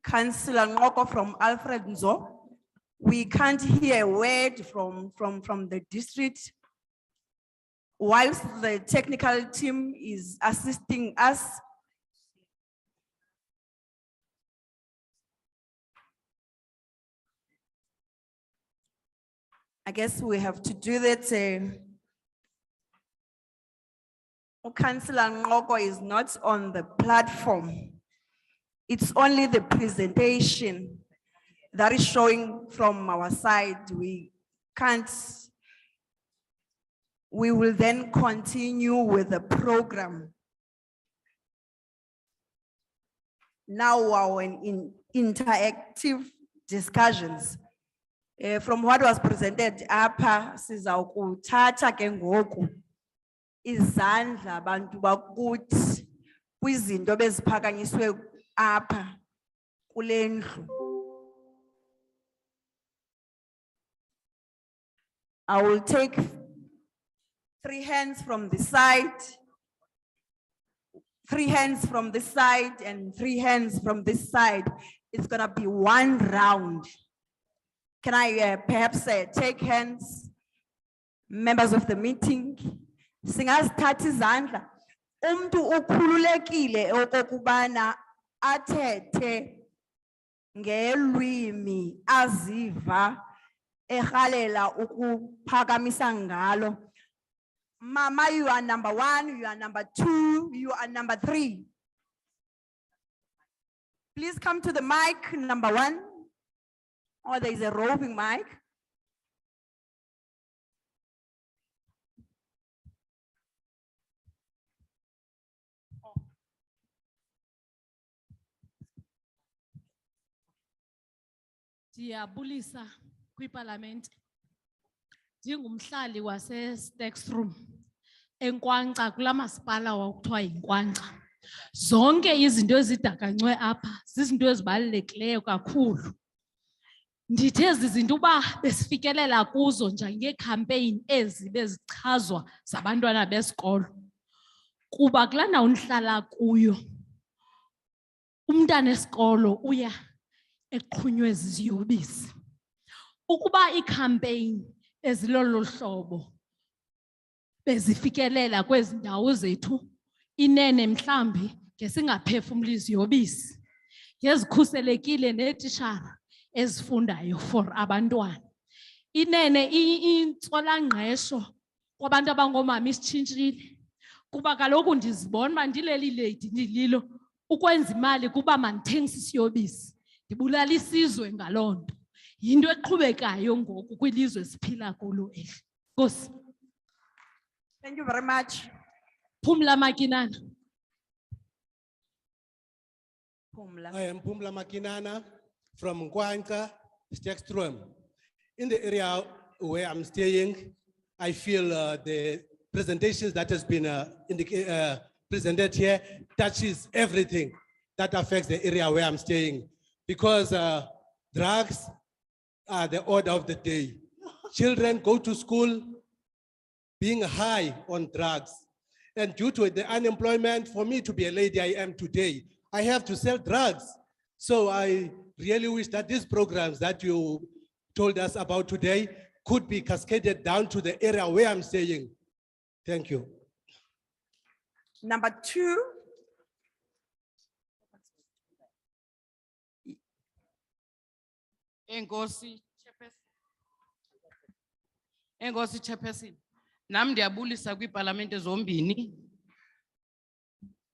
Councillor Ngoko from Alfred Nzo. We can't hear a word from the district. Whilst the technical team is assisting us. I guess we have to do that. Councillor Ngoko is not on the platform. It's only the presentation that is showing from our side. We can't. We will then continue with the program. Now we're in interactive discussions. From what was presented, apa sizawukuthatha ke ngoku izandla abantu bakuthi kwizinto beziphakanyiswe apa kule ndlu. I will take 3 hands from the side, 3 hands from this side, and 3 hands from this side. It's gonna be 1 round. Can I perhaps take hands, members of the meeting? Singazithatha izandla. Umuntu ukhululekile okokubana athethe ngelwimi aziva erhalela ukuphakamisa ngalo. Mama, you are number 1, you are number 2, you are number 3. Please come to the mic, number 1. Or there is a roving mic. Ndiyabulisa kwiParliament. Ndingumhlali wase-Stax Room eNkwankca kula masipala wakuthiwa yiNkwankca. Zonke izinto ezidakanywe apha zizinto ezibalulekileyo kakhulu. Ndithe ezi zinto uba besifikelela kuzo njengekhampeyini ezi bezichazwa zabantwana besikolo. Kuba kulaa ndawo ndihlala kuyo umntana esikolo uya eqhunywe ziziyobisi. Ukuba i-campaign ezilolo hlobo bezifikelela kwezi ndawo zethu, inene mhlambi ngesingaphefumli iziyobisi, ngezikhuselekile neetishara ezifundayo for abantwana. Inene intswelangqesho kwabantu abangoomama isitshintshile, kuba kaloku ndizibona uba ndileli lady ndililo ukwenza imali kuba mandithengise isiyobisi, ndibulala isizwe ngaloo nto. Yinto eqhubekayo ngoku kwilizwe esiphila kulo eli. Nkosi. Thank you very much. Phumla Makinana. I am Pumla Makinana from Nkwanka, Stekstrom. In the area where I'm staying, I feel the presentations that has been presented here touches everything that affects the area where I'm staying, because drugs are the order of the day. Children go to school being high on drugs. And due to the unemployment, for me to be a lady I am today, I have to sell drugs. So I really wish that these programs that you told us about today could be cascaded down to the area where I'm staying. Thank you. Number 2. Enkosi Chairperson, nam ndiyabulisa kwiipalamente zombini,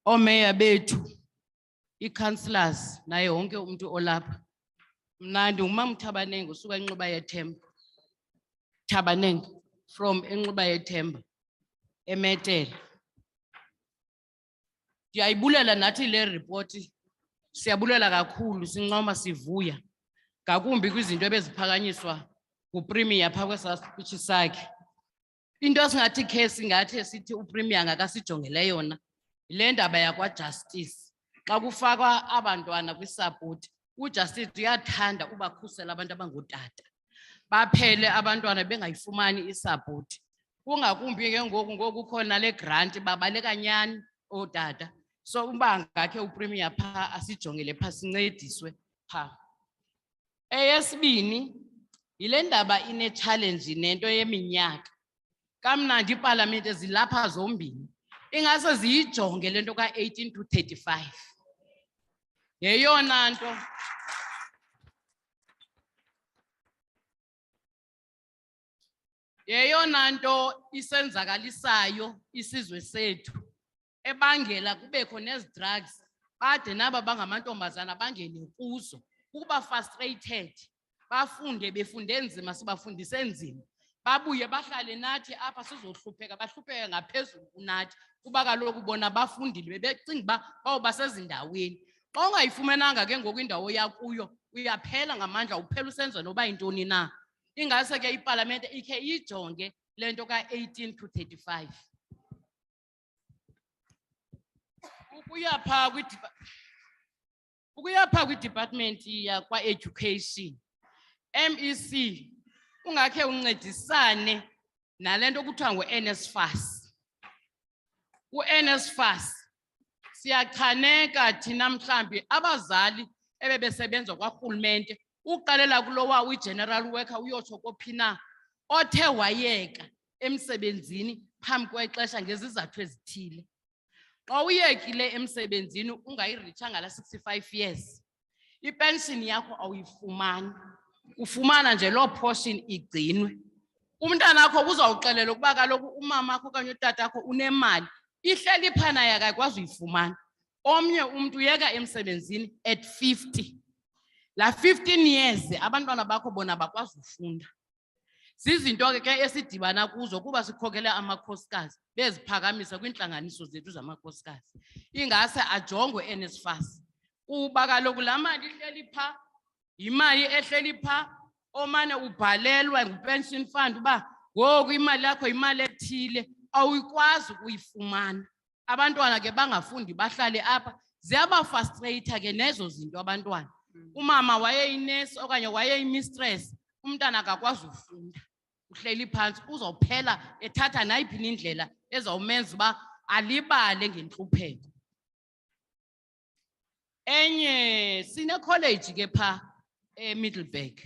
oomeya bethu, ii-councillors, naye wonke umuntu olapha. Mna ndingumama uThabanenge usuka eNxuba yeThemba. Thabanenge from eNxuba yeThemba, eMetele. Ndiyayibulela nathi le report, siyabulela kakhulu, sincoma sivuya. Ngakumbi kwizinto ebeziphakanyiswa nguPremier phaa kwesaa speech sakhe. Into esingathi khe singathi sithi uPremier angakasijongele yona, yile ndaba yakwa-justice. Xa kufakwa abantwana kwisapoti, uJustice uyathanda ubakhusela abantu abangootata. Baphele abantwana bengayifumani isapoti. Kungakumbi ke ngoku khona le grant babaleka nyani ootata. So uba ngakhe uPremier phaa asijongele phaa sincediswe phaa. Eyesibini, yile ndaba ine-challenge nento yeminyaka. Kamnandi iipalamente zilapha zombini, ingase ziyijonge le nto ka-18 to 35. Yeyona nto isenzakalisayo isizwe sethu, ebangela kubekho nezi drugs, bade naba bangamantombazana bangene kuzo. Kuba frustrated, bafunde befunde nzima, sibafundise nzima. Babuye bahlale nathi apha sizohlupheka, bahlupheke ngaphezulu kunathi. Kuba kaloku bona bafundile bebecinga uba bawuba sezindaweni. Xa ungayifumenanga ke ngoku indawo yakuyo, uyaphela ngamandla, uphela usenza noba yintoni na. Ingase ke ipalamente ikhe iyijonge le nto ka-18 to 35. Ukuya phaa kwi-department yakwa-education, MEC, ungakhe uncedisane nale nto kuthiwa ngu-NSFAS. U-NSFAS, siyachaneka thina mhlambi abazali ebebesebenza kwarhulumente, uqalela kulowa uyi-general worker uyotsho kophi na, othe wayeka emsebenzini phambi kwexesha ngezizathu ezithile. Xa uyekile emsebenzini ungayirichanga la 65 years, ipension yakho awuyifumani. Ufumana nje loo portion igcinwe. Umntana wakho uzawuxelela ukuba kaloku umama wakho okanye utata wakho unemali, ihleli phana yakhe akwazi uyifumana. Omnye umuntu uyeka emsebenzini at 50. La 15 years abantwana bakho bona bakwazi ufunda. Zizinto ke esidibana kuzo kuba sikhokele amakhosikazi beziphakamisa kwintlanganiso zethu zamakhosikazi. Ingase ajongwe NSFAS. Kuba kaloku laa mali ihleli phaa, yimali ehleli phaa, omane ubhalelwa ngu-pension fund uba ngoku imali yakho yimali ethile, awuyikwazi ukuyifumana. Abantwana ke bangafundi bahlale apha, ziyabafrustrate ke nezo zinto abantwana. Umama wayeyinesi okanye wayeyimistress, umntana akakwazi ufunda. Uhleli phansi, uzawuphela ethatha nayiphi indlela ezawumenza uba alibale ngentlupheko. Enye sine college ke pha Middleburg.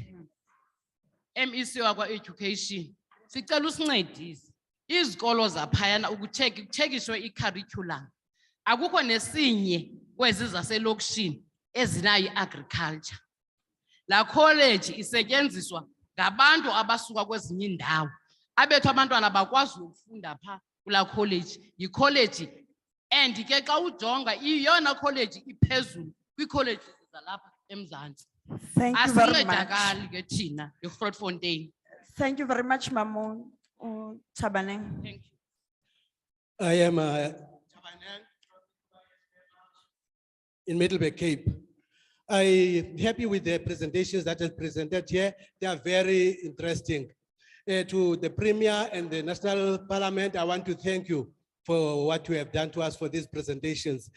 MEC wakwa education. Sicela usincedise. Izikolo zaphayana ukuchekishwe i-curriculum. Akukho nesinye kwezi zaselokishini ezinayo i-agriculture. La college isetyenziswa ngabantu abasuka kwezinye indawo. Abethu abantwana bakwazi ukufunda pha kula college. Yi-college and ke xa ujonga iyona college iphezulu kwi-college zalapha eMzantsi. Thank you very much. Asincedakali ke thina eGrootfontein. Thank you very much, Mamu Tabaneng. Thank you. I am in Middleburg Cape. I'm happy with the presentations that are presented here. They are very interesting. To the Premier and the National Parliament, I want to thank you for what you have done to us for these presentations.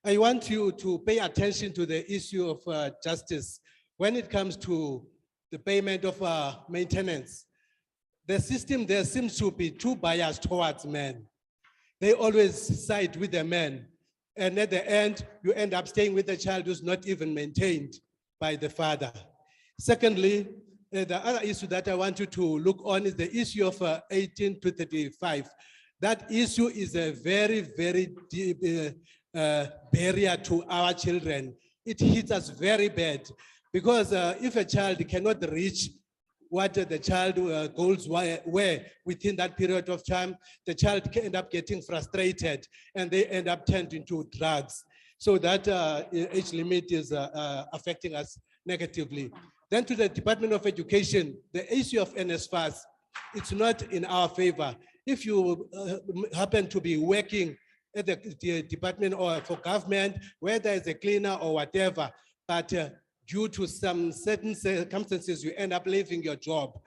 I want you to pay attention to the issue of justice. When it comes to the payment of maintenance, the system there seems to be too biased towards men. They always side with the men. And at the end, you end up staying with a child who's not even maintained by the father. Secondly, the other issue that I want you to look on is the issue of 18 to 35. That issue is a very, very deep barrier to our children. It hits us very bad because if a child cannot reach what the child goals were within that period of time, the child can end up getting frustrated and they end up turned into drugs. So that age limit is affecting us negatively. Then to the Department of Education, the issue of NSFAS, it's not in our favor. If you happen to be working at the department or for government, whether it's a cleaner or whatever, but due to some certain circumstances, you end up leaving your job.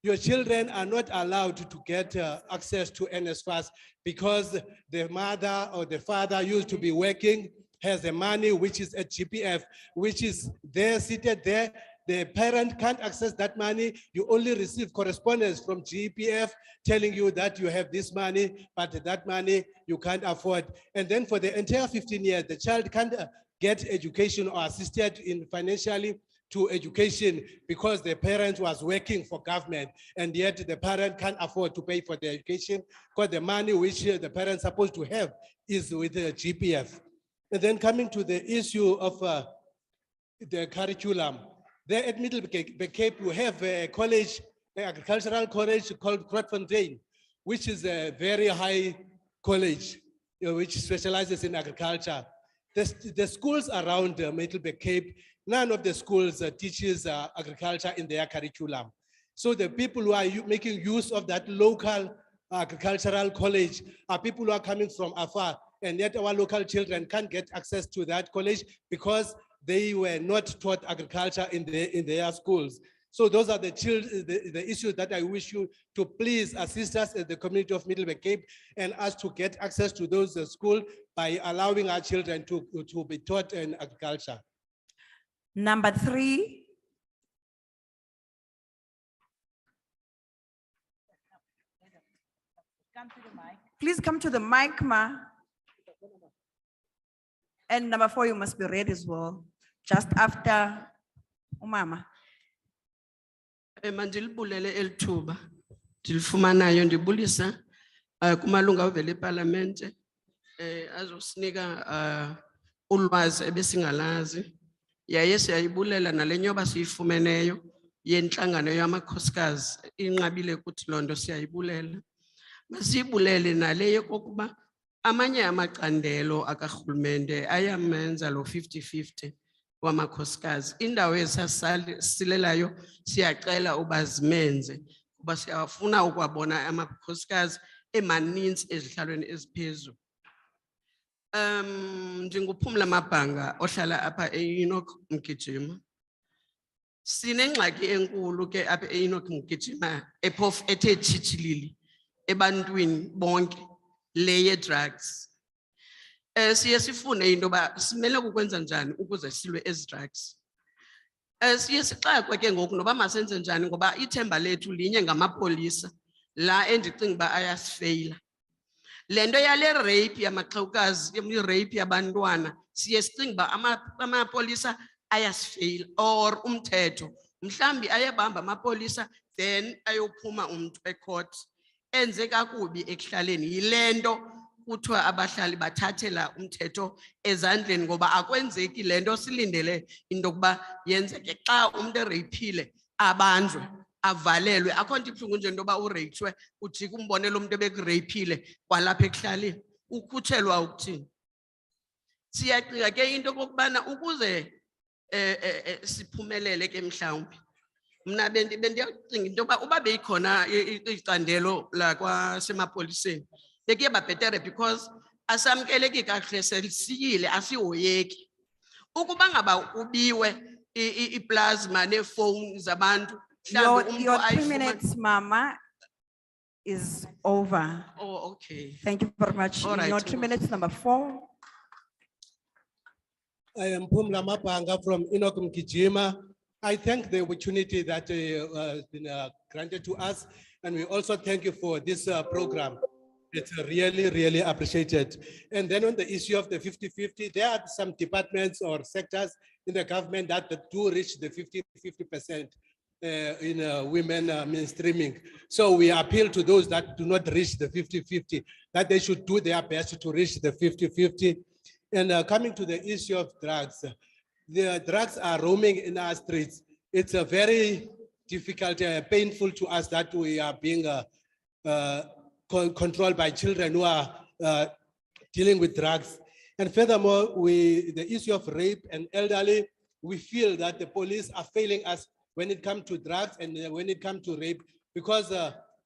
Your children are not allowed to get access to NSFAS because the mother or the father used to be working, has the money which is at GPF, which is there, seated there. The parent can't access that money. You only receive correspondence from GPF telling you that you have this money, but that money you can't afford. And then for the entire 15 years, the child can't get education or assisted in financially to education because the parent was working for government and yet the parent can't afford to pay for the education because the money which the parent's supposed to have is with the GPF. And then coming to the issue of the curriculum, there at Middleburg Cape, we have a college, an agricultural college called Grootfontein, which is a very high college, which specializes in agriculture. The schools around Middleburg Cape, none of the schools teaches agriculture in their curriculum. So the people who are making use of that local agricultural college are people who are coming from afar, and yet our local children can't get access to that college because they were not taught agriculture in their schools. So those are the issues that I wish you to please assist us as the community of Middleburg Cape and us to get access to those schools by allowing our children to be taught in agriculture. Number 3. Come to the mic. Please come to the mic, ma. And number 4, you must be ready as well. Just after Umama. Mandilibulele elithuba ndilifumanayo ndibulisa kumalunga ovela eParlamente azosinika ulwazi ebesingalazi yaye siyayibulela nale nyoba siyifumeneyo yenhlangano yamakhosikazi inqabile kuthi londo siyayibulela masiyibulele nale yokuba amanye amacandelo akarhulumente ayamenza lo 50-50 wamakhosikazi indawo esasilelayo siyacela uba zimenze kuba siyafuna ukwabona amakhosikazi emaninzi ezihlalweni eziphezulu. Ndinguphumla Mabhanga ohlala apha eEnoch Mgijima. Sinengxaki enkulu ke apha eEnoch Mgijima ephofu ethe tshitshilili ebantwini bonke le drugs. Siye sifune into ba simele ukwenza njani ukuze silwe ezi drugs. Siye sixakwe ke ngoku noba masenze njani ngoba ithemba lethu linye ngamapolisa la endicinga ba ayasifeyila. Lendo yale rape yamaxhewukazi, rape yabantwana, siye sicinga uba amapolisa ayasifeyila or umthetho. Mhlambi ayabamba amapolisa then ayophuma umuntu ecourt. Enze kakubi ekuhlaleni yilento kuthiwa abahlali bathathela umthetho ezandleni ngoba akwenzeki lento silindele into yokuba yenzeke xa umuntu ereyphile abanjwe avalelwe. Akho nto ibuhlungu nje into yoba ureyithwe ujike umbonele umuntu ebekureyphile kwalapha ekuhlaleni ukhutshelwa ukuthini. Siyacinga ke into okokubana ukuze siphumelele ke mhlawumbi mna bendiyacinga into yoba uba beyikhona icandelo lakwasemapoliseni bekuye babhetere because asamkeleki kakuhle selisiyile asihoyeki. Ukuba ngaba kubiwe iplasma neefowuni zabantu mhlawumbi Your umntu 3 ayifumane. minutes, Mama, is over. Oh, okay. Thank you very much. All right, Your 3 Nkosi. minutes, number 4. I am Pumla Mapanga from Enoch Mkijima. I thank the opportunity that has been granted to us, and we also thank you for this program. It's really, really appreciated. And then on the issue of the 50-50, there are some departments or sectors in the government that do reach the 50% in women mainstreaming. So we appeal to those that do not reach the 50-50, that they should do their best to reach the 50-50. And coming to the issue of drugs, the drugs are roaming in our streets. It's a very difficult, painful to us that we are being controlled by children who are dealing with drugs. And furthermore, the issue of rape and elderly, we feel that the police are failing us when it comes to drugs and when it comes to rape, because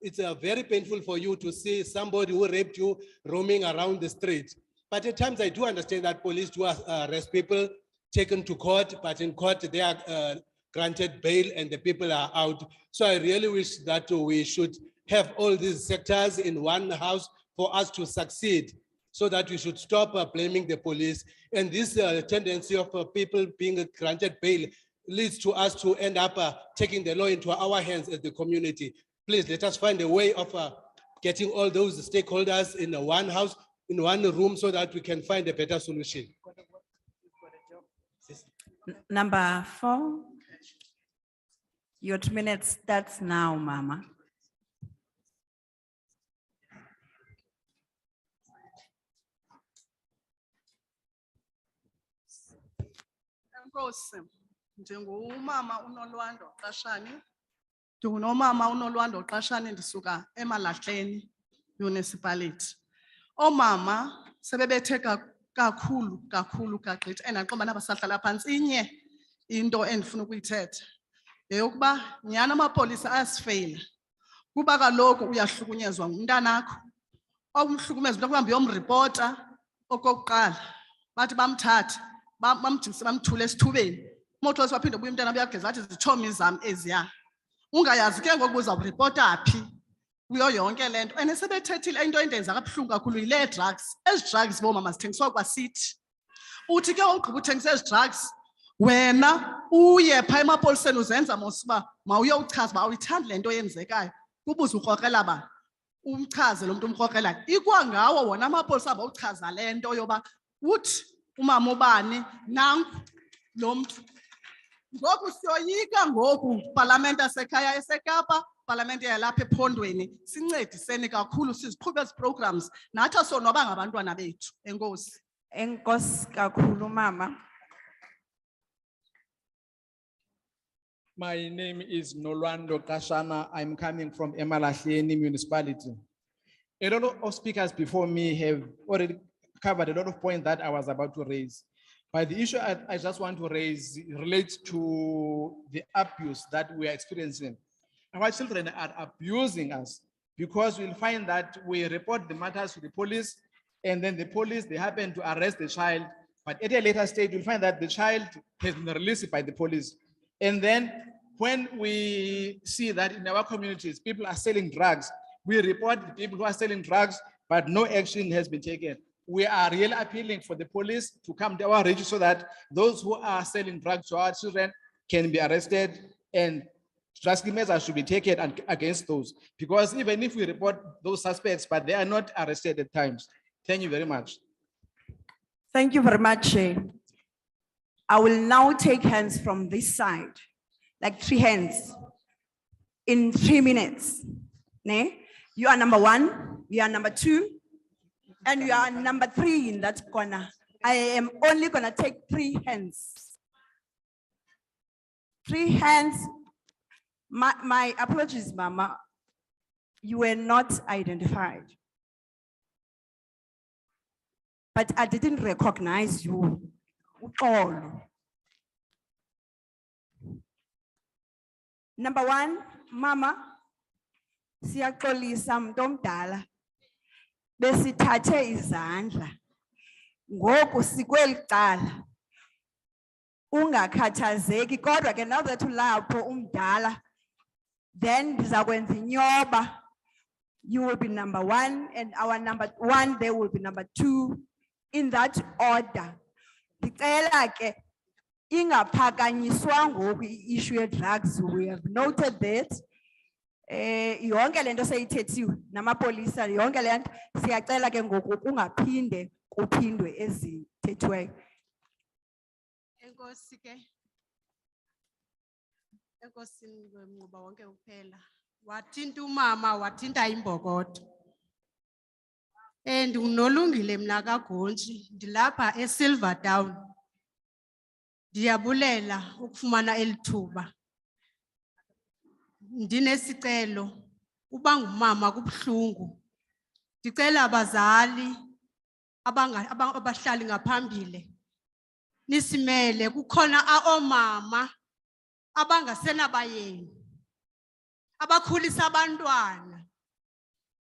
it's very painful for you to see somebody who raped you roaming around the street. But at times I do understand that police do arrest people, taken to court, but in court they are granted bail and the people are out. So I really wish that we should have all these sectors in one house for us to succeed, so that we should stop blaming the police. And this tendency of people being granted bail leads to us to end up taking the law into our hands as the community. Please let us find a way of getting all those stakeholders in one house, in one room, so that we can find a better solution. Number 4. Your 2 minutes starts now, Mama. Enkosi, njengomama uNolwando Qashani, ndingunomama uNolwando Qashani ndisuka eMalahleni municipality. Omama sebebethe kakhulu kagqithi enaqoba nabasahlala phantsi. Inye into endifuna ukuyithetha yeyokuba nyhani amapolisa ayasifeyila kuba kaloku uyahlukunyezwa ngumntanakho. Okumhlukumeza into yokuba uyomripota okokuqala bathi bamthathe bamjikise bamthule esithubeni. Moto siwaphinde buye umntana uyageza athi zitshomi zam eziya. Ungayazi ke ngoku uzawuripota phi kuyo yonke lento. And sebethethile into endenza kabuhlungu kakhulu yile drugs. Ezi drugs bomama zithengiswa kwasithi. Uthi ke ugqiba uthengisa ezi drugs wena uye pha emapoliseni uzenza mosiba mawuye uchaza uba awuyithandi le nto yenzekayo. Kubuze ukrokrela ba umchaze lo muntu umkrokrelayo. Ikwangawo wona amapolisa abawuchaza le nto yoba uthi umama ubani nanku lo muntu. Ngoku siyoyika ngoku Parliament asekhaya eseKapa, Parliament yalapha ephondweni, sincediseni kakhulu siziqhube ezi programs nathi sonwaba ngabantwana bethu. Enkosi. Enkosi kakhulu, Mama. My name is Nolwando Kashana. I'm coming from Emalahleni municipality. A lot of speakers before me have already covered a lot of points that I was about to raise. But the issue I just want to raise relates to the abuse that we are experiencing. Our children are abusing us because we'll find that we report the matters to the police, and then the police, they happen to arrest the child. But at a later stage, you'll find that the child has been released by the police. And then when we see that in our communities, people are selling drugs, we report the people who are selling drugs, but no action has been taken. We are really appealing for the police to come to our region so that those who are selling drugs to our children can be arrested and drastic measures should be taken against those. Because even if we report those suspects, but they are not arrested at times. Thank you very much. Thank you very much, Chair. I will now take hands from this side, like 3 hands, in 3 minutes. Ne? You are number 1, you are number 2, and you are number 3 in that corner. I am only gonna take 3 hands. 3 hands. My apologies, Mama. You were not identified. But I didn't recognize you. All. Number 1, Mama, siyaxolisa mntu omdala. Besithathe izandla. Ngoku sikweli cala. Ungakhathazeki kodwa ke now that ulapho umdala, then ndizakwenza inyoba. You will be number 1 and our number 1 there will be number 2 in that order. Ndicela ke ingaphakanyiswa ngoku i-issue ye-drugs. We have noted that. Yonke lento seyithethiwe namapolisa yonke lento siyacela ke ngoku kungaphinde kuphindwe ezithethiweyo. Enkosi ke. Enkosini wenquba wonke uphela. Wathinta umama wathinta imbokodo. Ndinolungile mina kaGontshi, ndilapha eSilvertown. Ndiyabulela ukufumana elithuba. Ndinesicelo uba ngumama kubuhlungu. Ndicela abazali abahlali ngaphambili nisimele kukhona oomama abangasenabayeni abakhulisa abantwana.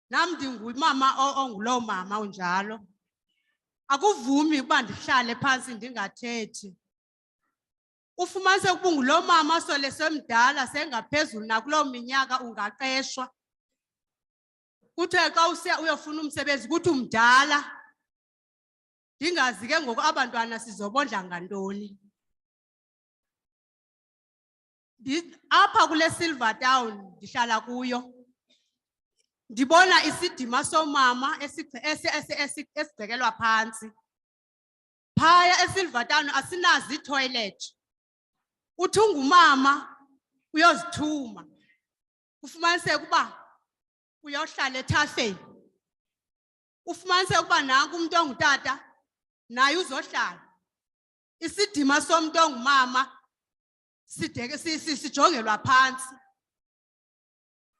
Nam ndingumama onguloo mama unjalo. Akuvumi uba ndihlale phansi ndingathethi. Ufumanise ukuba nguloo mama sole semdala sengaphezulu nakuloo minyaka ungaqeshwa. Kuthe xa uyofuna umsebenzi kuthi umdala. Ndingazi ke ngoku abantwana sizobondla ngantoni. Apha kule Silvertown ndihlala kuyo. Ndibona isidima somama esigcekelwa phansi. Phaya eSilvertown asinazo iitoilet. Uthi ungumama uyozithuma. Ufumanise ukuba uyohlala ethafeni. Ufumanise ukuba nanku umuntu ongutata naye uzohlala. Isidima somuntu ongumama sijongelwa phansi.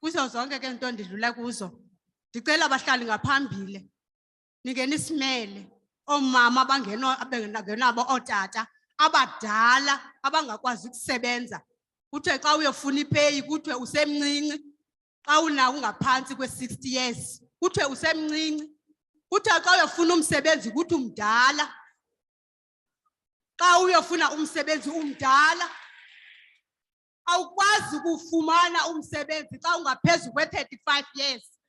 Kuzo zonke ke into ndidlula kuzo. Ndicela abahlali ngaphambili ningene isimele omama abangenabo ootata abadala abangakwazi ukusebenza. Kuthiwe xa uyofuna ipeyi kuthiwe usemncinci. Xa unawo ungaphansi kwe-60 years kuthiwe usemncinci. Kuthiwe xa uyofuna umsebenzi kuthi umdala. Xa uyofuna umsebenzi umdala. Awukwazi ukufumana umsebenzi xa ungaphezu kwe-35 years.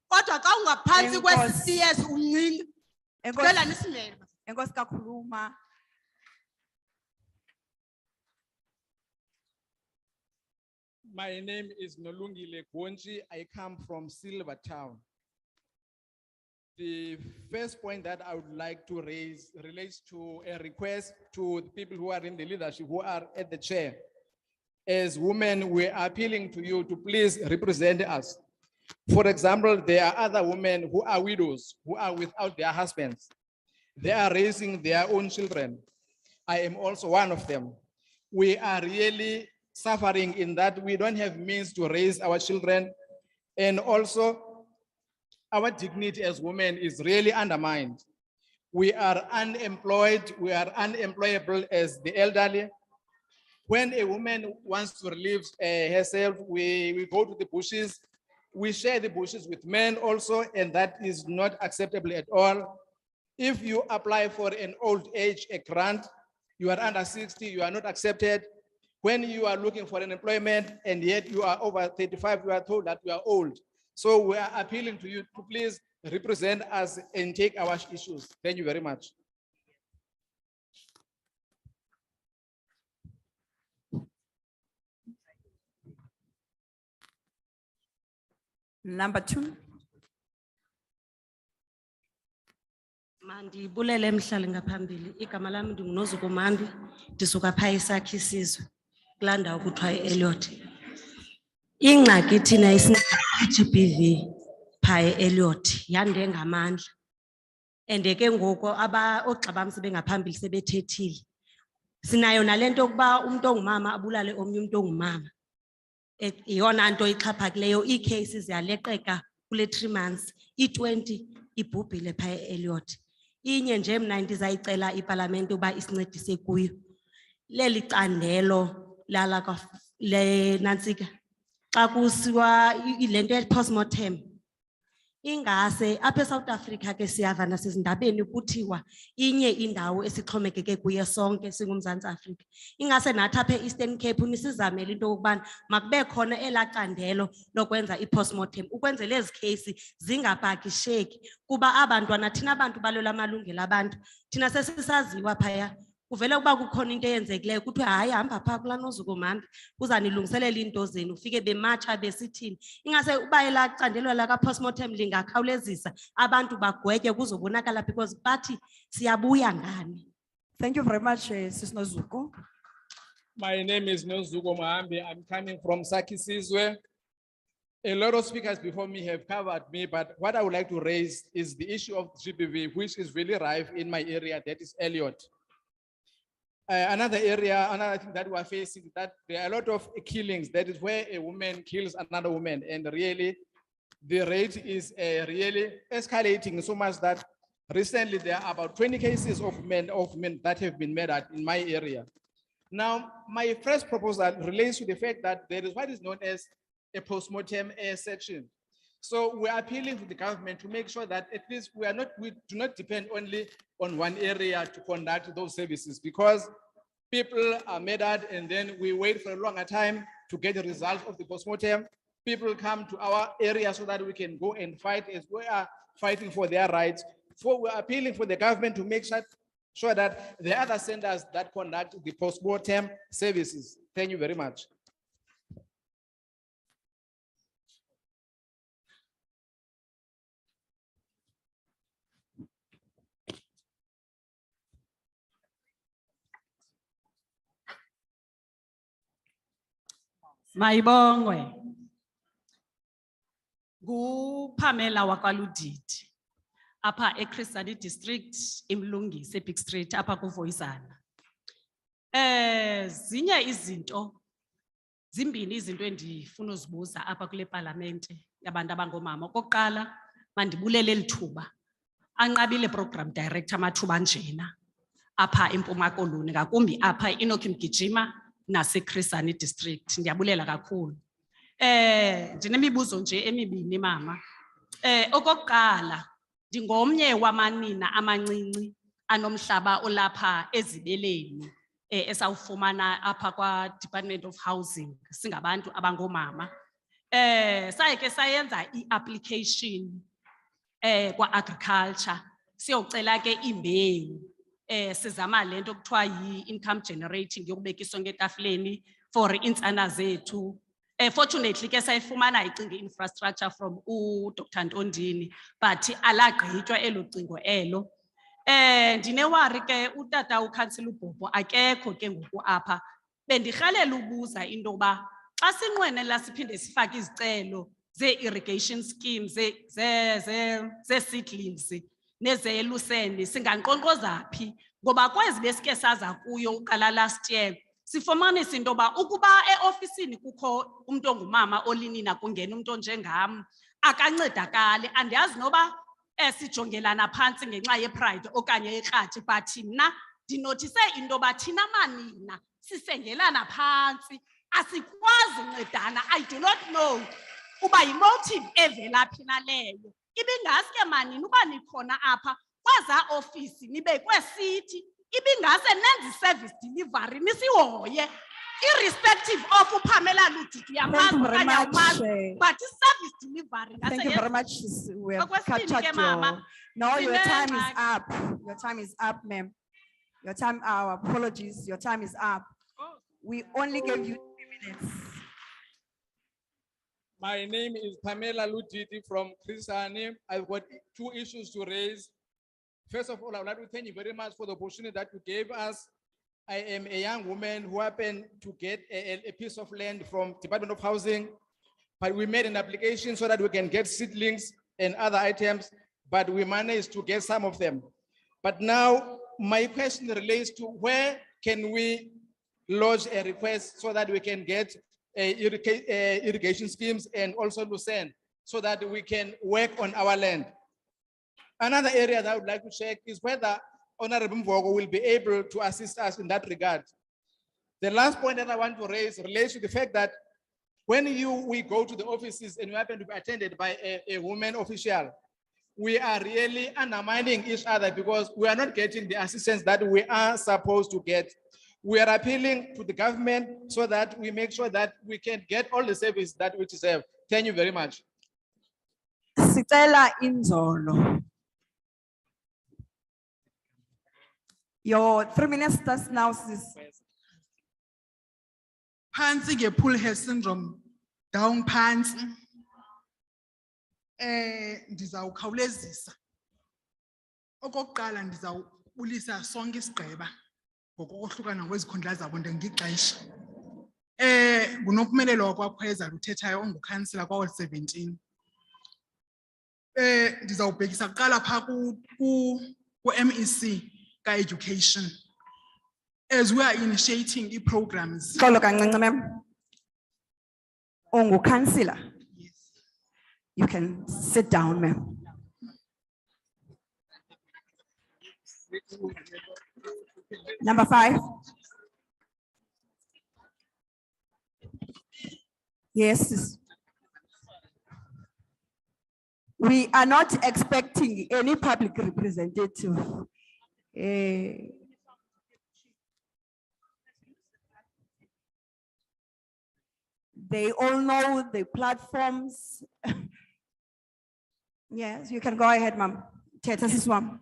Kodwa xa ungaphansi kwe-60 years umncinci. Ngicela nisimele. Enkosi kakhuluma. My name is Nolungile Gonchi. I come from Silvertown. The first point that I would like to raise relates to a request to the people who are in the leadership, who are at the chair. As women, we are appealing to you to please represent us. For example, there are other women who are widows, who are without their husbands. They are raising their own children. I am also one of them. We are really suffering in that we don't have means to raise our children. And also, our dignity as women is really undermined. We are unemployed, we are unemployable as the elderly. When a woman wants to relieve herself, we go to the bushes. We share the bushes with men also, and that is not acceptable at all. If you apply for an old age, a grant, you are under 60, you are not accepted. When you are looking for an employment and yet you are over 35, you are told that you are old. So we are appealing to you to please represent us and take our issues. Thank you very much. Number 2. Mandibulele mhlali ngaphambili igama lami ndinguNozukomambi ndisuka phaa eSakha Isizwe kulaa ndawo kuthiwa eElliot. Ingxaki thina GBV phaa eElliot yande ngamandla and ke ngoku oogxa bam sebengaphambili sebethethile. Sinayo nalento yokuba umuntu ongumama abulale omnye umuntu ongumama. Iyona nto ixhaphakileyo, ii-cases ziyaleqeka kule 3 months, i-20 ibhubhile phaa eElliot. Inye nje mna ndizayicela ipalamente uba isincedise kuyo. Leli candelo lala le nantsika xa kusiwa ilento ye-postmortem. Ingase apha eSouth Africa ke siyava nasezindabeni kuthiwa inye indawo esixhomekeke kuye sonke singuMzantsi Afrika. Ingase nathi apha e-Eastern Cape nisizamele into yokubana makube khona elaa candelo lokwenza i-postmortem ukwenzela ezi case zingapakisheki kuba abantwana thina abantu balwela amalungelo abantu thina sesisaziwa phaya. Kuvele ukuba kukhona into eyenzekileyo kuthiwa hayi hamba phaa kulaa Nozukomambi uzanilungiselela into zenu ufike bematsha besithini. Ingase uba elaa candelo laka postmortem lingakhawulezisa abantu bagwetye kuzobonakala because bathi siyabuya ngani. Thank you very much, Sis Nozuko. My name is Nyamukhara. I'm coming from Sakha Isizwe. A lot of speakers before me have covered me, but what I would like to raise is the issue of GBV, which is really rife in my area, that is Elliot. Another area, another thing that we are facing, that there are a lot of killings. That is where a woman kills another woman, and really, the rate is really escalating so much that recently there are about 20 cases of men that have been murdered in my area. Now, my first proposal relates to the fact that there is what is known as a postmortem section. So we are appealing to the government to make sure that at least we do not depend only on one area to conduct those services, because people are murdered and then we wait for a longer time to get the result of the postmortem. People come to our area so that we can go and fight as we are fighting for their rights. So we're appealing for the government to make sure that the other centers that conduct the postmortem services. Thank you very much. Mayibongwe. Pamela wakwaludidi. Apha eChrisani District, imlungisi eBig Street, apha kuVoyizana. Zinye izinto, zimbini izinto endifuna uzibuza apha kule palamente yabantu abangomama. Okokuqala, mandibulele lithuba. Anqabile program director amathuba njena apha eMpuma Koloni, ngakumbi apha eEnoch Mgijima naseChrisani District. Ndiyabulela kakhulu. Ndinemibuzo nje emibini mama. Okokuqala, ndingomnye wamanina amancinci anomhlaba olapha ezibeleni esawufumana apha kwa Department of Housing singabantu abangomama. Saye ke sayenza i-application kwa agriculture siyocela ke imbewu sizama lento kuthiwa yi-income generating yokubeka isonke etafuleni for intsana zethu. Fortunately ke sayifumana icinga infrastructure from Dr. Ntondini, but alagqitywa elo cingo elo. Ndinewari ke utata uKhansila uBhobho akekho ke ngoku apha. Bendirhalela ubuza into yoba xa sinqwenela siphinde sifake izicelo ze-irrigation schemes ze-seedlings nezeluseni singankqonkqoza phi, ngoba kwezi besike saza kuyo uqala last year sifumanisa into yoba ukuba eofisini kukho umuntu ongumama olinina kungena umuntu onjengam akancedakali. Andiyazi noba sijongelana phantsi ngenxa yepride okanye yekrathi, but mna ndinothise into yoba thina manina sisengelana phantsi asikwazi uncedana. I do not know uba yimotive evela phi na leyo. Ibingaske manina uba nikhona apha kwaza ofisi nibe kwesithi ibingase nenze service delivery nisihoye irrespective of uPamela Ludidi yamazi okanye awumazi, but service delivery. Thank you very much. We have captured your. No, your time is up. Your time is up, ma'am. Your time. Our apologies. Your time is up. We only gave you 3 minutes. My name is Pamela Ludidi from Chrisani. I've got two issues to raise. First of all, I would like to thank you very much for the opportunity that you gave us. I am a young woman who happened to get a piece of land from Department of Housing, but we made an application so that we can get seedlings and other items, but we managed to get some of them. But now my question relates to where can we lodge a request so that we can get irrigation schemes and also Lucerne so that we can work on our land. Another area that I would like to check is whether Honorable Mvogo will be able to assist us in that regard. The last point that I want to raise relates to the fact that when we go to the offices and we happen to be attended by a woman official, we are really undermining each other because we are not getting the assistance that we are supposed to get. We are appealing to the government so that we make sure that we can get all the services that we deserve. Thank you very much. Sicela Inzolo. Your 3 minutes starts now, sis. Phansi ke pull hair syndrome down pants. Ndizawukhawulezisa. Okokuqala ndizawubulisa sonke isigqeba ngokokuhlukana kwezikhundla zabo ngixesha. Ngunompumelelo wakwakhweza luthethayo ongukhansila kwa 17. Ndizawubhekisa kuqala pha ku MEC ka education. As we are initiating programs. Xolo kancinci ma'am. Ongukhansila. You can sit down, ma'am. Number 5. Yes. We are not expecting any public representative. They all know the platforms. Yes, you can go ahead, ma'am. Thetha sisi wam.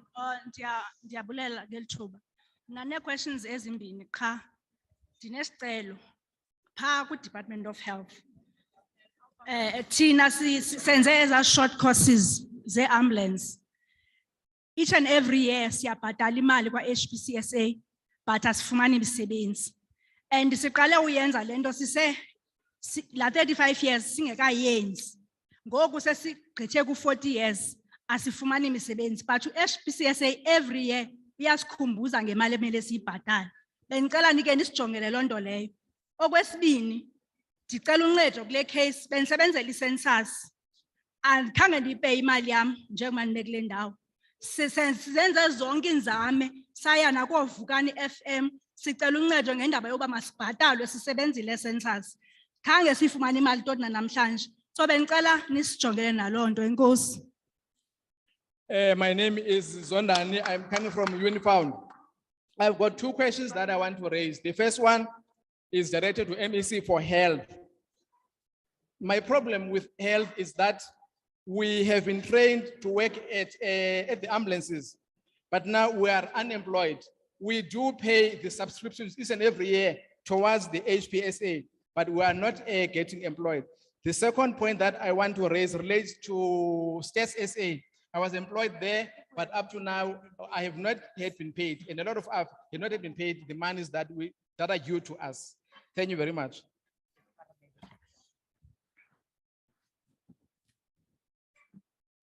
Ndiyabulela ngelithuba. Nane questions ezimbini qha. Ndinesicelo pha ku Department of Health. Thina senze eza short courses ze ambulance. Each and every year siyabhatala imali kwa HPCSA but asifumani imisebenzi. And siqale uyenza lento sise la 35 years singekayenzi. Ngoku sesigqithe ku 40 years asifumani imisebenzi but HPCSA every year iyasikhumbuza ngemali emele siyibhatala. Bengicela nike nisijongele lonto leyo. Okwesibini ndicela uncedo kule case bensebenzela icensus andikhange ndipay imali yam njengoba ndinekule ndawo. Sizenze zonke inzame saya nakovukani FM sicela uncedo ngendaba yoba masibhatalwe sisebenzile census. Khange sifumane imali tot namhlanje. So bengicela nisijongele nalonto enkosi. My name is Zondani. I'm coming from Unifound. I've got two questions that I want to raise. The first one is directed to MEC for health. My problem with health is that we have been trained to work at the ambulances, but now we are unemployed. We do pay the subscriptions each and every year towards the HPSA, but we are not getting employed. The second point that I want to raise relates to Stats SA. I was employed there, but up to now, I have not yet been paid. And a lot of us have not yet been paid the monies that are due to us. Thank you very much.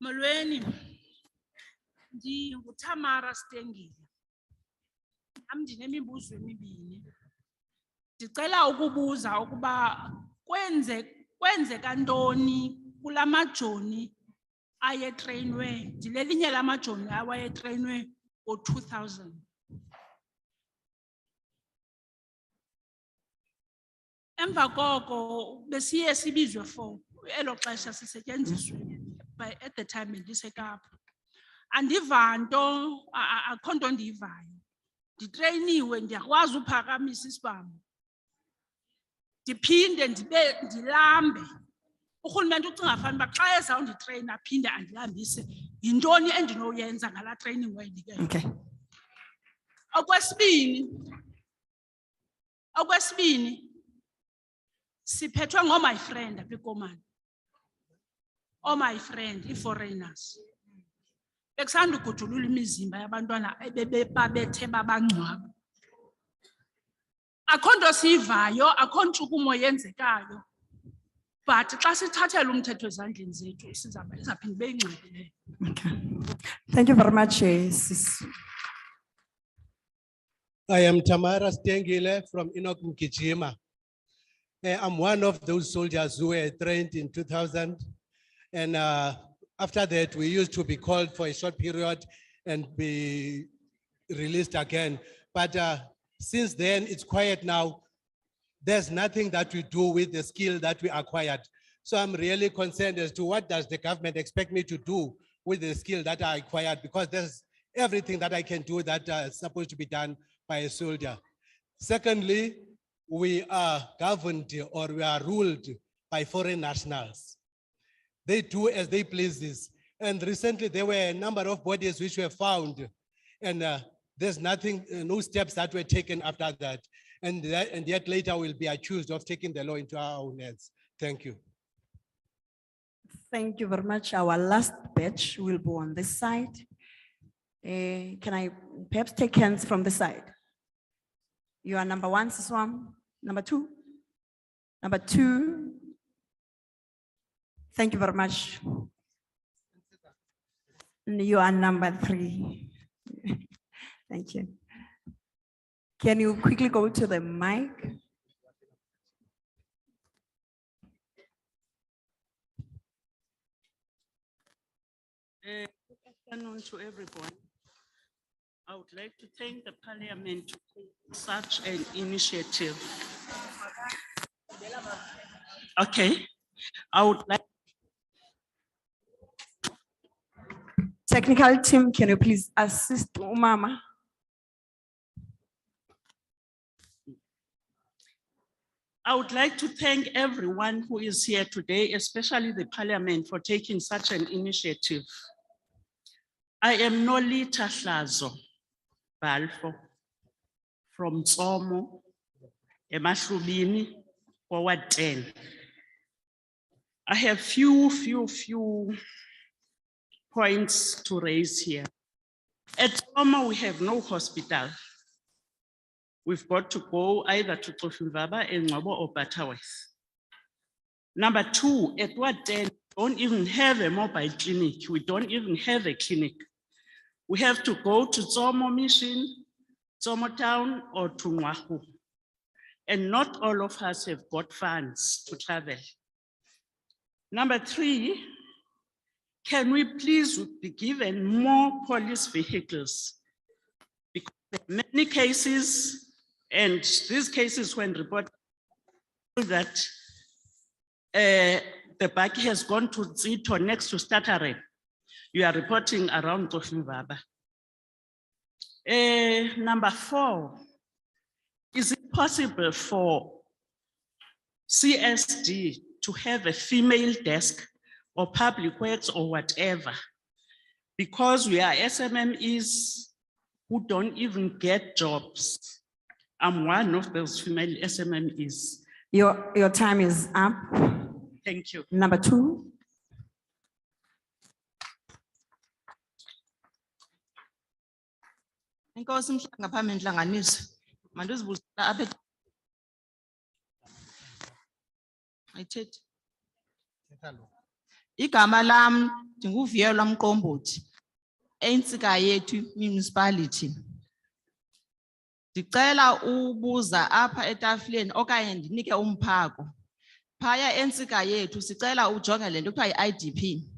Molweni, ndinguTamara Stengile. Ndinemibuzo emibini. Ndicela ukubuza ukuba kwenzeka ntoni kula majoni ayetrainwe, ndilelinye lamajoni awayetrainwe ngo-2000. Emva koko besiye sibizwe for elo xesha sisetyenziswe at the time bendiseKapa. Andiva nto, akho nto ndiyivayo. Nditreyiniwe, ndiyakwazi uphakamisa isibambo. Ndiphinde ndilambe. Urhulumente ucinga fanele uba xa ezawunditreyina aphinde andilambise. Yintoni endinoyenza ngala training wayinikeyo? Okay. Okwesibini, siphethwe my friend apha eKomani. Oh, my friend, foreigners. Bekusanda ukujulula imizimba yabantwana ebebethe babangcwaba. Akho nto siyivayo, akho ntshukumo yenzekayo. But xa sithathela umthetho ezandleni zethu izaphinda ibe yingxaki leyo. Thank you very much, sis. I am Tamara Stengile from Enoch Mkijima. I'm one of those soldiers who were trained in 2000. And after that, we used to be called for a short period and be released again. But since then, it's quiet now. There's nothing that we do with the skill that we acquired. So I'm really concerned as to what does the government expect me to do with the skill that I acquired, because there's everything that I can do that is supposed to be done by a soldier. Secondly, we are governed or we are ruled by foreign nationals. They do as they please. And recently there were a number of bodies which were found, and there's nothing, no steps that were taken after that. And yet later we'll be accused of taking the law into our own hands. Thank you. Thank you very much. Our last batch will be on this side. Can I perhaps take hands from the side? You are number one, Siswam. Number two. Number two. Thank you very much. You are number three. Thank you. Can you quickly go to the mic? Good afternoon to everyone. I would like to thank the Parliament to take such an initiative. Okay, I would like. Technical team, can you please assist Umama? I would like to thank everyone who is here today, especially the Parliament, for taking such an initiative. I am Nolita Hlazo Balfo from Tsomo, Emahlubini, Ward 10. I have few points to raise here. At Tsomo, we have no hospital. We've got to go either to Tofimvaba, Ngobo, or Butterworth. Number two, at Ward 10, we don't even have a mobile clinic. We don't even have a clinic. We have to go to Tsomo Mission, Tsomo Town, or to Ngwahu. And not all of us have got funds to travel. Number three, can we please be given more police vehicles? Because there are many cases, and these cases when reported that the bike has gone to Zito next to Statare. You are reporting around Tofimvaba. Number four, is it possible for CSD to have a female desk or public works or whatever? Because we are SMMEs who don't even get jobs. I'm one of those female SMMEs. Your time is up. Thank you. Number two. Inkosi Mhlanga phambi nhlanganiso. Mandizibuzela apha. Ayithethi. Igama lam ndinguVuyelwa Mqombothi. Entsika yethu municipality. Ndicela ubuza apha etafileni okanye ndinike umphako. Phaya entsika yethu sicela ujonge lento kuthiwa yi-IDP.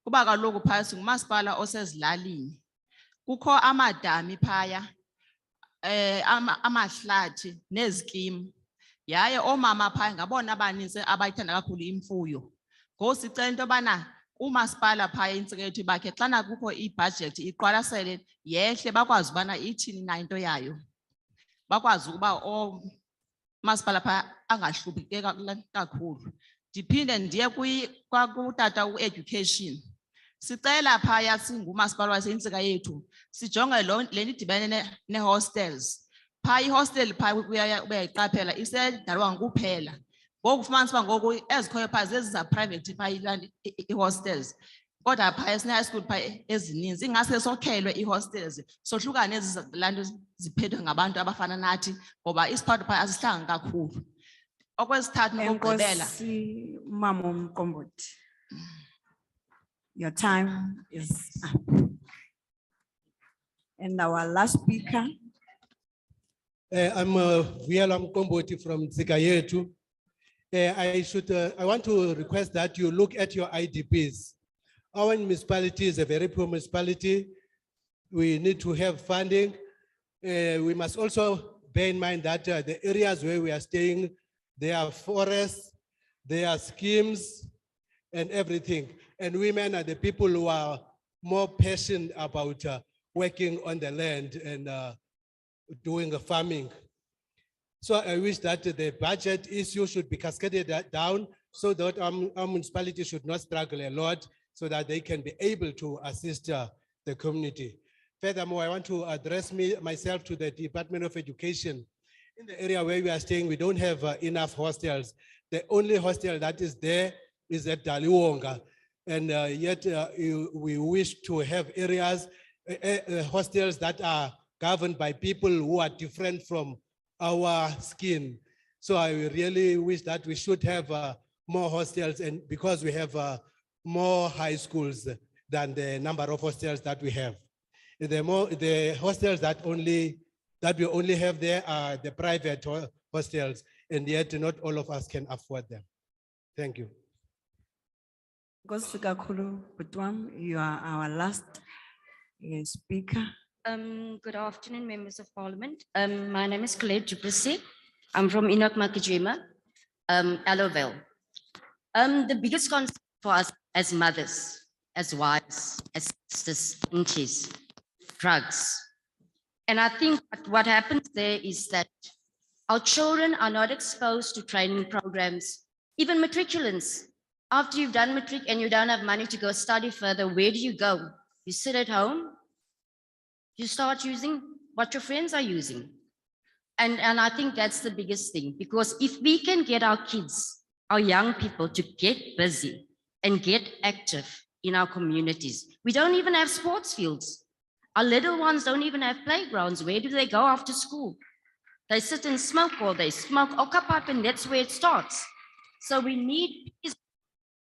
Kuba kaloku phaya ngumasipala osezilalini. Kukho amadami phaya, amahlathi nezikimu. Yaye omama phaya ngabona abaninzi abayithanda kakhulu imfuyo. Ngosicela into yobana umasipala phaya entsika yethu bakhe xana kukho ibudget iqwalasele yehle bakwazi ubana ithini na into yayo. Bakwazi ukuba masipala phaya angahluphi kakhulu. Ndiphinde ndiye kutata u-education. Sicela phaya singumasipala wasentsika yethu sijonge le idibene ne-hostels. Phaya i-hostel phaya uyayiqaphela isedalwa kuphela. Ngoku fumanisa uba ngoku ezikhoyo phaa zezi za-private phaa i-hostels. Kodwa phaa esine-high school phaa ezininzi ingase sokhelwe i-hostels sohlukane ezi laa nto ziphethwe ngabantu abafana nathi ngoba isiphatho phaa asihlanga kakhulu. Okwesithathu nokugqibela. Enkosi Mama Mqombothi. Your time is up. And our last speaker. I'm Vuyelwa Mqombothi from Tsikayetu. I want to request that you look at your IDPs. Our municipality is a very poor municipality. We need to have funding. We must also bear in mind that the areas where we are staying, there are forests, there are schemes and everything. And women are the people who are more passionate about working on the land and doing farming. So I wish that the budget issue should be cascaded down so that our municipality should not struggle a lot so that they can be able to assist the community. Furthermore, I want to address myself to the Department of Education. In the area where we are staying, we don't have enough hostels. The only hostel that is there is at Daliwonga. And yet we wish to have areas, hostels that are governed by people who are different from our skin. So I really wish that we should have more hostels, and because we have more high schools than the number of hostels that we have. The hostels that we only have there are the private hostels, and yet not all of us can afford them. Thank you. Nkosi kakhulu, Butwam, you are our last speaker. Good afternoon, members of parliament. My name is Colette Duplessis. I'm from Enoch Makijima, Allowville. The biggest concern for us as mothers, as wives, as sisters, aunties, drugs. And I think what happens there is that our children are not exposed to training programs, even matriculants. After you've done matric and you don't have money to go study further, where do you go? You sit at home, you start using what your friends are using. And I think that's the biggest thing, because if we can get our kids, our young people to get busy and get active in our communities. We don't even have sports fields. Our little ones don't even have playgrounds. Where do they go after school? They sit and smoke, or they smoke okapap, and that's where it starts. So we need to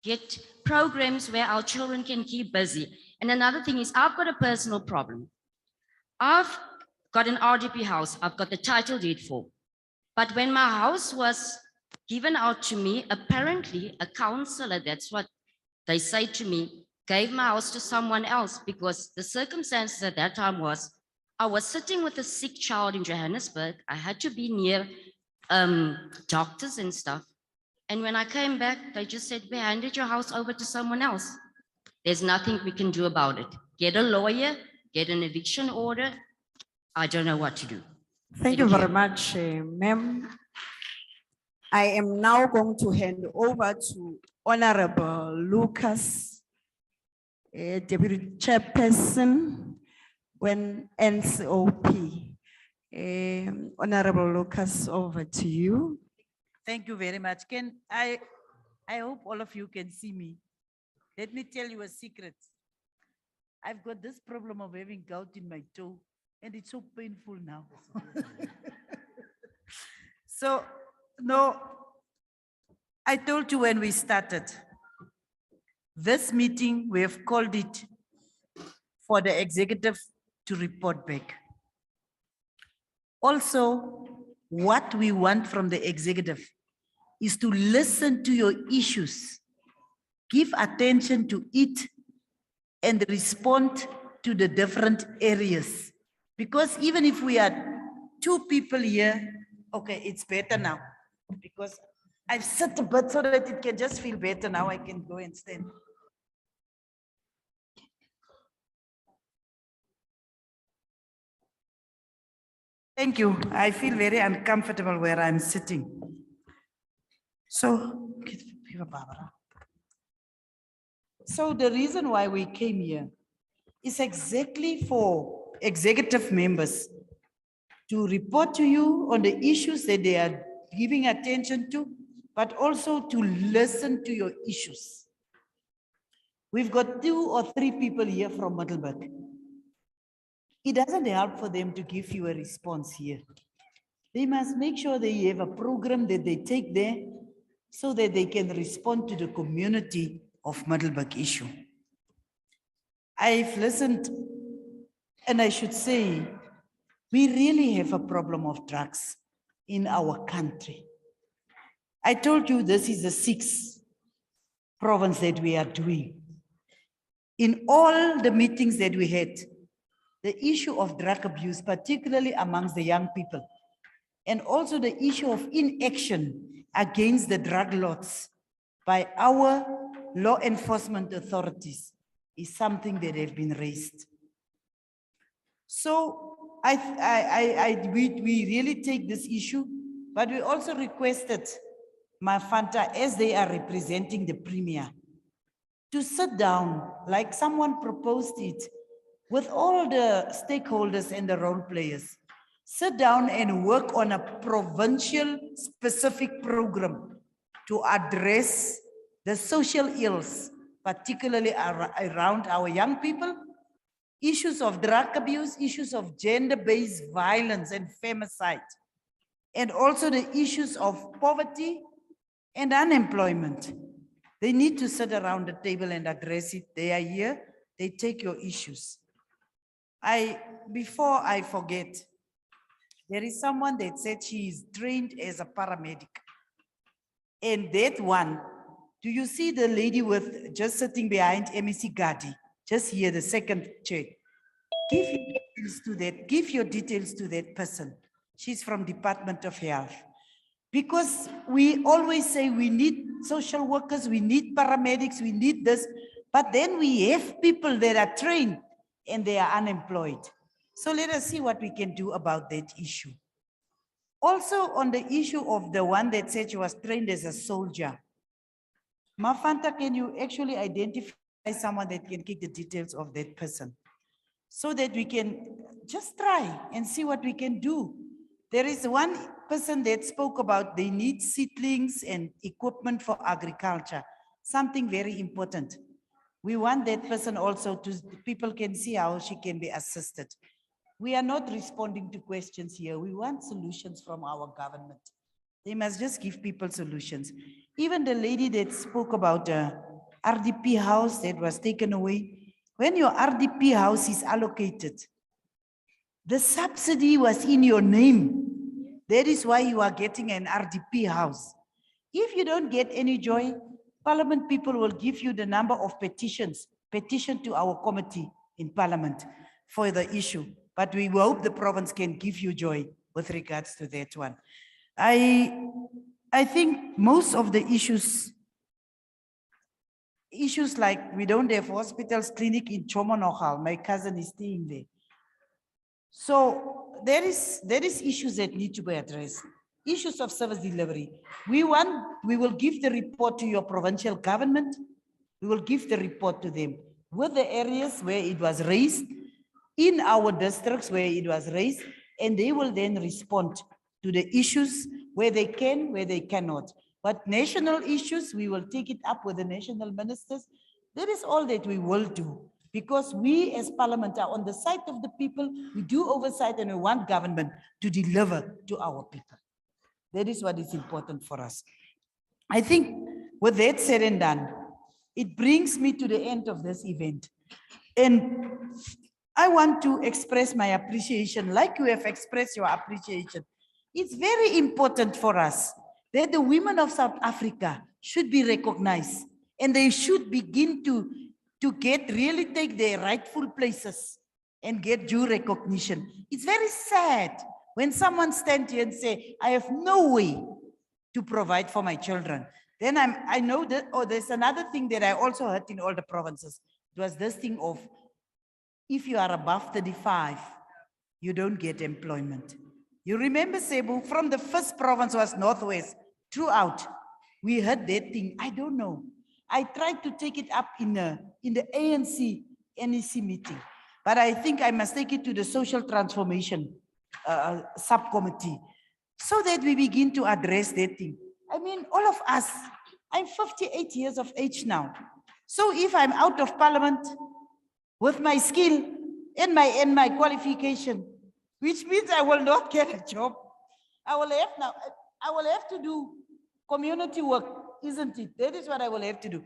get programs where our children can keep busy. And another thing is, I've got a personal problem. I've got an RDP house, I've got the title deed for. But when my house was given out to me, apparently a councillor, that's what they say to me, gave my house to someone else, because the circumstances at that time was, I was sitting with a sick child in Johannesburg. I had to be near doctors and stuff. And when I came back, they just said, we handed your house over to someone else. There's nothing we can do about it. Get a lawyer, get an eviction order. I don't know what to do. Thank you very much, ma'am. I am now going to hand over to Honorable Lucas, Deputy Chairperson, when NCOP. Honorable Lucas, over to you. Thank you very much. I hope all of you can see me. Let me tell you a secret. I've got this problem of having gout in my toe, and it's so painful now. So, no, I told you when we started, this meeting, we have called it for the executive to report back. Also, what we want from the executive is to listen to your issues, give attention to it, and respond to the different areas. Because even if we are 2 people here, okay, it's better now. Because I've set a bit so that it can just feel better. Now I can go and stand. Thank you. I feel very uncomfortable where I'm sitting. So the reason why we came here is exactly for executive members to report to you on the issues that they are giving attention to, but also to listen to your issues. We've got 2 or 3 people here from Middelburg. It doesn't help for them to give you a response here. They must make sure they have a program that they take there so that they can respond to the community of Middelburg issue. I've listened, and I should say, we really have a problem of drugs in our country. I told you this is the 6th province that we are doing. In all the meetings that we had, the issue of drug abuse, particularly amongst the young people, and also the issue of inaction against the drug lords by our law enforcement authorities is something that have been raised. So we really take this issue, but we also requested Mafanta, as they are representing the Premier, to sit down, like someone proposed it, with all the stakeholders and the role players, sit down and work on a provincial specific program to address the social ills, particularly around our young people, issues of drug abuse, issues of gender-based violence and femicide, and also the issues of poverty and unemployment. They need to sit around the table and address it. They are here, they take your issues. Before I forget, there is someone that said she is trained as a paramedic. And that one, do you see the lady with just sitting behind MEC Gadi? Just here, the second chair. Give your details to that. Give your details to that person. She's from Department of Health. Because we always say we need social workers, we need paramedics, we need this, but then we have people that are trained and they are unemployed. So let us see what we can do about that issue. Also on the issue of the one that said she was trained as a soldier. Mafanta, can you actually identify someone that can get the details of that person? So that we can just try and see what we can do. There is one person that spoke about they need seedlings and equipment for agriculture, something very important. We want that person also to, people can see how she can be assisted. We are not responding to questions here. We want solutions from our government. They must just give people solutions. Even the lady that spoke about the RDP house that was taken away, when your RDP house is allocated, the subsidy was in your name. That is why you are getting an RDP house. If you don't get any joy, Parliament people will give you the number of petitions, petition to our committee in Parliament for the issue. But we hope the province can give you joy with regards to that one. I think most of the issues like we don't have hospitals, clinic in Chomonogal, my cousin is staying there. So there is issues that need to be addressed. Issues of service delivery. We will give the report to your provincial government. We will give the report to them with the areas where it was raised, in our districts where it was raised, and they will then respond to the issues where they can, where they cannot. But national issues, we will take it up with the national ministers. That is all that we will do. Because we as Parliament are on the side of the people, we do oversight and we want government to deliver to our people. That is what is important for us. I think with that said and done, it brings me to the end of this event. And I want to express my appreciation, like you have expressed your appreciation. It's very important for us that the women of South Africa should be recognized and they should begin to really take their rightful places and get due recognition. It's very sad when someone stands here and say, I have no way to provide for my children. Then I know that, oh, there's another thing that I also heard in all the provinces. It was this thing of, if you are above 35, you don't get employment. You remember, Cebu, from the first province was Northwest, throughout, we heard that thing. I don't know. I tried to take it up in the ANC NEC meeting, but I think I must take it to the social transformation subcommittee so that we begin to address that thing. I mean, all of us, I'm 58 years of age now. So if I'm out of parliament with my skill and my qualification, which means I will not get a job, I will have to do community work, isn't it? That is what I will have to do.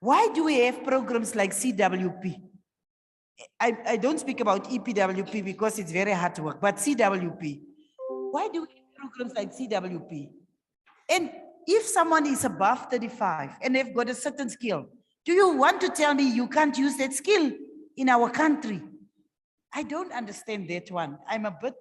Why do we have programs like CWP? I don't speak about EPWP because it's very hard work, but CWP. Why do we have programs like CWP? And if someone is above 35 and they've got a certain skill, do you want to tell me you can't use that skill in our country? I don't understand that one. I'm a bit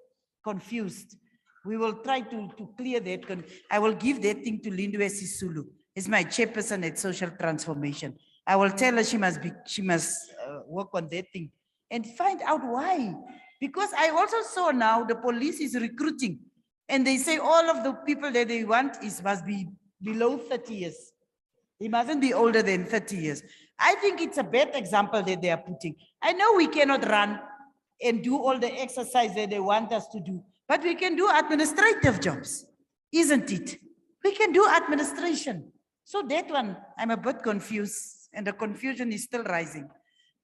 confused. We will try to clear that. I will give that thing to Lindwe Sisulu. It's my chairperson at Social Transformation. I will tell her she must work on that thing and find out why. Because I also saw now the police is recruiting and they say all of the people that they want must be below 30 years. He mustn't be older than 30 years. I think it's a bad example that they are putting. I know we cannot run and do all the exercise that they want us to do, but we can do administrative jobs, isn't it? We can do administration. So that one, I'm a bit confused, and the confusion is still rising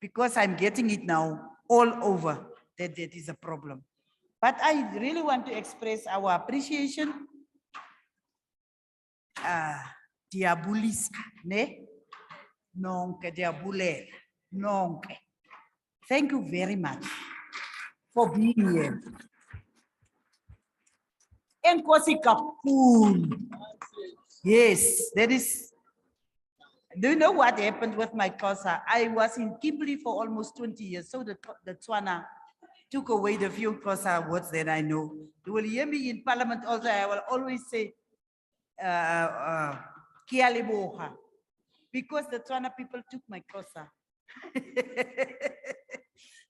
because I'm getting it now all over that is a problem. But I really want to express our appreciation. Diabulis, ne? Nonke, diabulela, nonke. Thank you very much for being here. Enkosi kakhulu. Yes, that is. Do you know what happened with my Xhosa? I was in Kimberley for almost 20 years, so the Tswana took away the few Xhosa words that I know. You will hear me in Parliament also, I will always say, Kia leboha, because the Tswana people took my Xhosa.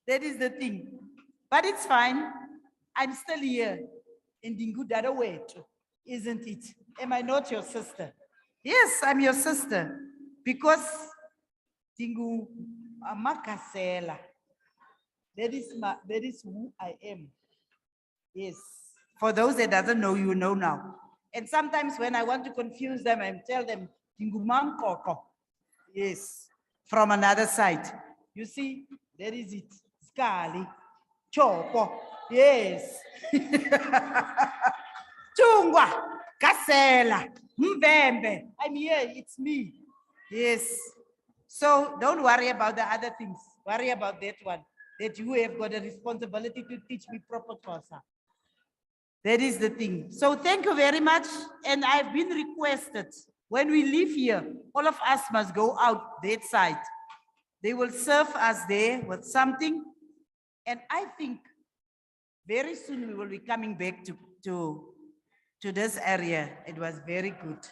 That is the thing. But it's fine. I'm still here in Dingudada way too, isn't it? Am I not your sister? Yes, I'm your sister. Because Dingu Amakasela. That is who I am. Yes. For those that doesn't know, you know now. And sometimes when I want to confuse them, I tell them Dingu Mankoko. Yes. From another side. You see, there is it. Skali. Chopo. Yes. Chungwa. Kasela. Mbembe. I'm here. It's me. Yes. So don't worry about the other things. Worry about that one. That you have got a responsibility to teach me proper Xhosa. That is the thing. So thank you very much. And I've been requested, when we leave here, all of us must go out that side. They will serve us there with something. And I think very soon we will be coming back to this area. It was very good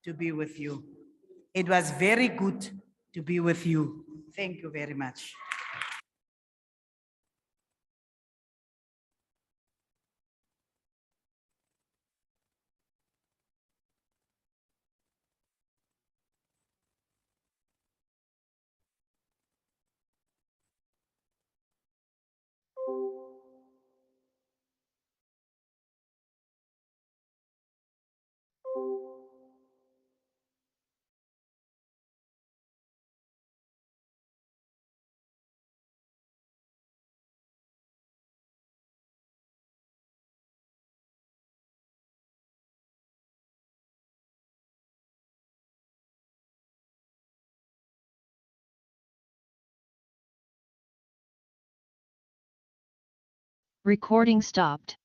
to be with you. It was very good to be with you. Thank you very much. Recording stopped.